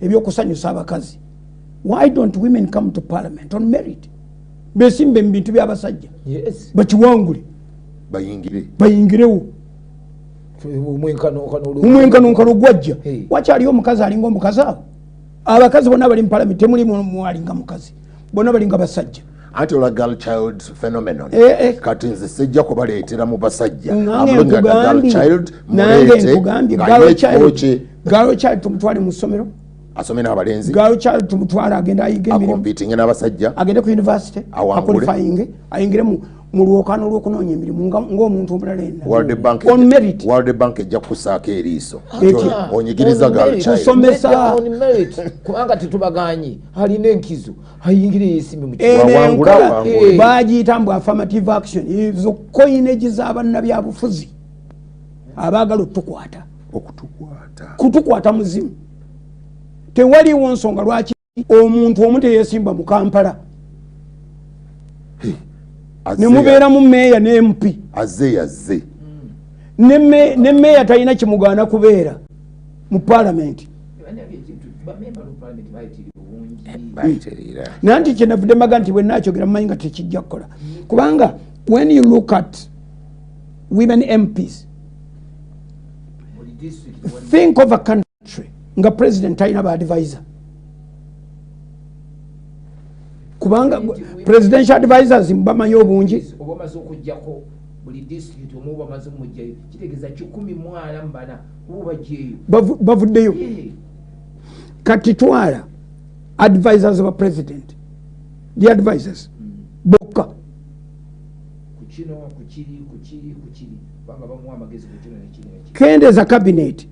ebyokusanyusa abakazi. Why don't women come to parliament on merit? Besimbe mu bintu by'abasajja bakiwangule bayingirewo omwenkanonkano gwajja wakyaliyo omukazi alinga omukazi awo. Abakazi bonna bali mu parliament temuli mwalinga mukazi, bonna balinga basajja. Ate ola girl child phenomenon kati nze sijja kubaleetera mu basajja nange nkugambye girl child tumutwale mu ssomero asome n'abalenzi, girl child tumutwale agenda ayiga emirimu akompitinge n'abasajja, agende ku university aqualifying ayingire mu lwokaano lw'okunoonya emirimu ng'omuntu omulala yenna on merit. World Bank ejja kusaako eriiso onyigiriza girl child kusomesa on merit kubanga tetubaganye alina enkizo ayingire yesimbe mu kiwangula bagiyita mbu affirmative action. Ezo coinage z'abannabyabufuzi abaagala okutukwata muzimu. Tewaliwo nsonga lwaki omuntu omu teyesimba mu Kampala ne mubeera mu meeya ne MP azze ne meeya talina kimugaana kubeera mu parliament. Nanti kyenavudde mbaga nti bwenakyogera mumanyi nga tekijja kukola kubanga when you look at women MPs, think of a country nga president talina ba advisor. Kubanga presidential advisors bamanyi obungi obamaze okujjako buli district omu bamaze omujjayo kitegeeza 140 kubajeyo bavuddeyo. Kati twala advisors of a president, the advisors bokka kuchino kuchiri banga bamuwa amagezi kuchino nekiri kendeeza cabinet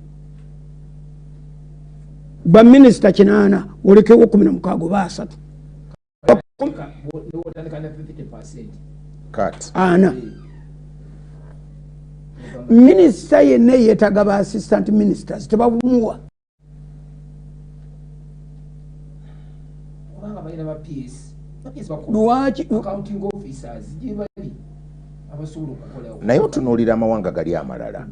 ba minister 8 olekewo 16 basatu ana minister yenna yeetaga ba assistant ministers tebabumuwa kubanga balina ba PS lwaki accounting officers jibali abasobola okukola. Naye otunuulira amawanga gali amalala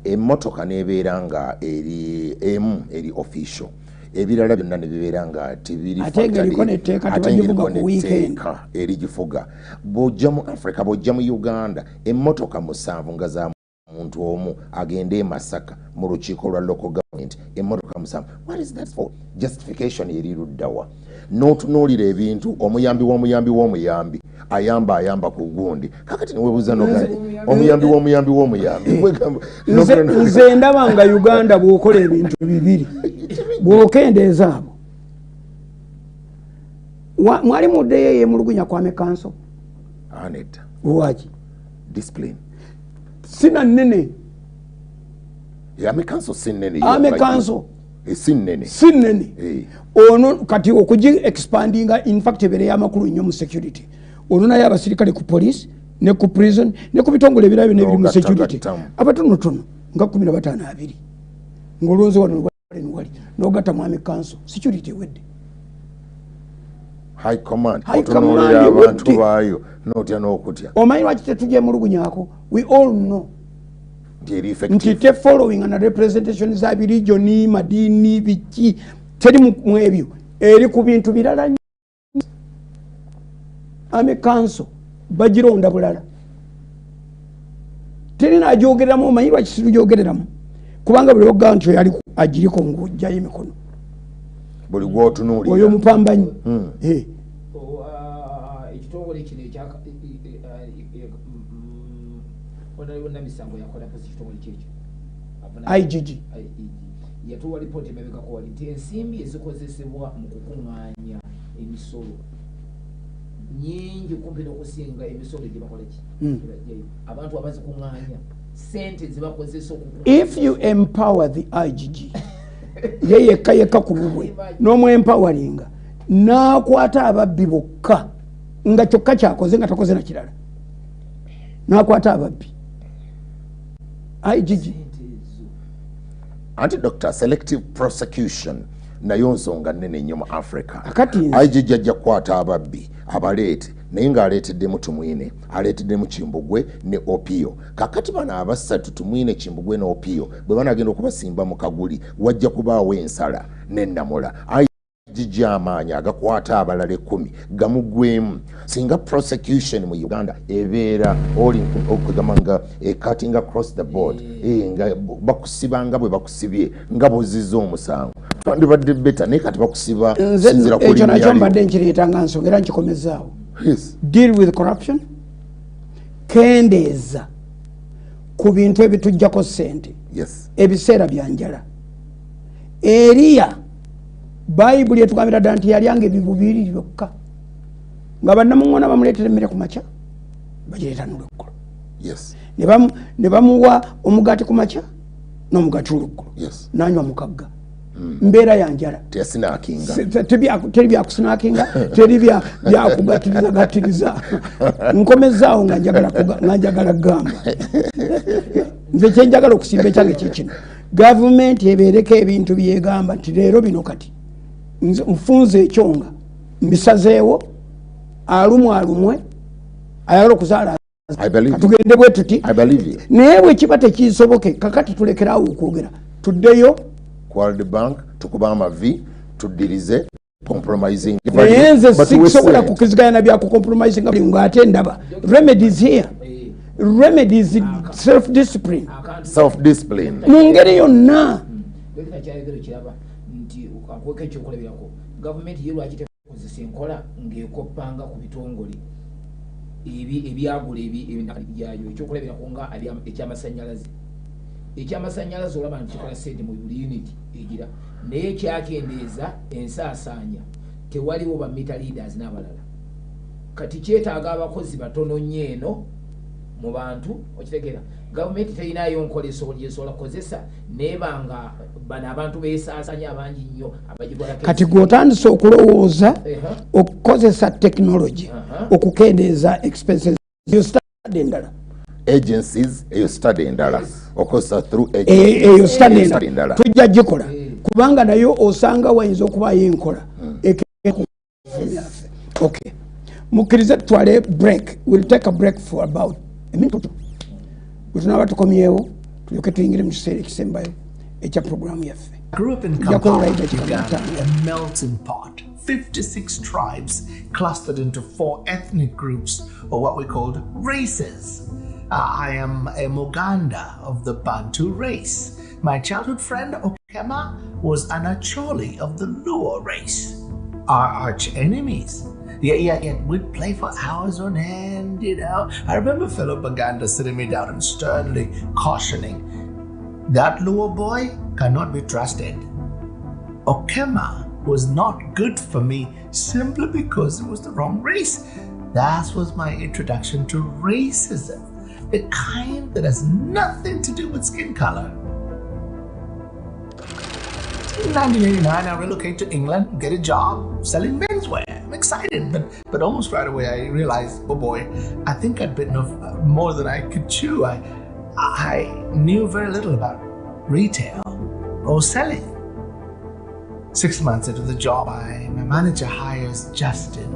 emmotoka nebeera nga eri official, ebirala byonna ne bibeera nga tibiri erigifuga. Bw'ojja mu Africa, bw'ojja mu Uganda, emmotoka 7 nga za muntu omu agende e Masaka mu lukiiko lwa local government, emmotoka 7. What is that for? Justification eri luddawa? N'otunuulira ebintu omuyambi w'omuyambi ayamba ku gundi. Kakati newebuuza nogali omuyambi w'omuyambi nze ndaba nga Uganda bw'okola ebintu bibiri bw'okendeeza abo mwali muddeyo yemulugunya kwame kanso aneta lwaki discipline sina nnene yame kanso sinene ame kanso sinene ono kati okuji expandinga in fact ebere y'amakulu nnyo mu security ono naye abasirikale ku police ne ku prison ne ku bitongole ebirala byonna ebiri mu security abatonotono nga 15 ng'olonzi wano wali n'ogatta mwami kanso security wedde high command otunuulira abantu baayo n'otya n'okutya. Omanyi lwaki tetujemulugunyako? We all know nti te following and representation za birijoni madini biki teri mu ebyo eri ku bintu birala ame kanso bagironda bulala teri najogereramu. Omanyi lwaki situjogereramu? Kubanga buli oga nti yali agiriko ng'ojjayo emikono buli gw'otunuulira oyo mupambanyi ekitongole kino ekyaka onalibona misango yakola ku kitongole kyekyo IGG yatuwa lipooti emabegako wali nti ensimbi ezikozesebwa mu kukuŋŋaanya emisolo nyingi kumpi n'okusinga emisolo gye bakola ki abantu abazikuŋŋaanya sente zibakozesa okukuŋŋaanya. If you empower the IGG ye yekka ku lubwe n'omwempoweringa n'akwata ababbi bokka nga kyokka kyakoze nga takoze na kirala n'akwata ababbi igg anti Dr. Selective prosecution nayo nsonga nnene nnyo mu Africa. igg ajja kukwata ababbi abaleete naye ng'aleeteddemu Tumwine, aleeteddemu Kimbugwe ne Opio. Kakati bano abasatu Tumwine, Kimbugwe ne Opio bwe banagenda okubasimba mu Kaguli wajja kubaawo ensala n'ennamula. igg amaanyi agakwata abalala 10 gamuggwemu. Singa prosecution mu Uganda ebeera okugamba nga cutting across the board, nga bakusiba nga bwe bakusibye nga bozizza omusango, twandibadde beta naye kati bakusiba sinzira ku ekyo nakyo mbadde nkireeta nga nsonga era nkikomezaawo. Deal with corruption, kendeeza ku bintu ebitujjako ssente, ebiseera bya njala. Eriya bayibuli etugambira ddala nti yalyanga ebibu bibiri byokka, nga bannamuŋŋoona bamuleetera emmere ku makya bagireeta n'olweggulo, ne bamuwa omugaati ku makya n'omugaati olweggulo, n'anywa mukagga. Mbeera ya njala, teri byakusinakinga, teri byakugatiriza. Nkomezaawo nga njagala kugamba nze kyenjagala okusimba ekyange kikino, gavumenti ebeereko ebintu byegamba nti leero bino kati nfunze ekyonga mbisazeewo, alumwe ayagala okuzaala tugende bwe tuti, naye bwe kiba tekisoboke kakati tulekeraawo okwogera, tuddeyo World Bank tukuba amavi tudirize compromising. Naye nze sikusobola kukiriziganya bya compromising ng'ate ndaba remedies here, remedies self discipline mu ngeri yonna. Gavumenti ye lwaki tekozesa enkola ng'ekoppanga ku bitongole ebyagula ebyayo ekyokulabirako nga ekyamasannyalaze olaba nti kikola ssente mu buli uniti egira, naye kyakendeeza ensaasaanya tewaliwo ba meter leaders n'abalala. Kati kyetaaga abakozi batono nnyo eno mu bantu, okitegeera. Gavumenti terinayo nkola esobola kukozesa nebanga bano abantu beesaasaanya abangi nnyo abagikola. Kati gw'otandise okulowooza okukozesa technology okukendeeza expenses, you start endala agencies eyo study endala okosa through eyo study endala tujja gikola kubanga nayo osanga wayinza okubayo enkola. Okay, mukkirize tutwale break. We'll take a break for about a minute. Bwe tunaba tukomyewo tulyoke tuyingire mu kiseera ekisembayo ekya programu yaffe. Grew up in Kampala, Uganda, a melting pot. 56 tribes clustered into 4 ethnic groups, or what we called races. I am a Muganda of the Bantu race. My childhood friend Okema was an Acholi of the Luo race. Our arch enemies. Yet we'd play for hours on end, you know. I remember fellow Baganda sitting me down and sternly cautioning, that Luo boy cannot be trusted. Okema was not good for me simply because it was the wrong race. That was my introduction to racism, the kind that has nothing to do with skin color. In 1989, I relocated to England, get a job selling menswear. I'm excited, but almost right away I realized, oh boy, I think I'd bitten off more than I could chew. I knew very little about retail or selling. 6 months into the job, my manager hires Justin.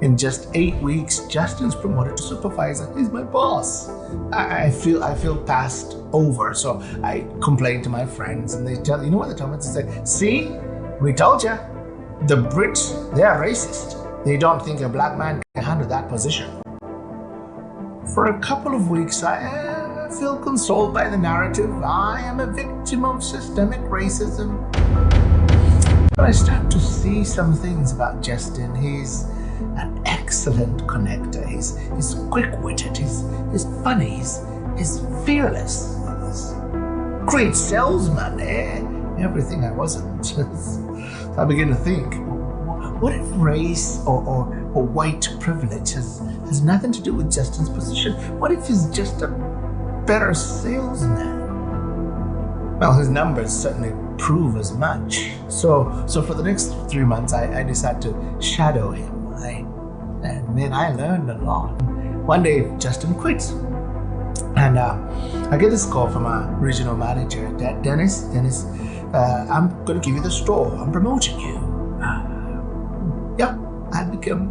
In just 8 weeks, Justin's promoted to supervisor. He's my boss. I feel passed over, so I complain to my friends, and they tell, you know what they tell me? They say, see, we told you, the Brits, they are racist. They don't think a black man can handle that position. For a couple of weeks, I feel consoled by the narrative. I am a victim of systemic racism. But I start to see some things about Justin. He's an excellent connector. He's quick-witted. He's funny. He's fearless. He's a great salesman. Everything I wasn't. So I begin to think, what if race or white privilege has nothing to do with Justin's position? What if he's just a better salesman? Well, his numbers certainly prove as much. So for the next 3 months, I decided to shadow him. I admit I learned a lot. one day Justin quits. And I get this call from our regional manager, Dennis, I'm going to give you the store. I'm promoting you. I become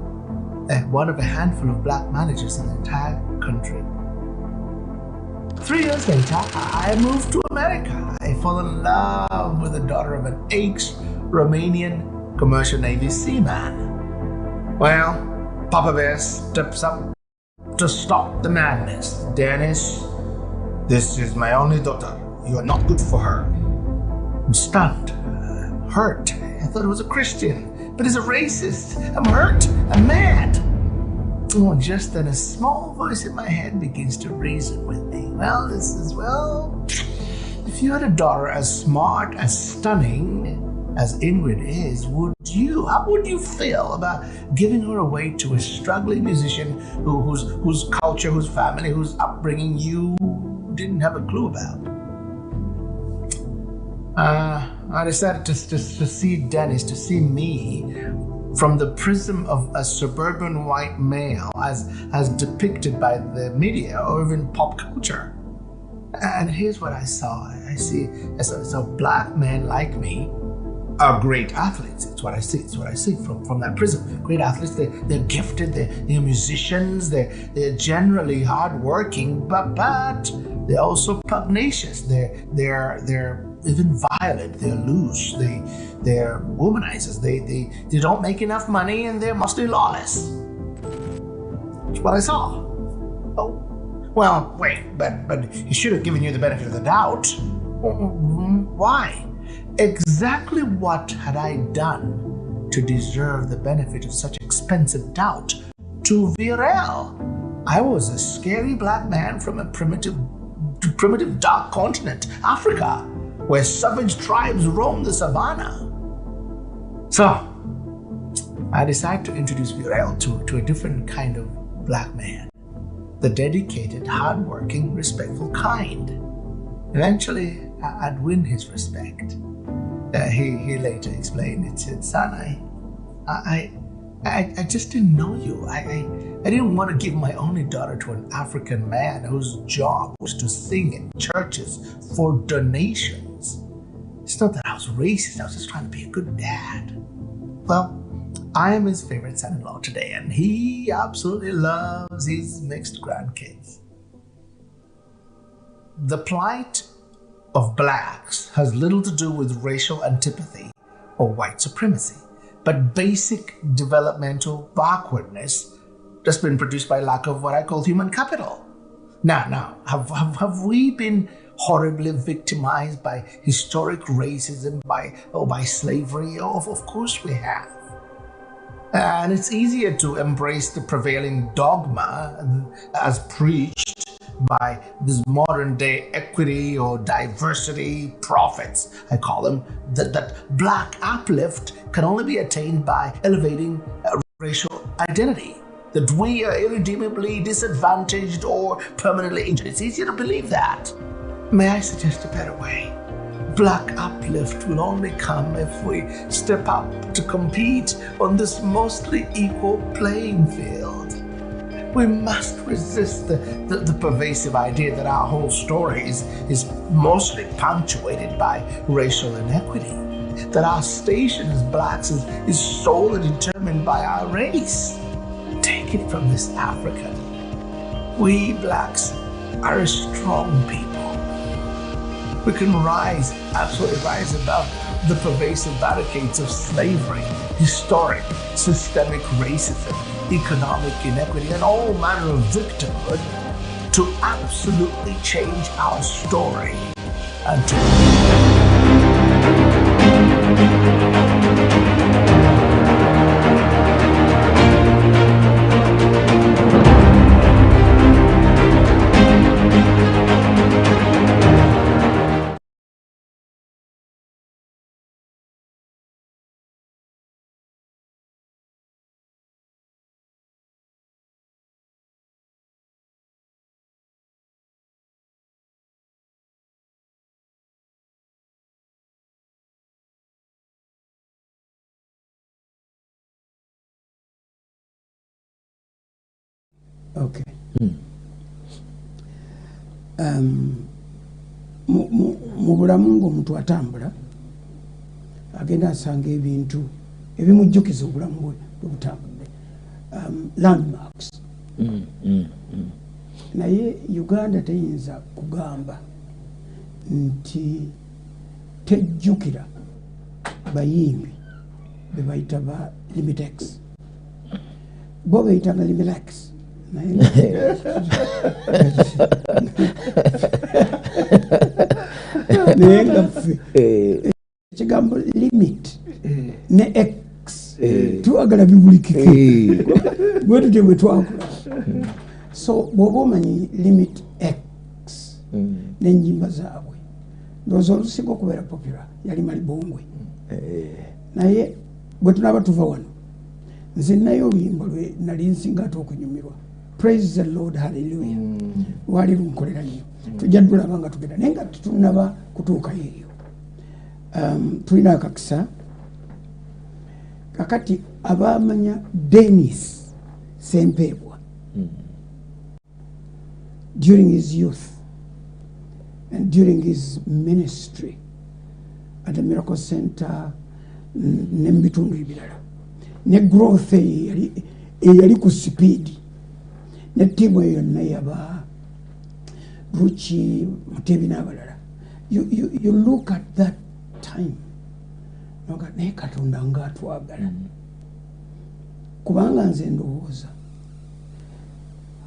one of a handful of black managers in the entire country. 3 years later, I moved to America. I fall in love with the daughter of an ex-Romanian commercial Navy seaman. Well, Papa Bear steps up to stop the madness. Dennis, this is my only daughter. You are not good for her. I'm stunned, hurt. I thought he was a Christian, but he's a racist. I'm hurt. I'm mad. Oh, just then a small voice in my head begins to reason with me. Well, if you had a daughter as smart, as stunning as Ingrid is, how would you feel about giving her away to a struggling musician whose culture, whose family, whose upbringing you didn't have a clue about? I decided to see Dennis, to see me from the prism of a suburban white male as depicted by the media or even pop culture. And here's what I saw. I saw black men like me are great athletes. It's what I see. It's what I see from that prism. Great athletes. They're gifted. They're musicians. They're generally hardworking, but they're also pugnacious. They're even violent. They're loose. They're womanizers. They don't make enough money, and they're mostly lawless. That's what I saw. Oh, well, wait, but he should have given you the benefit of the doubt. Why? Exactly what had I done to deserve the benefit of such expensive doubt? To Virel, I was a scary black man from a primitive dark continent, Africa, where savage tribes roam the savannah. So, I decided to introduce Virel to a different kind of black man, the dedicated, hardworking, respectful kind. Eventually, I'd win his respect. He later explained, he said, "Son, I just didn't know you. I didn't want to give my only daughter to an African man whose job was to sing in churches for donations. It's not that I was racist, I was just trying to be a good dad." Well, I am his favorite son-in-law today, and he absolutely loves his mixed grandkids. The plight of blacks has little to do with racial antipathy or white supremacy, but basic developmental backwardness that's been produced by lack of what I call human capital. Now, have we been horribly victimized by historic racism, by slavery? Of course we have. And it's easier to embrace the prevailing dogma as preached by these modern day equity or diversity prophets, I call them, that black uplift can only be attained by elevating racial identity, that we are irredeemably disadvantaged or permanently injured. It's easier to believe that. May I suggest a better way? Black uplift will only come if we step up to compete on this mostly equal playing field. We must resist the pervasive idea that our whole story is mostly punctuated by racial inequity, that our station as blacks is solely determined by our race. Take it from this African. We blacks are a strong people. We can absolutely rise above the pervasive barricades of slavery, historic, systemic racism, economic inequity, and all manner of victimhood to absolutely change our story and to Okay. mu bulamu ng'omuntu atambula agenda asanga ebintu ebimujjukiza obulamu bwe butambudde, landmarks. Naye Uganda teyinza kugamba nti tejjukira bayimbi be bayita ba Limitex, bo beyitanga Limilex. Naye nga ffe ekigambo limit ne x twagala bibulikike bwe tutyo bwe twakula. So bw'oba omanyi limit x n'ennyimba zaabwe, ndowooza olusinga okubeera popular yali Malibongwe. Naye bwe tunaaba tuva wano, nze nayo oluyimba lwe nali nsinga ate okunyumirwa, praise the Lord hallelujah, lwali lunkolera nnyo. Tujja tulaba nga tugenda naye nga tetunaba kutuukayo eyo. Tulina akakisa kakati abamanya Dennis Sempeebwa during his youth and during his ministry at the Miracle Center n'ebitundu ebirala, ne growth eyali ku speed, ne ttiimu eyo yonna yaba Ruchi Mutebi n'abalala. You look at that time noga naye Katonda ng'atwagala, kubanga nze ndowooza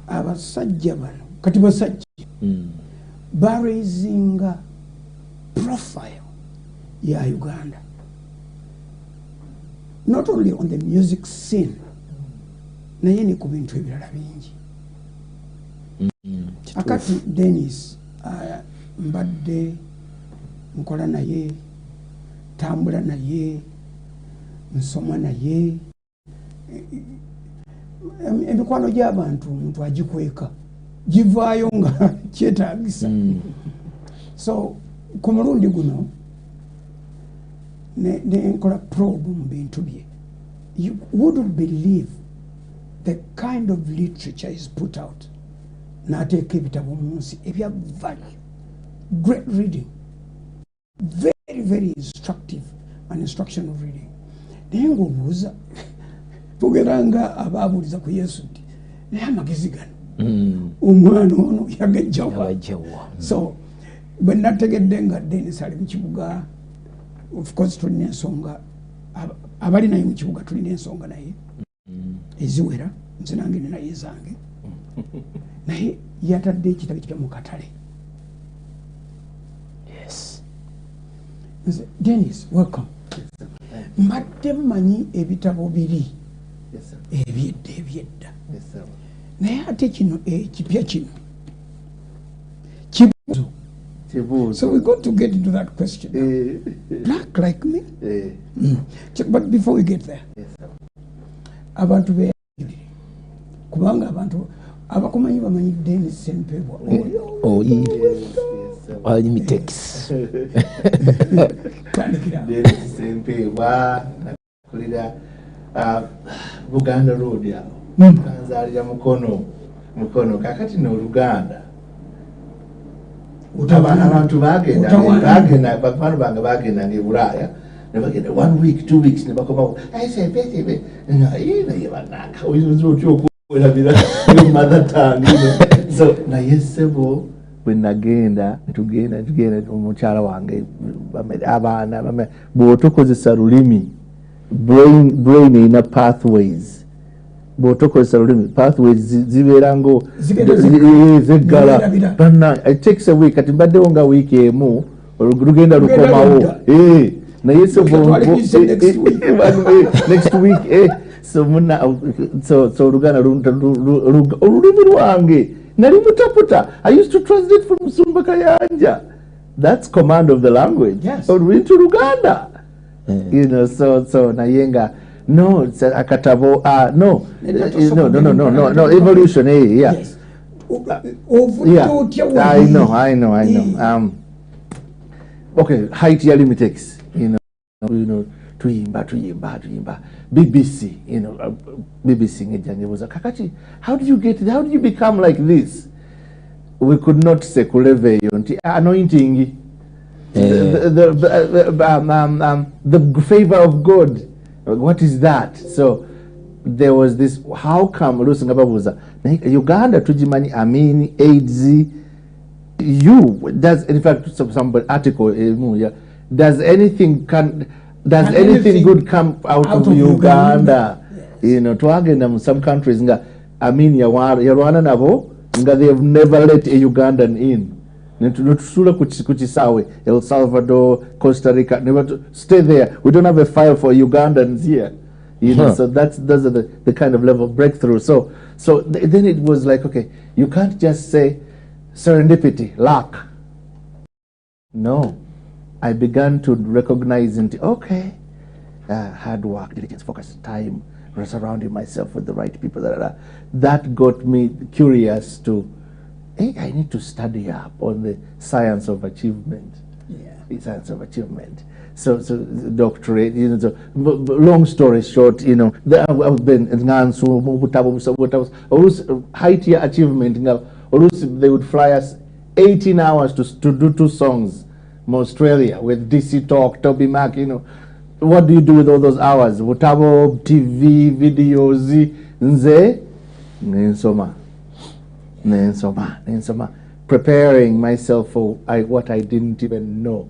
abasajja bano kati basajja baraisinga profile ya Uganda, not only on the music scene naye ne ku bintu ebirala bingi. Akati Dennis mbadde nkola naye, tambula naye, nsoma naye, emikwano gy'abantu omuntu agikweka givaayo nga kyetaagisa. So ku mulundi guno nenkola probe mu bintu bye. You wouldn't believe the kind of literature is put out. N'ateeka ebitabo mu nsi ebya value, great reading, very very instructive and instructional reading. Naye ng'obuuza tugera nga abaabuuliza ku Yesu nti naye amagezi gano omwana ono yagajjawa. So bwe nategedde nga Dennis ali mu kibuga, of course tulina ensonga abali naye mu kibuga, tulina ensonga naye eziwera, nze nange ninaye ezange. Naye yatadde ekitabo kitya mu katale. Yes. Nze Dennis, welcome. Mbadde mmanyi ebitabo biri ebyedda. Naye ate kino ekipya kino kibuuzo. So we got to get into that question. Black like me? But before we get there, abantu beeyagirire, kubanga abantu abakumanyi bamanyi Dennis Sempeebwa. Limitex. Dennis Sempeebwa nakulira Buganda Road awo, kanzalira mukono kakati n'Oluganda. Abantu bagenda bakwano bange bagenda ne Bulaaya ne bagenda 1 week 2 weeks ne bakomawo Sempeebwa naye banaka oyinza otya okuwerabira yo mother tongue. So naye ssebo bwe nagenda tugenda omukyala wange abaana bw'otokozesa lulimi brain erina pathways, bw'otokozesa lulimi pathways zibeera ngo zeggala. It takes a week, kati mbaddewo nga wiiki emu lugenda lukomawo naye next week so Oluganda olulimi lwange nali mutaputa. I used to translate from Sumba Kayanja. That's command of the language. Yes. Into Luganda. You know, so nayenga no akatabo no evolution yeah. Yes. Yeah. I know. Okay, height ya Limitex, you know tuyimba BBC, you know, BBC ngejanje was kakati, how do you become like this? We could not say kuleveyo nti anointing the favor of God. What is that? So there was this, how come Uganda tujimani amini AIDS does, in fact, some article does anything good come out of Uganda? Yes. You know, to some countries nga amini yarwana nabo nga they have never let a Ugandan in. Kuchisawe, El Salvador, Costa Rica, never stay there. We don't have a file for Ugandans here. You know, so those are the kind of level of breakthrough. So then it was like, okay, you can't just say serendipity, luck. No, I began to recognize okay, hard work, diligence, focus, time, surrounding myself with the right people. That got me curious to, hey, I need to study up on the science of achievement. Yeah, the science of achievement. So doctorate, you know, so, long story short, you know, I've been in high tier achievement. They would fly us 18 hours to do 2 songs in Australia with DC Talk, Toby Mac, you know. What do you do with all those hours? Wutabo, TV, videos, nze, nensoma. Preparing myself for what I didn't even know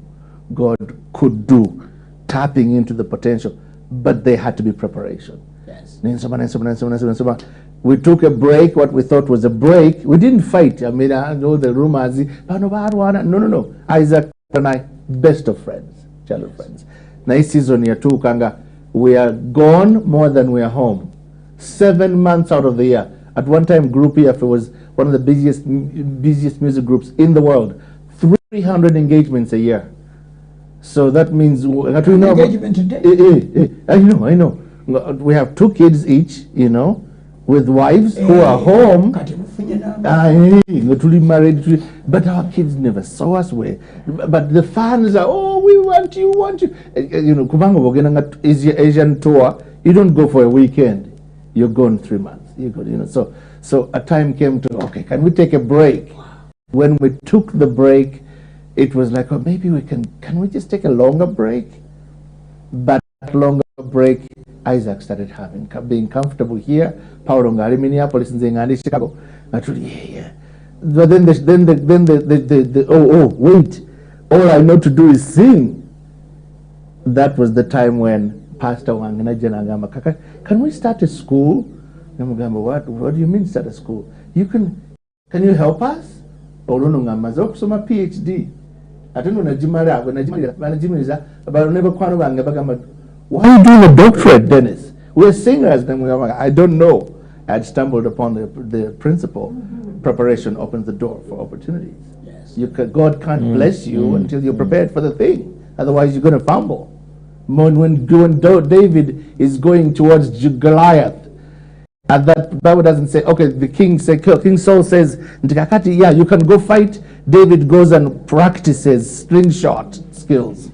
God could do, tapping into the potential, but there had to be preparation. Yes. We took a break, what we thought was a break. We didn't fight. I mean, I know the rumors. No. Isaac and I, best of friends, childhood friends. Nice season year 2, Kanga. We are gone more than we are home. 7 months out of the year. At one time, Group EF was one of the busiest music groups in the world. 300 engagements a year. So that means engagement today. I know. We have 2 kids each, you know, with wives who are home. Married, but our kids never saw us. But the fans are, oh, we want you. You know, Kubango Asian tour. You don't go for a weekend. You're gone 3 months. You know. So a time came to, okay, can we take a break? When we took the break, it was like, oh, maybe can we just take a longer break? But that longer break, Isaac started being comfortable here. Paulo ngari Minneapolis, nzengani Chicago. Yeah. But then wait, all I know to do is sing. That was the time when Pastor Wangana Janagamba, can we start a school? What do you mean start a school? Can you help us? Kusoma PhD. I don't know why are you doing a doctorate, Dennis? We're singers. Then I don't know. I had stumbled upon the principle. Preparation opens the door for opportunities. Yes. God can't bless you until you're prepared for the thing. Otherwise, you're going to fumble. When David is going towards Goliath, and that Bible doesn't say, okay, the King Saul says, yeah, you can go fight. David goes and practices slingshot skills.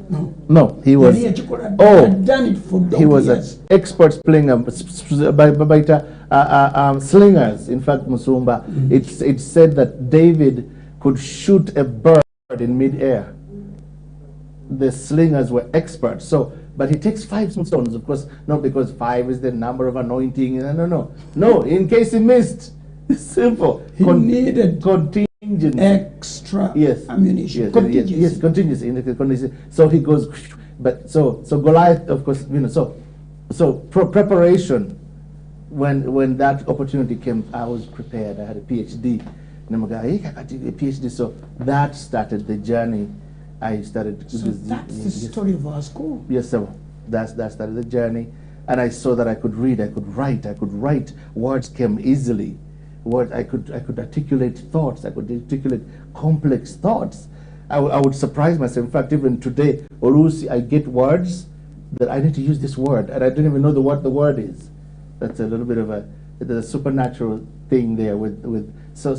No, he was he was an expert slinger. Slingers. In fact, Musumba, it's said that David could shoot a bird in midair. The slingers were experts. So, but he takes 5 smooth stones, of course, not because 5 is the number of anointing. No. In case he missed, it's simple. He needed contingency, extra ammunition. Yes, contingency. So he goes, but so Goliath, of course, you know. So preparation. When that opportunity came, I was prepared. I had a PhD. So that started the journey. I started. So that's the story of our school. Yes, sir. That started the journey, and I saw that I could read, I could write. Words came easily. I could articulate thoughts. I could articulate complex thoughts. I would surprise myself. In fact, even today, Olusi, I get words that I need to use this word, and I don't even know what the word is. That's a little bit of a supernatural thing there. So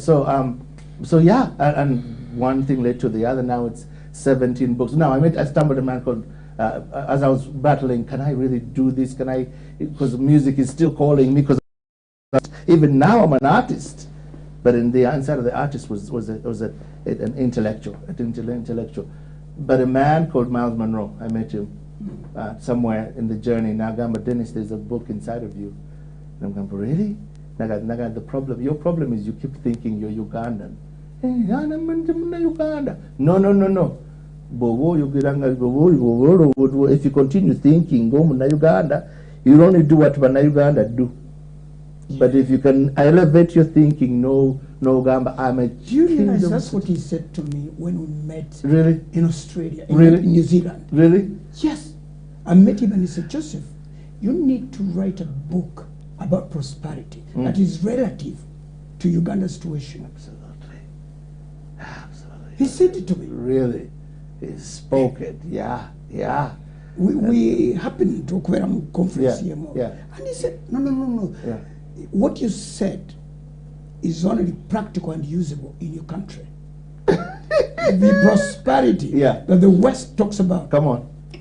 yeah, and one thing led to the other. Now it's 17 books. Now I stumbled a man called as I was battling, can I really do this? Can I, because music is still calling me, because even now I'm an artist. But in the inside of the artist was an intellectual, But a man called Miles Monroe, I met him somewhere in the journey. Now, Gamba, Dennis, there's a book inside of you. And I'm going, really? Naga, the problem, your problem is you keep thinking you're Ugandan. Uganda. No. If you continue thinking, go to Uganda, you'll only do what Uganda do. But if you can elevate your thinking, no, Gamba, I'm a Julian. That's what he said to me when we met. Really? In Australia, really? In New Zealand. Really? Yes. I met him and he said, Joseph, you need to write a book about prosperity that is relative to Uganda's situation. Absolutely. He said it to me. Really? He spoke it. Yeah. We happened to a conference here. Yeah. And he said, no. Yeah. What you said is only practical and usable in your country. The prosperity that the West talks about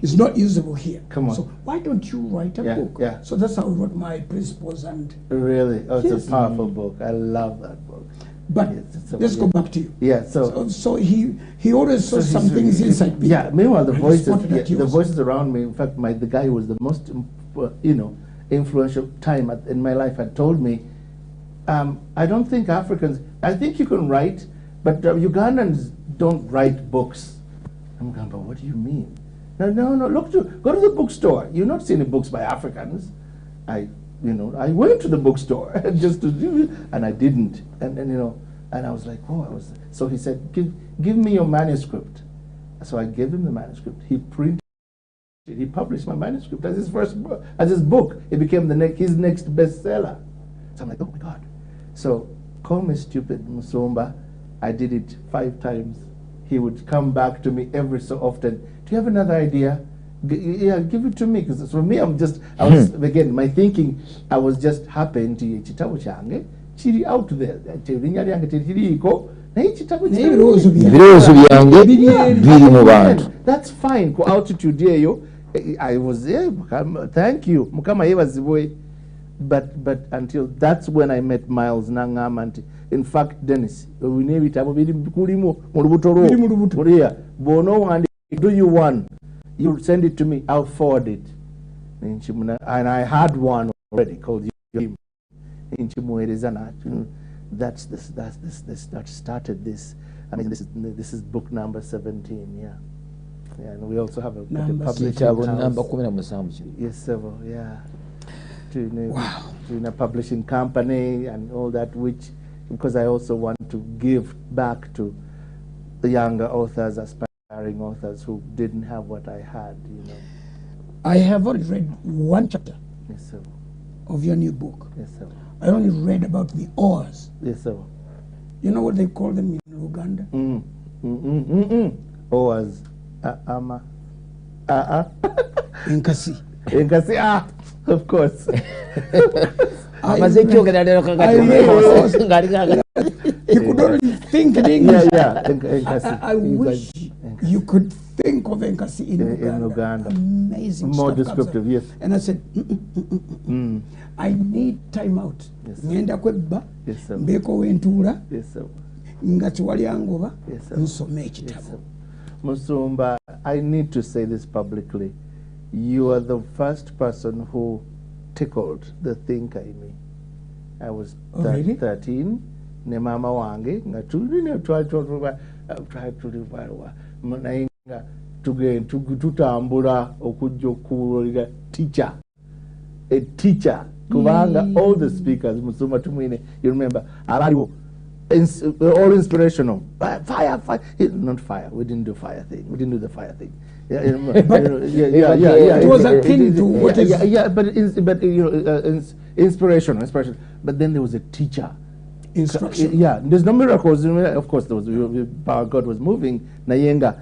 is not usable here. So why don't you write a book? Yeah. So that's how I wrote my principles. And really? Oh, it's a powerful book. I love that book. But let's go back to you. Yeah. So he always saw some things inside me. Yeah. Meanwhile, the voices around me. In fact, the guy who was the most, influential time in my life had told me, I don't think Africans. I think you can write, but Ugandans don't write books. I'm going, but what do you mean? No. Go to the bookstore. You're not seeing books by Africans. I went to the bookstore just to do it, and I didn't. And I was like, So he said, give me your manuscript. So I gave him the manuscript. He printed it. He published my manuscript as his first book, as his book. It became his next bestseller. So I'm like, oh my God. So call me stupid, Musumba. I did it 5 times. He would come back to me every so often. Do you have another idea? Yeah, give it to me. Because for me, again, my thinking, I was just happy to chitabu change. Chiri out there. That's fine. Ko altitude yeyo. I was there. Thank you. But until that's when I met Miles Nangamanti. In fact, Dennis, do you want? You send it to me. I'll forward it. And I had one already called you. That started this. I mean, this is book number 17. Yeah, and we also have a publishing house. Yes, several. Yeah, to a publishing company and all that, which because I also want to give back to the younger authors, aspiring authors who didn't have what I had. I have only read one chapter. Yes, sir. Of your new book. Yes, sir. I only read about the Oars. Yes, sir. You know what they call them in Uganda? Oars. Inkasi. Inkasi, of course. You could only think in English. Yeah. I wish you could think of Inkasi in Uganda. Amazing more stuff descriptive, yes. And I said, I need time out. Ngenda kwebba, mbeko wentura, nga chiwali angoba, nsome ekitabo. Musumba, I need to say this publicly. You are the first person who tickled the thinker in me. I was 13. Ne mama wange nga tutambula okujja okuwulira a teacher kubanga all the speakers Musumba tumwine, you remember abaliwo all inspirational. Fire, not fire. We didn't do fire thing. We didn't do the fire thing. Yeah. It was akin to what is. Yeah, but inspiration. But then there was a teacher. Instruction. Yeah, there's no miracles. Of course, there was power. God was moving. Nayenga.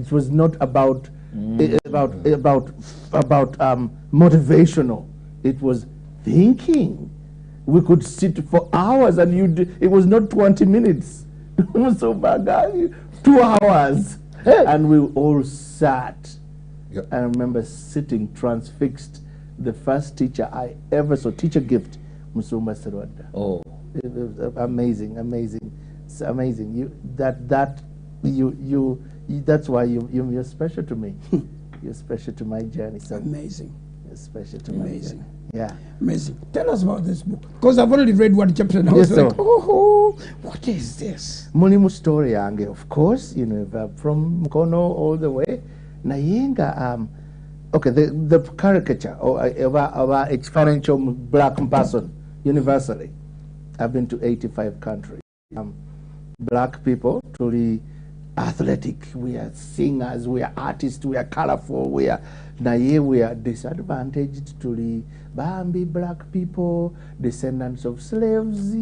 It was not about motivational. It was thinking. We could sit for hours, and it was not 20 minutes. So bad, 2 hours, and we all sat Yep. I remember sitting transfixed. The first teacher I ever saw, teacher gift, Musumba Serwdda. Oh. It was amazing, amazing. It's amazing. That's why you're special to me. You're special to my journey. So Amazing. you're special to my journey. Yeah. Amazing. Tell us about this book. Because I've already read one chapter and I was Yes, like, sir. oh, what is this? Mulimu story yange, of course, from Mkono all the way. Nayenga, okay, the caricature of a exponential black person universally. I've been to 85 countries. Black people, truly athletic. We are singers, we are artists, we are colorful, we are disadvantaged to the Bambi black people, descendants of slaves.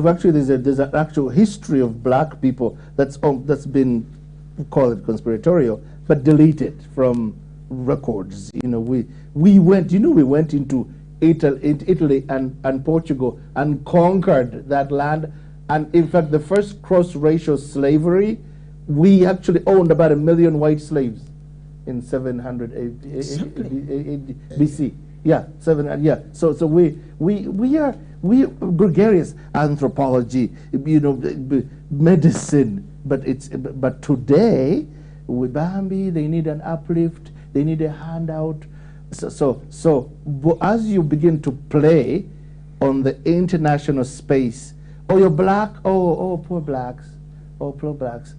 Actually, there's an actual history of black people that's been, call it conspiratorial, but deleted from records. We went into Italy and Portugal and conquered that land. And in fact, the first cross-racial slavery, we actually owned about 1 million white slaves in 700 BC. Yeah, 700. Yeah. So we are gregarious anthropology, medicine. But today, with Bambi, they need an uplift. They need a handout. So as you begin to play on the international space, oh, you're black, oh, poor blacks, oh, poor blacks.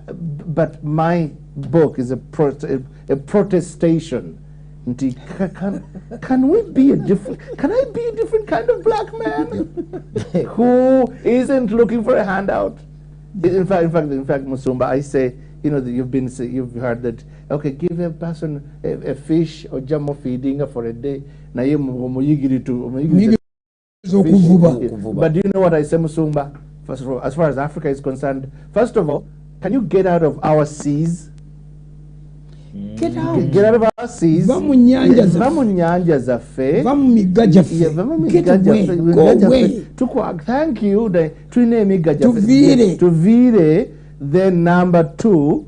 But my book is a protestation. Can we be a different? Can I be a different kind of black man who isn't looking for a handout? In fact, Musumba, I say, you've heard that. Okay, give a person a fish or jamo feeding for a day. But do you know what I say, Musumba? First of all, as far as Africa is concerned, first of all, can you get out of our seas? Get out. Get out of our seas. Get away. Go away. Thank you. Tuvire. Then number 2,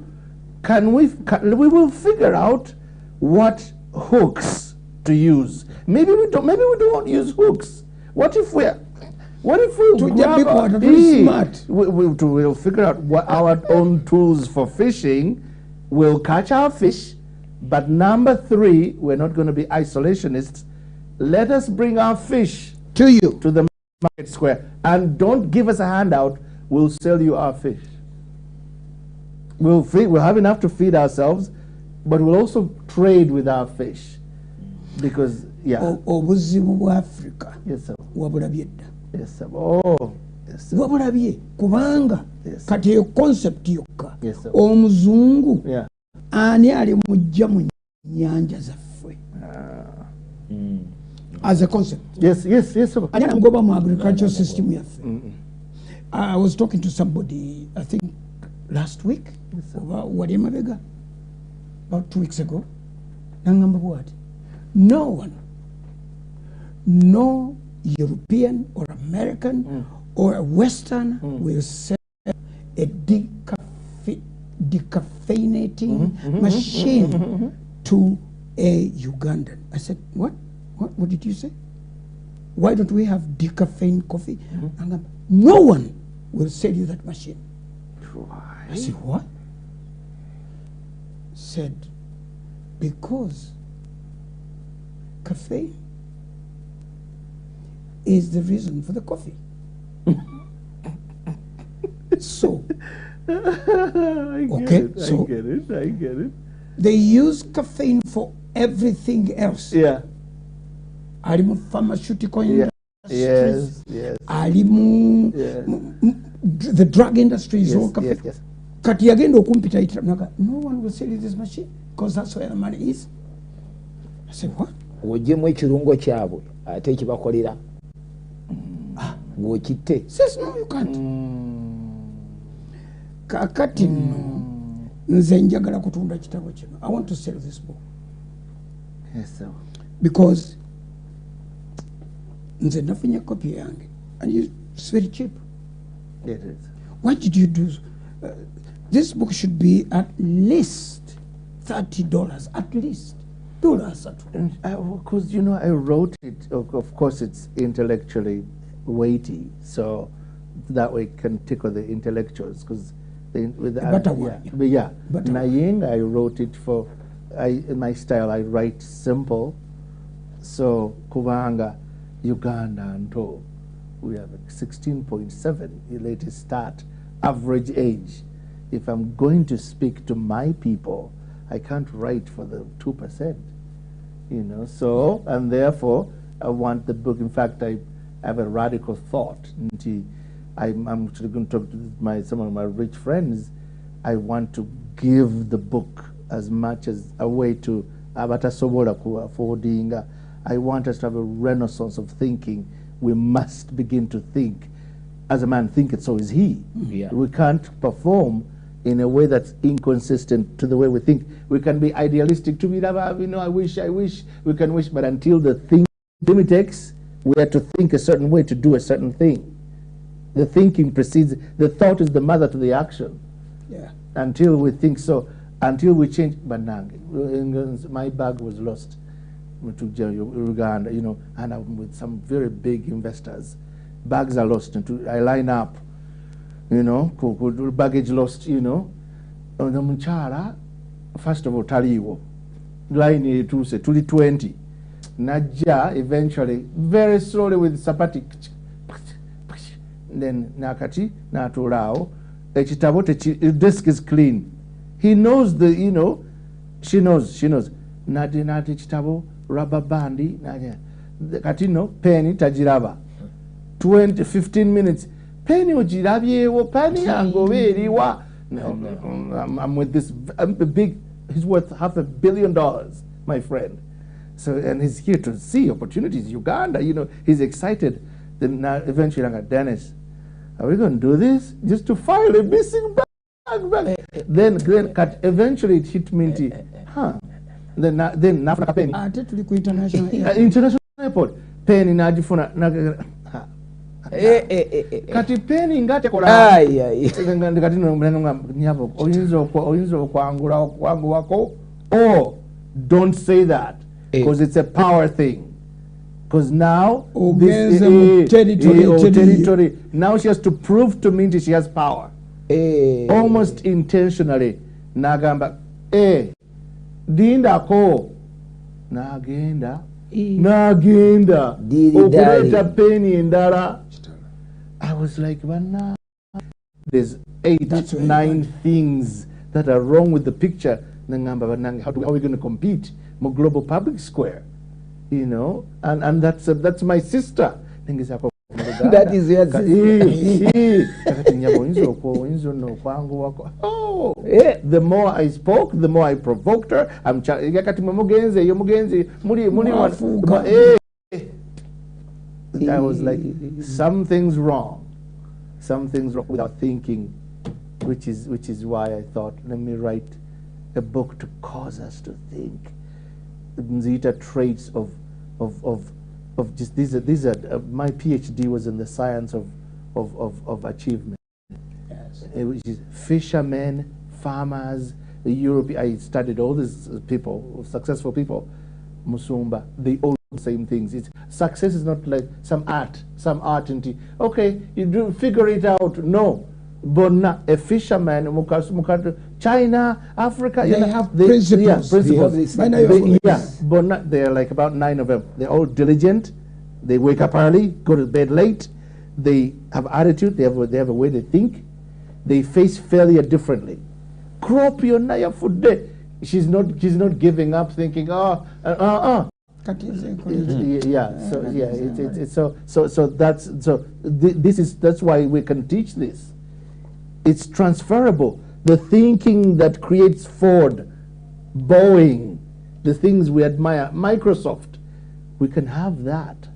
we will figure out what hooks to use. Maybe we don't use hooks. What if we'll figure out what our own tools for fishing. We'll catch our fish. But number 3, we're not going to be isolationists. Let us bring our fish to you, to the market square, and don't give us a handout. We'll sell you our fish. We'll have enough to feed ourselves, but we'll also trade with our fish. Because, yeah. Obuzibu bwa Africa. Yes, sir. Wabulabye dda. Yes, sir. Oh, yes, sir. Wabulabye kubanga kati eyo concept yokka. Yes, sir. Omuzungu. Yeah. Ani ali mujja mu nyanja zaffe. As a concept. Yes, sir. Ani amugoba mu agricultural system yaffe. I was talking to somebody, I think, last week. Yes, About 2 weeks ago. Nangamba what? No one, no European or American or a Western will sell a decaffeinating machine to a Ugandan. I said, what? What did you say? Why don't we have decaffeine coffee? No one will sell you that machine. Why? I said, what? Said, because caffeine is the reason for the coffee. So, I get it. They use caffeine for everything else. Yeah. Alimu pharmaceutical industries. Yes. Alimu the drug industry is all caffeine. Yes. Kati yagenda okumpita itira naga, no one will sell you this machine because that's where the money is. I said, what? Ojjemu ekirungo kyabwe ate ekibakolera ng'okitte. Says, no, you can't. Kakati no nze njagala kutunda kitabo kino. I want to sell this book. Yes, sir. Because nze nafunye copy yange and it's very cheap. It is. Why did you do this book should be at least $30, at least. Because, you know, I wrote it, of course it's intellectually weighty, so that way it can tickle the intellectuals, because Naying, I wrote it for, in my style, I write simple, so Kubanga, Uganda, and all, we have 16.7, the latest stat, average age. If I'm going to speak to my people, I can't write for the 2%, you know, so, and therefore, I want the book, in fact, I have a radical thought. I'm actually going to talk to some of my rich friends. I want to give the book as much as a way to affording. I want us to have a renaissance of thinking. We must begin to think. As a man thinketh, so is he. Yeah. We can't perform in a way that's inconsistent to the way we think. We can be idealistic to be, you know, I wish, we can wish, but until the thing takes, we have to think a certain way to do a certain thing. The thinking precedes, the thought is the mother to the action. Yeah. Until we think so, until we change. Banang, my bag was lost to Uganda, you know, and I'm with some very big investors. Bags are lost, and I line up, you know, baggage lost, you know. First of all, taliwo. Line to say, 20. Naja, eventually, very slowly with sapatic. Then nakati naturao ekitabo the desk is clean. He knows the, you know, she knows nati kitabo rubber bandi kati no penny tajiraba 15 minutes penny ojirabyewo penny angoberiwa. I'm with this big, he's worth $500 million, my friend. So, and he's here to see opportunities. Uganda, you know, he's excited. Then now eventually I'm like, Dennis, are we going to do this just to file a missing bag? Then eventually it hit me, then Africa penny. International airport penny najifuna kati penny ngate kola kati nyabo oyinzo kwangula kwangu wako. Oh, don't say that, because it's a power thing. Because now, territory. Now she has to prove to me that she has power. Almost intentionally. Nagamba, dinda ko. Nagenda. Okuleta penny indala. I was like, nah. There's 8, 9 things that are wrong with the picture. How are we going to compete? More global public square. You know, and that's my sister. That is your sister. Oh, the more I spoke, the more I provoked her. I was like, something's wrong without thinking, which is why I thought, let me write a book to cause us to think. These are traits of just these are my PhD was in the science of achievement. Yes. Which is fishermen, farmers, I studied all these people, successful people, Musumba, they all do the same things. Success is not like some art into, okay, you do figure it out. No. But a fisherman, China, Africa, they have principles. But they're like about 9 of them. They're all diligent. They wake up early, go to bed late. They have attitude. They have a way they think. They face failure differently. Crop your naya food day. She's not giving up, thinking, that's why we can teach this. It's transferable. The thinking that creates Ford, Boeing, the things we admire, Microsoft, we can have that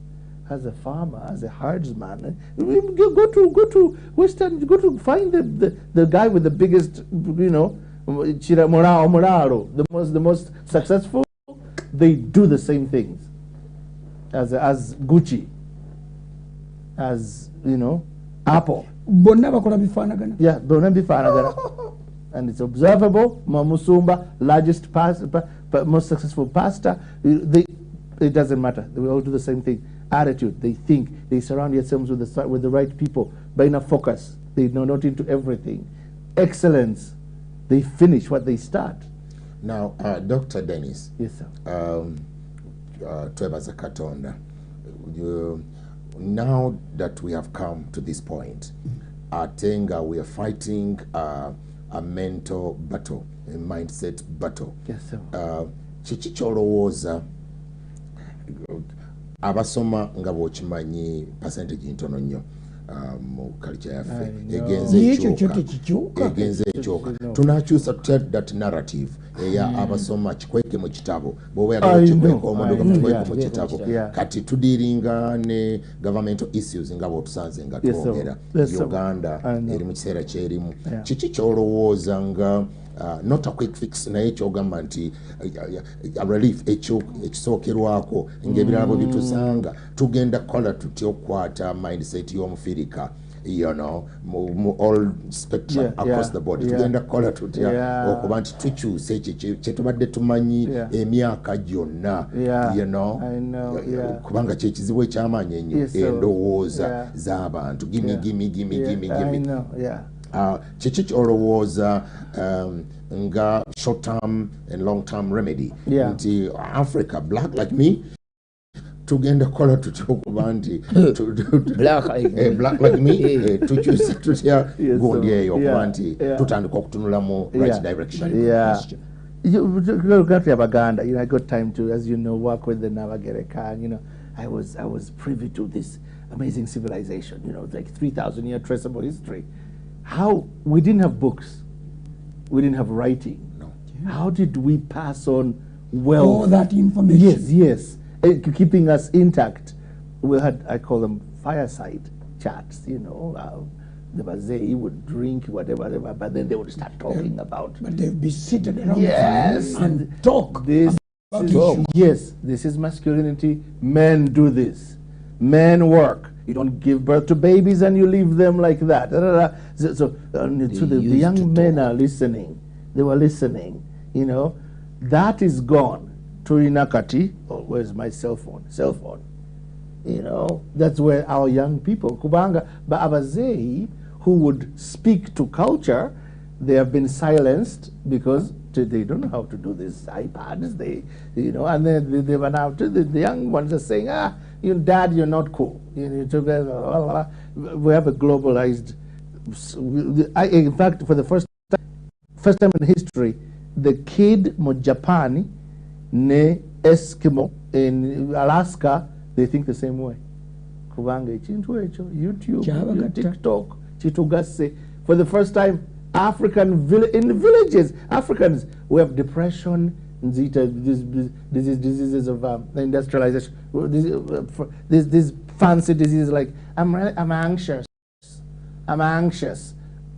as a farmer, as a herdsman. Go to Western, go to find the guy with the biggest, you know, the most successful. They do the same things as Gucci, as, you know, Apple. Bonna bakola bifanagana. Yeah, bonna bifanagana. and it's observable. Mamusumba, largest pastor, most successful pastor, it doesn't matter. They all do the same thing. Attitude, they think, they surround themselves with the right people, by enough focus. They know not into everything. Excellence, they finish what they start. Now, Dr. Dennis. Yes, sir. Twebaza Katonda. Now that we have come to this point, I think we are fighting a mental battle, a mindset battle. Yes, sir. Kiki kyolowooza abasoma nga bw'okimanyi percentage ntono nnyo mu culture yaffe egenze ekyuka tunakyusa that narrative eya abasoma kikweke mu kitabo bw'oba yagala kikweke omuduga kikweke mu kitabo kati tudiringa ne governmental issues nga bw'otusanze nga twogera Uganda eri mu kiseera kyerimu kiki kyolowooza nga not a quick fix naye kyogamba nti a relief ekisookerwako ng'ebirala bwe bitusanga tugenda kukola tutya okukwata mindset y'omufirika mu all spectrum across the board tugenda kukola tutya okuba nti tukyuse ekyo kyetubadde tumanyi emyaka gyonna kubanga kyekizibu ekyamaanyi ennyo endowooza z'abantu gimi kiki kyolowooza nga short term and long term remedy nti Africa black like me tugenda kukola tutya okuba nti black like me tukyuse tutya gundi eyo okuba nti tutandika okutunula mu right direction. You got to Abaganda. I got time to, as you know, work with the Navagereka. I was privy to this amazing civilization. Like 3,000-year traceable history. How we didn't have books, we didn't have writing. No. How did we pass on wealth? All that information. Yes, keeping us intact. We had, I call them fireside chats. The Bazei would drink whatever, but then they would start talking about. But they'd be seated around the fire and talk. Yes, this is masculinity. Men do this. Men work. You don't give birth to babies and you leave them like that. So the young men are listening. They were listening. That is gone. Turinakati, where's my cell phone? Cell phone. That's where our young people, Kubanga, but Abazei, who would speak to culture, they have been silenced because they don't know how to do this. iPads, and then they went out. The young ones are saying, Dad, you're not cool. We have a globalized. In fact, for the first time in history, the kid mo Japani, ne Eskimo in Alaska, they think the same way. Kubanga YouTube, TikTok, Chitugase. For the first time, in the villages, Africans, we have depression, diseases of industrialization, these fancy diseases like I'm anxious, a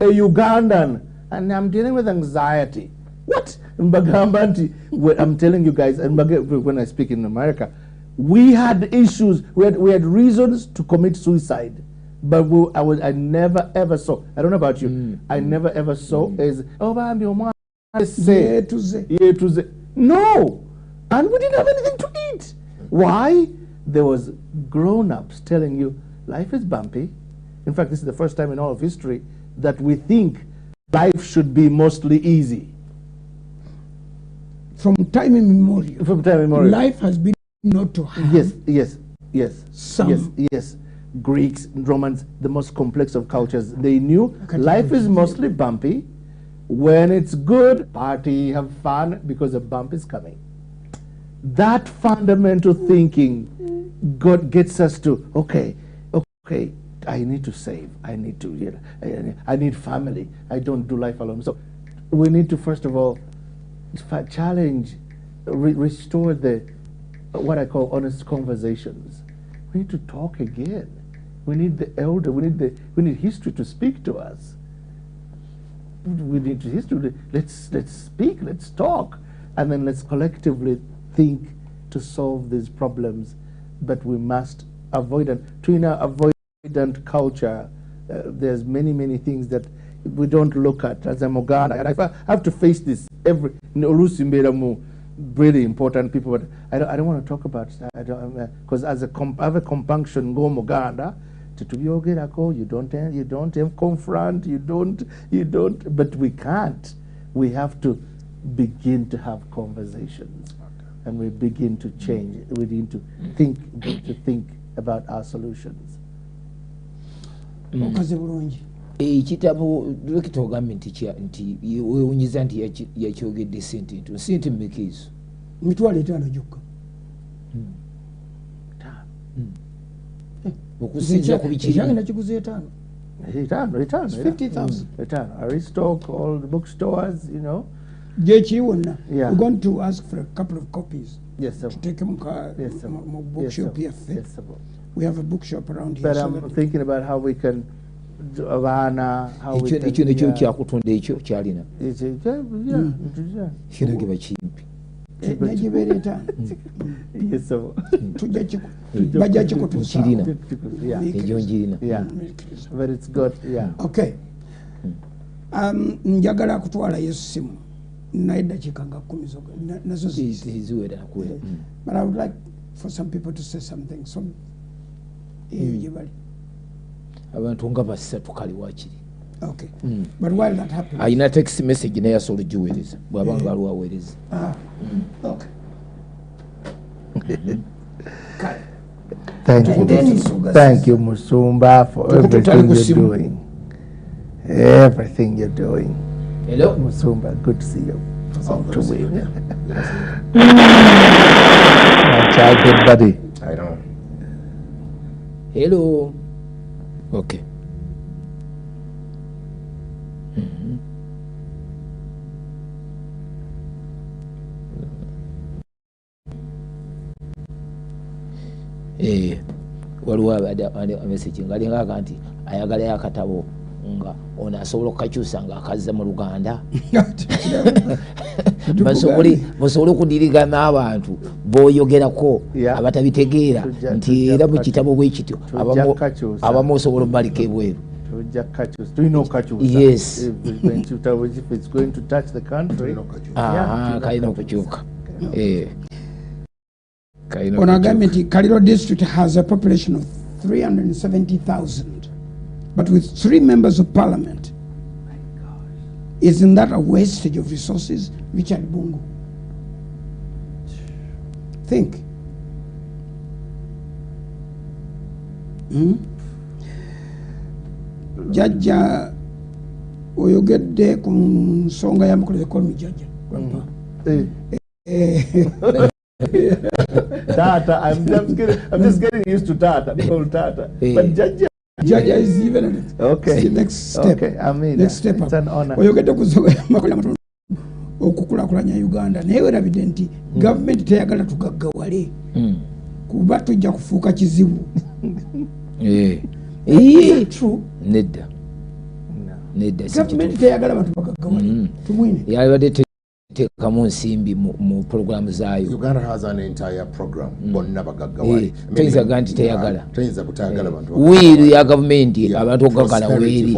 Ugandan, and I'm dealing with anxiety. What? I'm telling you guys, and when I speak in America, we had issues, we had reasons to commit suicide. But I never ever saw, I don't know about you, I never ever saw as, say, no. And we didn't have anything to eat. Why? There was grown-ups telling you, life is bumpy. In fact, this is the first time in all of history that we think life should be mostly easy. From time immemorial. Life has been not to have. Yes. Some. Yes. Greeks, Romans, the most complex of cultures, they knew life is mostly bumpy. When it's good, party, have fun, because a bump is coming. That fundamental thinking gets us to, okay, I need to save, I need family, I don't do life alone. So we need to, first of all, challenge, restore what I call honest conversations. We need to talk again. We need the elder. We need history to speak to us. We need history. Let's speak. Let's talk, and then let's collectively think to solve these problems. But we must avoid avoidant culture. There's many things that we don't look at as a Uganda. And I have to face this every really important people, but I don't want to talk about that because as I have a compunction go Uganda you don't confront, you don't, but we can't. We have to begin to have conversations, and we begin to change. We need to think about our solutions. Ekitabo Dokita ogambye nti weewunyiza nti yakyogedde sente mmekeezo mitwalo 5 gyokka okusinza ku bikiri nakiguze 5 50,000. Aristoc, all the bookstores, We're going to ask for a couple of copies. Yes, sir. To take them bookshop here. Yes, sir. We have a bookshop around here. But I'm thinking about how we can Havana, how we can... Ekyo kyakutunda ekyo kyalina. Kino kiba kimpi. Nagibeera 5. Yes, sir. Bajja kikutuusa. Kirina. Egyo njirina. Yeah. But it's got, yeah. Okay. Njagala kutwala Yesu naye dakiika nga 10 nazo ziwera kuwera. But I would like for some people to say something. So eyo gye bali. Abantu nga basatu kali wakiri. Okay. But while that happens, ayina text message naye asobola ogiweereza bw'abanga aliwo aweereza. Okay. Thank you, Musumba, for everything you're doing. Everything you're doing. Hello, Musumba, good to see you. To win. Good buddy. I know. Hello. Okay. Waliwo amesagi ngalinga nti ayagalayo akatabo nga ono asobola okukakyusa nga akazza mu Luganda basobole okudirigana n'abantu boyogerako abatabitegeera nti era mu kitabo bwe kityo abamu osobola omumalika ebweru. Yes. If it's going to touch the country, kalina okukyuka. Onagambye Kaliro district has a population of 370,000, but with 3 members of parliament. Isn't that a wastage of resources? Richard Bungu. Think. Jajja oyogedde ku nsonga ya mukulu call me Jajja. Tata, I'm just getting used to Tata. Call Tata. But Jaja is even okay. Next step. Okay, I mean, next step it's an honor. Oyogedde ku nsonga ya mukulu okukulakulanya Uganda naye werabidde nti government teyagala tugaggawale kuba tujja kufuuka kizibu. True. Nedda. Government teyagala bantu bagaggawale. Tumwine. Yabadde tekamu nsimbi mu programu zaayo. Uganda has an entire program. Bonna bagaggawale. Teyinza gamba nti teyagala. Teyinza kutayagala bantu. Wiiru ya gavumenti abantu okugaggala weeri.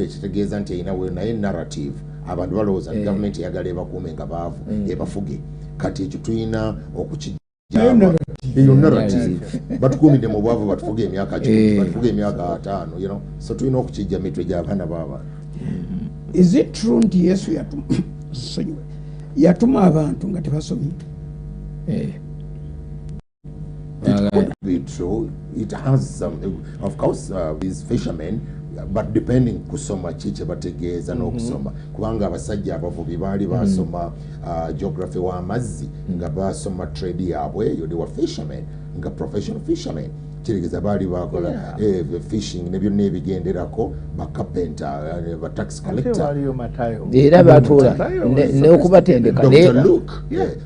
Kitegeeza nti erina naye narrative. Abantu balowooza nti gavumenti eyagala ebakuume nga baavu ebafuge. Kati ekyo tulina okukijja. Eyo narrative. Batukuumidde mu bwavu batufuge emyaka 10, batufuge emyaka 5, so tulina okukijja mitwe gy'abaana b'abantu. Is it true nti Yesu yatuma abantu nga tebasomye? It could be true. It has some, of course, these fishermen, but depending kusoma chiche bategeeza n'okusoma kubanga abasajja abavubi baali basoma geography w'amazzi nga basoma trade yaabwe eyo they were fishermen nga professional fishermen kitegeeza baali bakola fishing ne byonna ebigenderako bakapenta batax collector era batula n'okubatendeka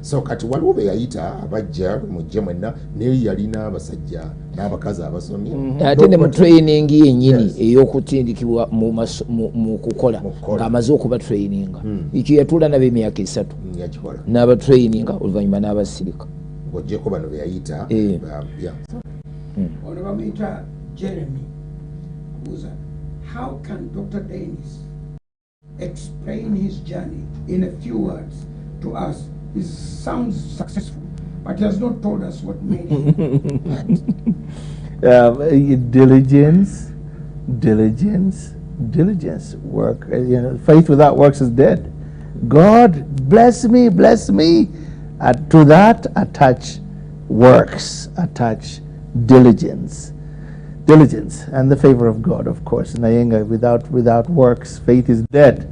so kati waliwo be yayita abajja mujje mwenna naye yalina abasajja n'abakazi abasomye ate ne mu training yennyini ey'okutindikibwa mu kukola ng'amaze okuba traininga ekyo yatula nabo emyaka 3 n'aba traininga oluvannyuma n'abasirika ng'oggyeko bano be yayita ono bamuyita Jeremy Buza. how can Dr. Dennis explain his journey in a few words to us? It sounds successful, but he has not told us what made it. Diligence, work. Faith without works is dead. God, bless me. To that attach works, attach diligence, and the favor of God, of course. Nayenga, without works, faith is dead.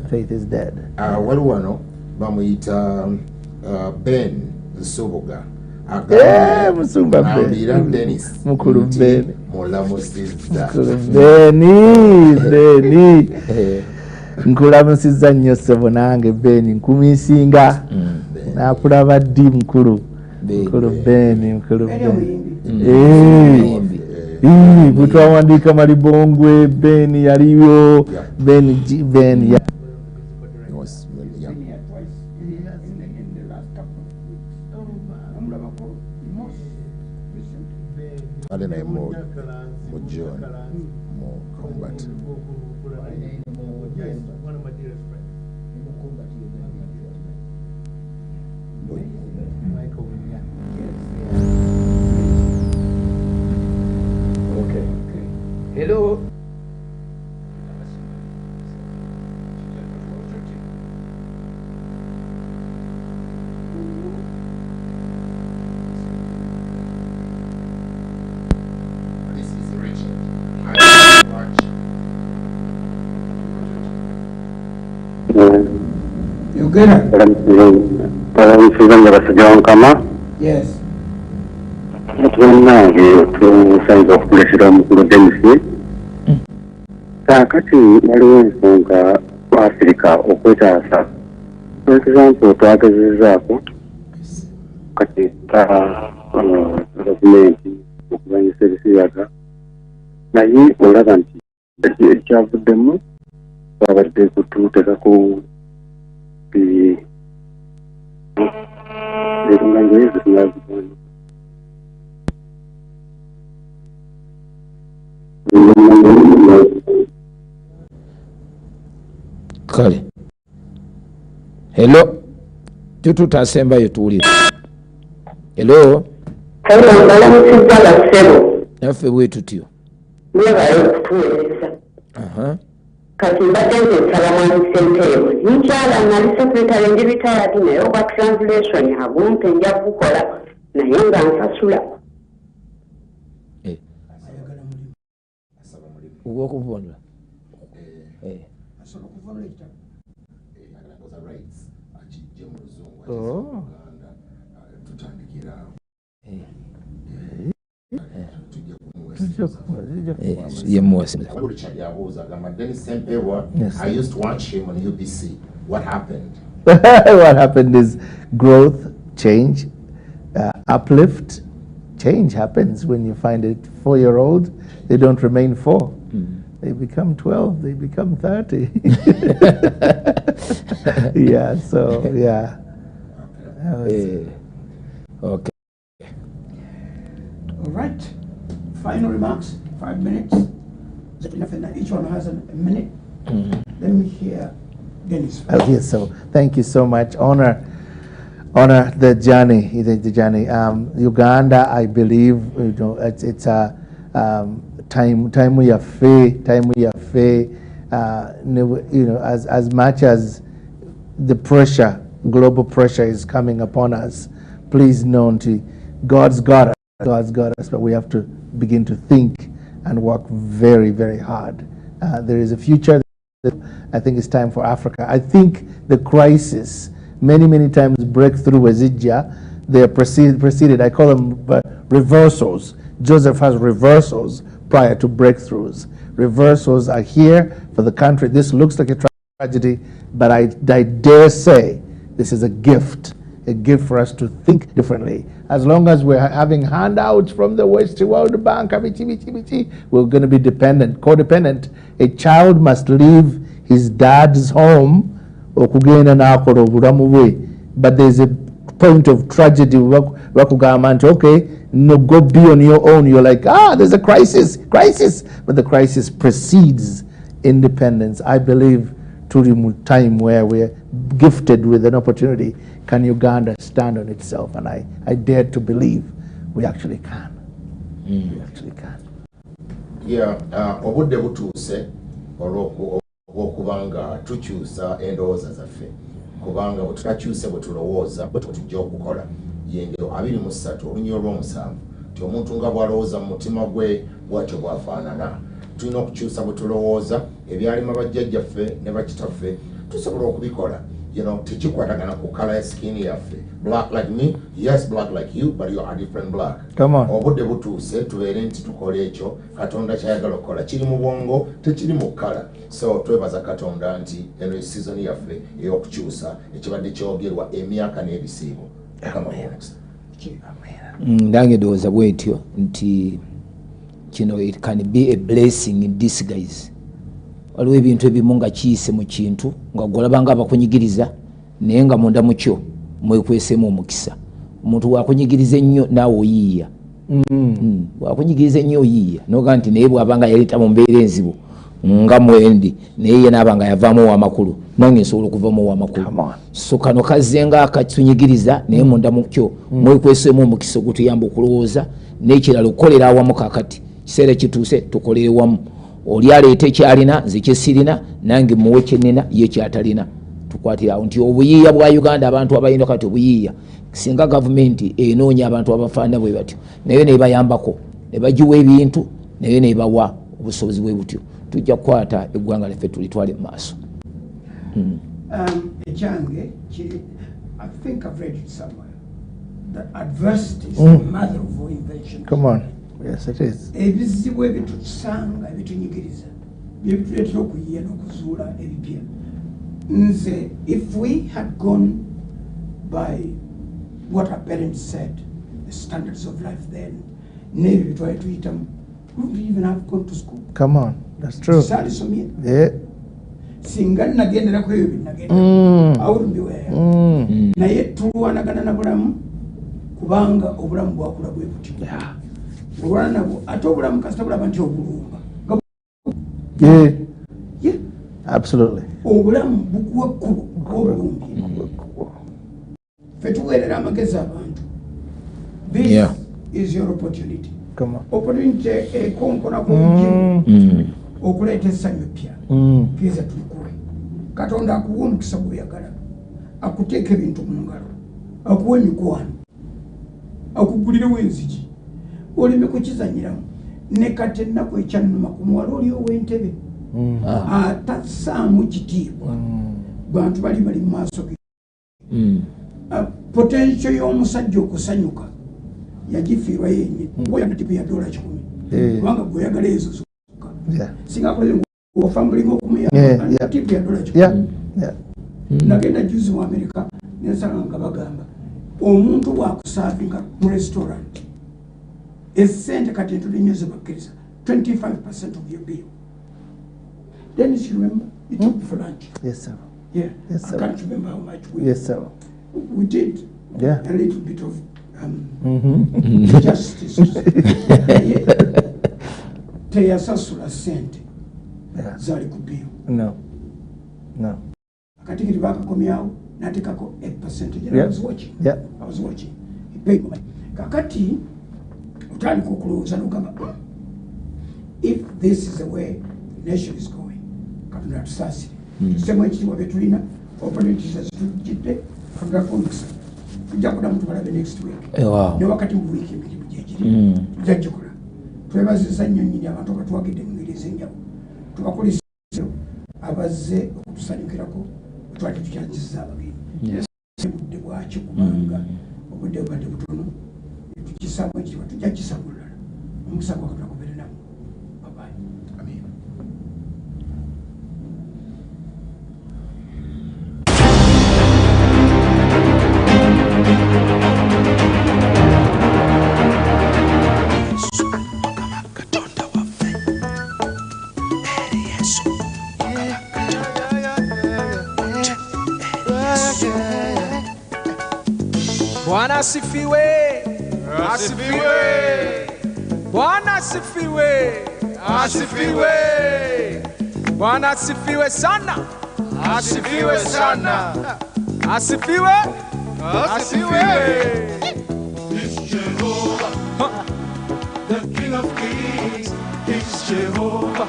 Faith is dead. Waliwano bamuyita Ben Nsubuga. Musumba Ben. Dennis. Mukulu Ben. Mulamusizza. Beni. Nkulamusizza nnyo ssebo nange Beni nkumisinga. Nakulaba ddi mukulu. Mukulu Beni. Butwawandika Malibongwe, Beni yaliyo, Beni ya. Ale na mo John mo combat. One of my dearest friends. Michael, Okay. Hello. Uganda. Yes. Tusanze okukulekera omukulu Dennis. Kaakati waliwo ensonga mu Africa okwetaasa. For example, twagezezzaako kati gavumenti okubanyisa ebisiyaga naye olaba nti ekyavuddemu twabadde kututeekako kale hello tututasembayo tuwulire hello naffe bwe tutyo kati mbadde nsaba mwanyi Senteewo nkyala nali sekretary ndi retired naye oba translation abumpe nja kukola naye nga nsasula ogwokuvunula I used to watch him on UBC. What happened? What happened is growth, change, uplift. Change happens when you find a 4-year-old. They don't remain 4. They become 12. They become 30. Yeah. So yeah. Okay. All right. Final remarks. 5 minutes. Each one has a minute. Let me hear Dennis. Yes. So thank you so much. Honor the journey. The journey. Uganda, I believe, it's a time we have faith. As much as the pressure, global pressure, is coming upon us, please know God's got us, but we have to begin to think and work very, very hard. There is a future. I think it's time for Africa. I think the crisis, many times breakthrough as they are preceded. I call them reversals. Joseph has reversals prior to breakthroughs. Reversals are here for the country. This looks like a tragedy, but I dare say this is a gift for us to think differently. As long as we're having handouts from the West World Bank, we're going to be codependent. A child must leave his dad's home, but there's a point of tragedy. Okay, no, go be on your own. You're like, there's a crisis. But the crisis precedes independence. I believe to time where we're gifted with an opportunity, can Uganda stand on itself? And I dare to believe we actually can. We actually can. Yeah, obudde butuuse olw'okubanga tukyusa endowooza zaffe, kubanga bwe tutakyuse bwe tulowooza bwe tujja okukola. Yengero 23 olunyiro lw'omusanvu nti omuntu nga bw'alowooza mu mutima gwe bw'atyo bw'afaanana. Tulina okukyusa bwe tulowooza, ebyalimu bajjajjaffe ne bakitaffe tusobola okubikola. You know, tekikwatagana ku color ya skin yaffe. Black like me, yes, black like you, but you are different black. Come on. Obudde butuuse tubeere nti tukola ekyo Katonda kyayagala okukola. Kiri mu bwongo, tekiri mu color. So twebaza Katonda nti eno season yaffe ey'okukyusa ekibadde kyogerwa emyaka n'ebisiibo. Ndange ndowooza bwetyo nti kino it can be a blessing in disguise. Waliwo ebintu ebimu nga kiyise mu kintu nga golabanga abakunyigiriza naye nga munda mu kyo mwekweseemu omukisa. Omuntu wakunyigiriza ennyo naawe oyiiya. Wakunyigiriza ennyo oyiiya noga nti naye bw'abanga yaleeta mu mbeera enzibu nga mwendi naye ye n'abanga yavaamu ow'amakulu nange nsobola okuvaamu ow'amakulu. So kano kazze nga akatunyigiriza naye munda mu kyo mwekweseemu omukisa ogutuyamba okulowooza n'ekirala okukolera awamu kakati. Kiseera kituuse tukolere wamu. Oli aleeta ekyalina nze kyesirina nange muwe kyenina ye kyatalina. Tukwatira awo nti obuyiiya bwa Uganda abantu abayinza kati obuyiiya singa gavumenti enoonya abantu abafaana bwe batyo naye nebayambako ne bagiwa ebintu naye nebawa obusobozi bwe butyo tujja kukwata eggwanga lyaffe tulitwale mu maaso. Ekyange kiri, I think I've read it somewhere, that adversity is the mother of all invention. Come on. Yes, it is. Ebizibu ebitusanga ebitunyigiriza byebituleetera okuyiiya n'okuzuula ebipya. Nze, if we had gone by what our parents said, the standards of life then, n'ebyo bye twali tuyitamu, we wouldn't even have gone to school. Come on, that's true. Saalisomye. Yeah. Singa nagenderako ebyo bye nagendera, I wouldn't be where I am. Naye tulwanagana na bulamu kubanga obulamu bwakula bwe butyo. Olwana nabwo ate obulamu kasita bulaba nti obulumba. Yeah. Absolutely. Obulamu bukuwa ekkubo obulumbi. Ffe tuweerera amagezi abantu. This is your opportunity. Come on. Opportunity ekonkona kubugimu okuleeta essanyu ppya. Kiza tulikuwe. Katonda akuwa omukisa gw'oyagala. Akuteeka ebintu mu ngalo. Akuwa emikwano. Akugulirewo enzigi. Oleme kukizanyiramu ne kati ennaku ekyannuma ku muwala oli ow'entebe atassaamu kitiibwa bantu bali mu maaso ge. Potential y'omusajja okusanyuka yagifiirwa yennyini oyagala tipu ya $100 kubanga gw'oyagala ezo zokka singa akoze ofambulinga okumuyamba tipu ya $100. Nagenda juzi mu Amerika nensanga nga bagamba omuntu bw'akusaavinga mu restaurant essente kati entulinyo ze bakkiriza 25% of your bill. Dennis, you remember? You took me for lunch. Yes, sir. Yeah. Yes, sir. I can't remember how much we. Yes, sir. We did. Yeah. A little bit of justice. Teyasasula sente zali ku bill. No. Kati kiri bakakomyawo natekako a percentage. Yeah. I was watching. Yeah. I was watching. He paid money. Kakati utandika okulowooza n'ogamba if this is the way the nation is going, Katonda tusaasire. Tusemu ekitiibwa bye tulina, opportunities ezitujjidde, Katonda omukisa. Tujja kuddamu tubalabe next week. Ne wakati mu wiiki emirimu gyegiri. Tujja gikola. Twebazizza nnyo nnyini abantu abatuwagidde mu ngeri ez'enjawulo. Tubakulisa abazze okutusanyukirako twali tukyagizza abagenyi. Obudde bwakyo kubanga obudde bubadde butono. Tukisaamu ekitiibwa tujja kukisaamu olulala. Omukisa gwa Katonda gubeere nammwe. Bye-bye. Amen. Bwana asifiwe. asifiwe. Bwana asifiwe. Asifiwe. Bwana asifiwe sana. Asifiwe sana. Asifiwe. Asifiwe. It's Jehovah, the King of Kings. It's Jehovah,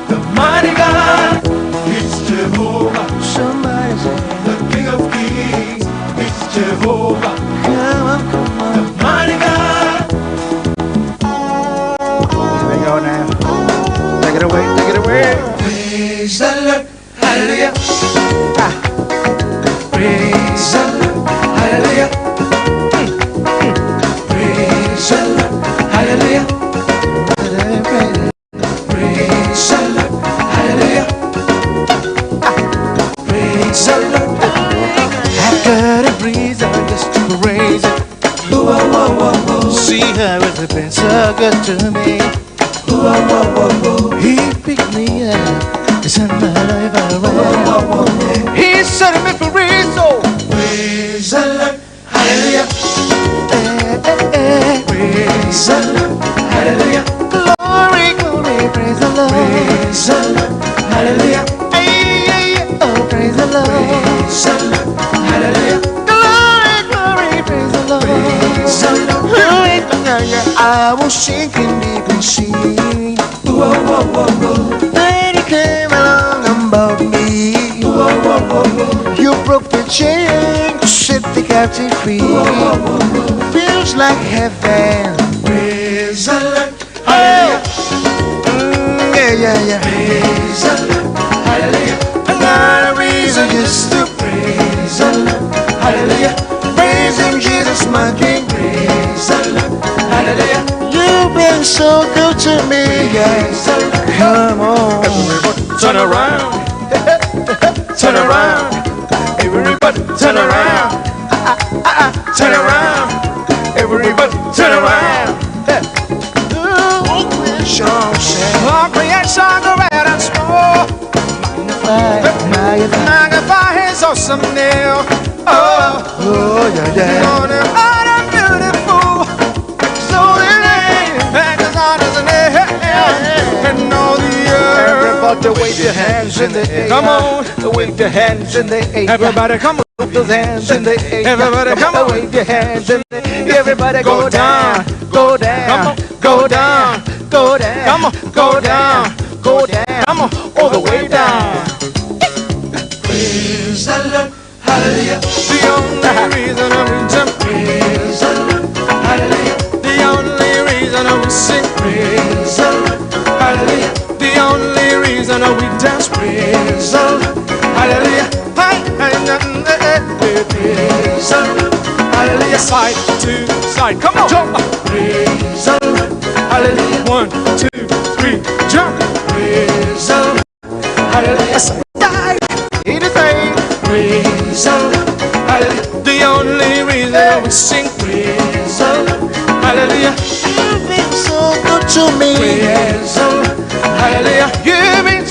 the mighty God. It's Jehovah, Somebody say, the King of Kings. It's Jehovah, the mighty God. here we go now. Take it away, take it away. Praise the Lord, hallelujah. Praise the Lord, hallelujah. Praise the Lord, hallelujah. Praise the Lord, hallelujah. Praise the Lord. I've got a reason just to praise it. Whoa, whoa, whoa, whoa. See how it's been so good to me. Whoa, whoa, whoa, whoa. He picked me up, he turned my life Whoa, around. whoa, whoa. He set me free, so Praise the Lord, hallelujah. Praise the Lord, hallelujah. glory, glory, praise the Lord. Praise the Lord, hallelujah. Oh, praise the Lord. Praise the Lord, hallelujah. Glory, glory, praise the Lord. Praise the Lord. I was sinking deep in sin. Whoa, whoa, whoa, whoa. Then you came along and bought me. Whoa, whoa, whoa, whoa. You broke the chain to set the captive free. Whoa, whoa, whoa, whoa. Feels like heaven. Praise the Lord, hallelujah. Yeah. Praise the Lord, hallelujah. Another reason just to Praise the Lord, hallelujah. praise Him, Jesus, my King. Praise the Lord, hallelujah. You've been so good to me, yeah. Praise the Lord. Come on, everybody, turn around, turn around, everybody, turn around, turn around, everybody, turn around. All creation, great and small, magnify His awesome name. Oh, yeah. On and beautiful, so the name, and His honor's name, and all the earth. Everybody wave your hands in the air. Come on, wave your hands in the air. Everybody, come on, wave those hands in the air. Everybody, come on, wave your hands in the air. Everybody, go down, go down, come on, go down, go down, come on, go down, go down, come on, all the way down. Praise the Lord, hallelujah. The only reason I'm in Praise the Lord, hallelujah. the only reason I will sing, Praise the Lord, hallelujah. the only reason I will dance, Praise the Lord, hallelujah. Praise the Lord, hallelujah. Side to side, come on, jump. Praise the Lord, hallelujah. 1, 2, 3, jump. Praise the Lord, hallelujah. Side, it is a Praise the Lord, hallelujah. the only reason I will sing, Praise the Lord, hallelujah. You've been so good to me, praise the Lord, hallelujah. you've been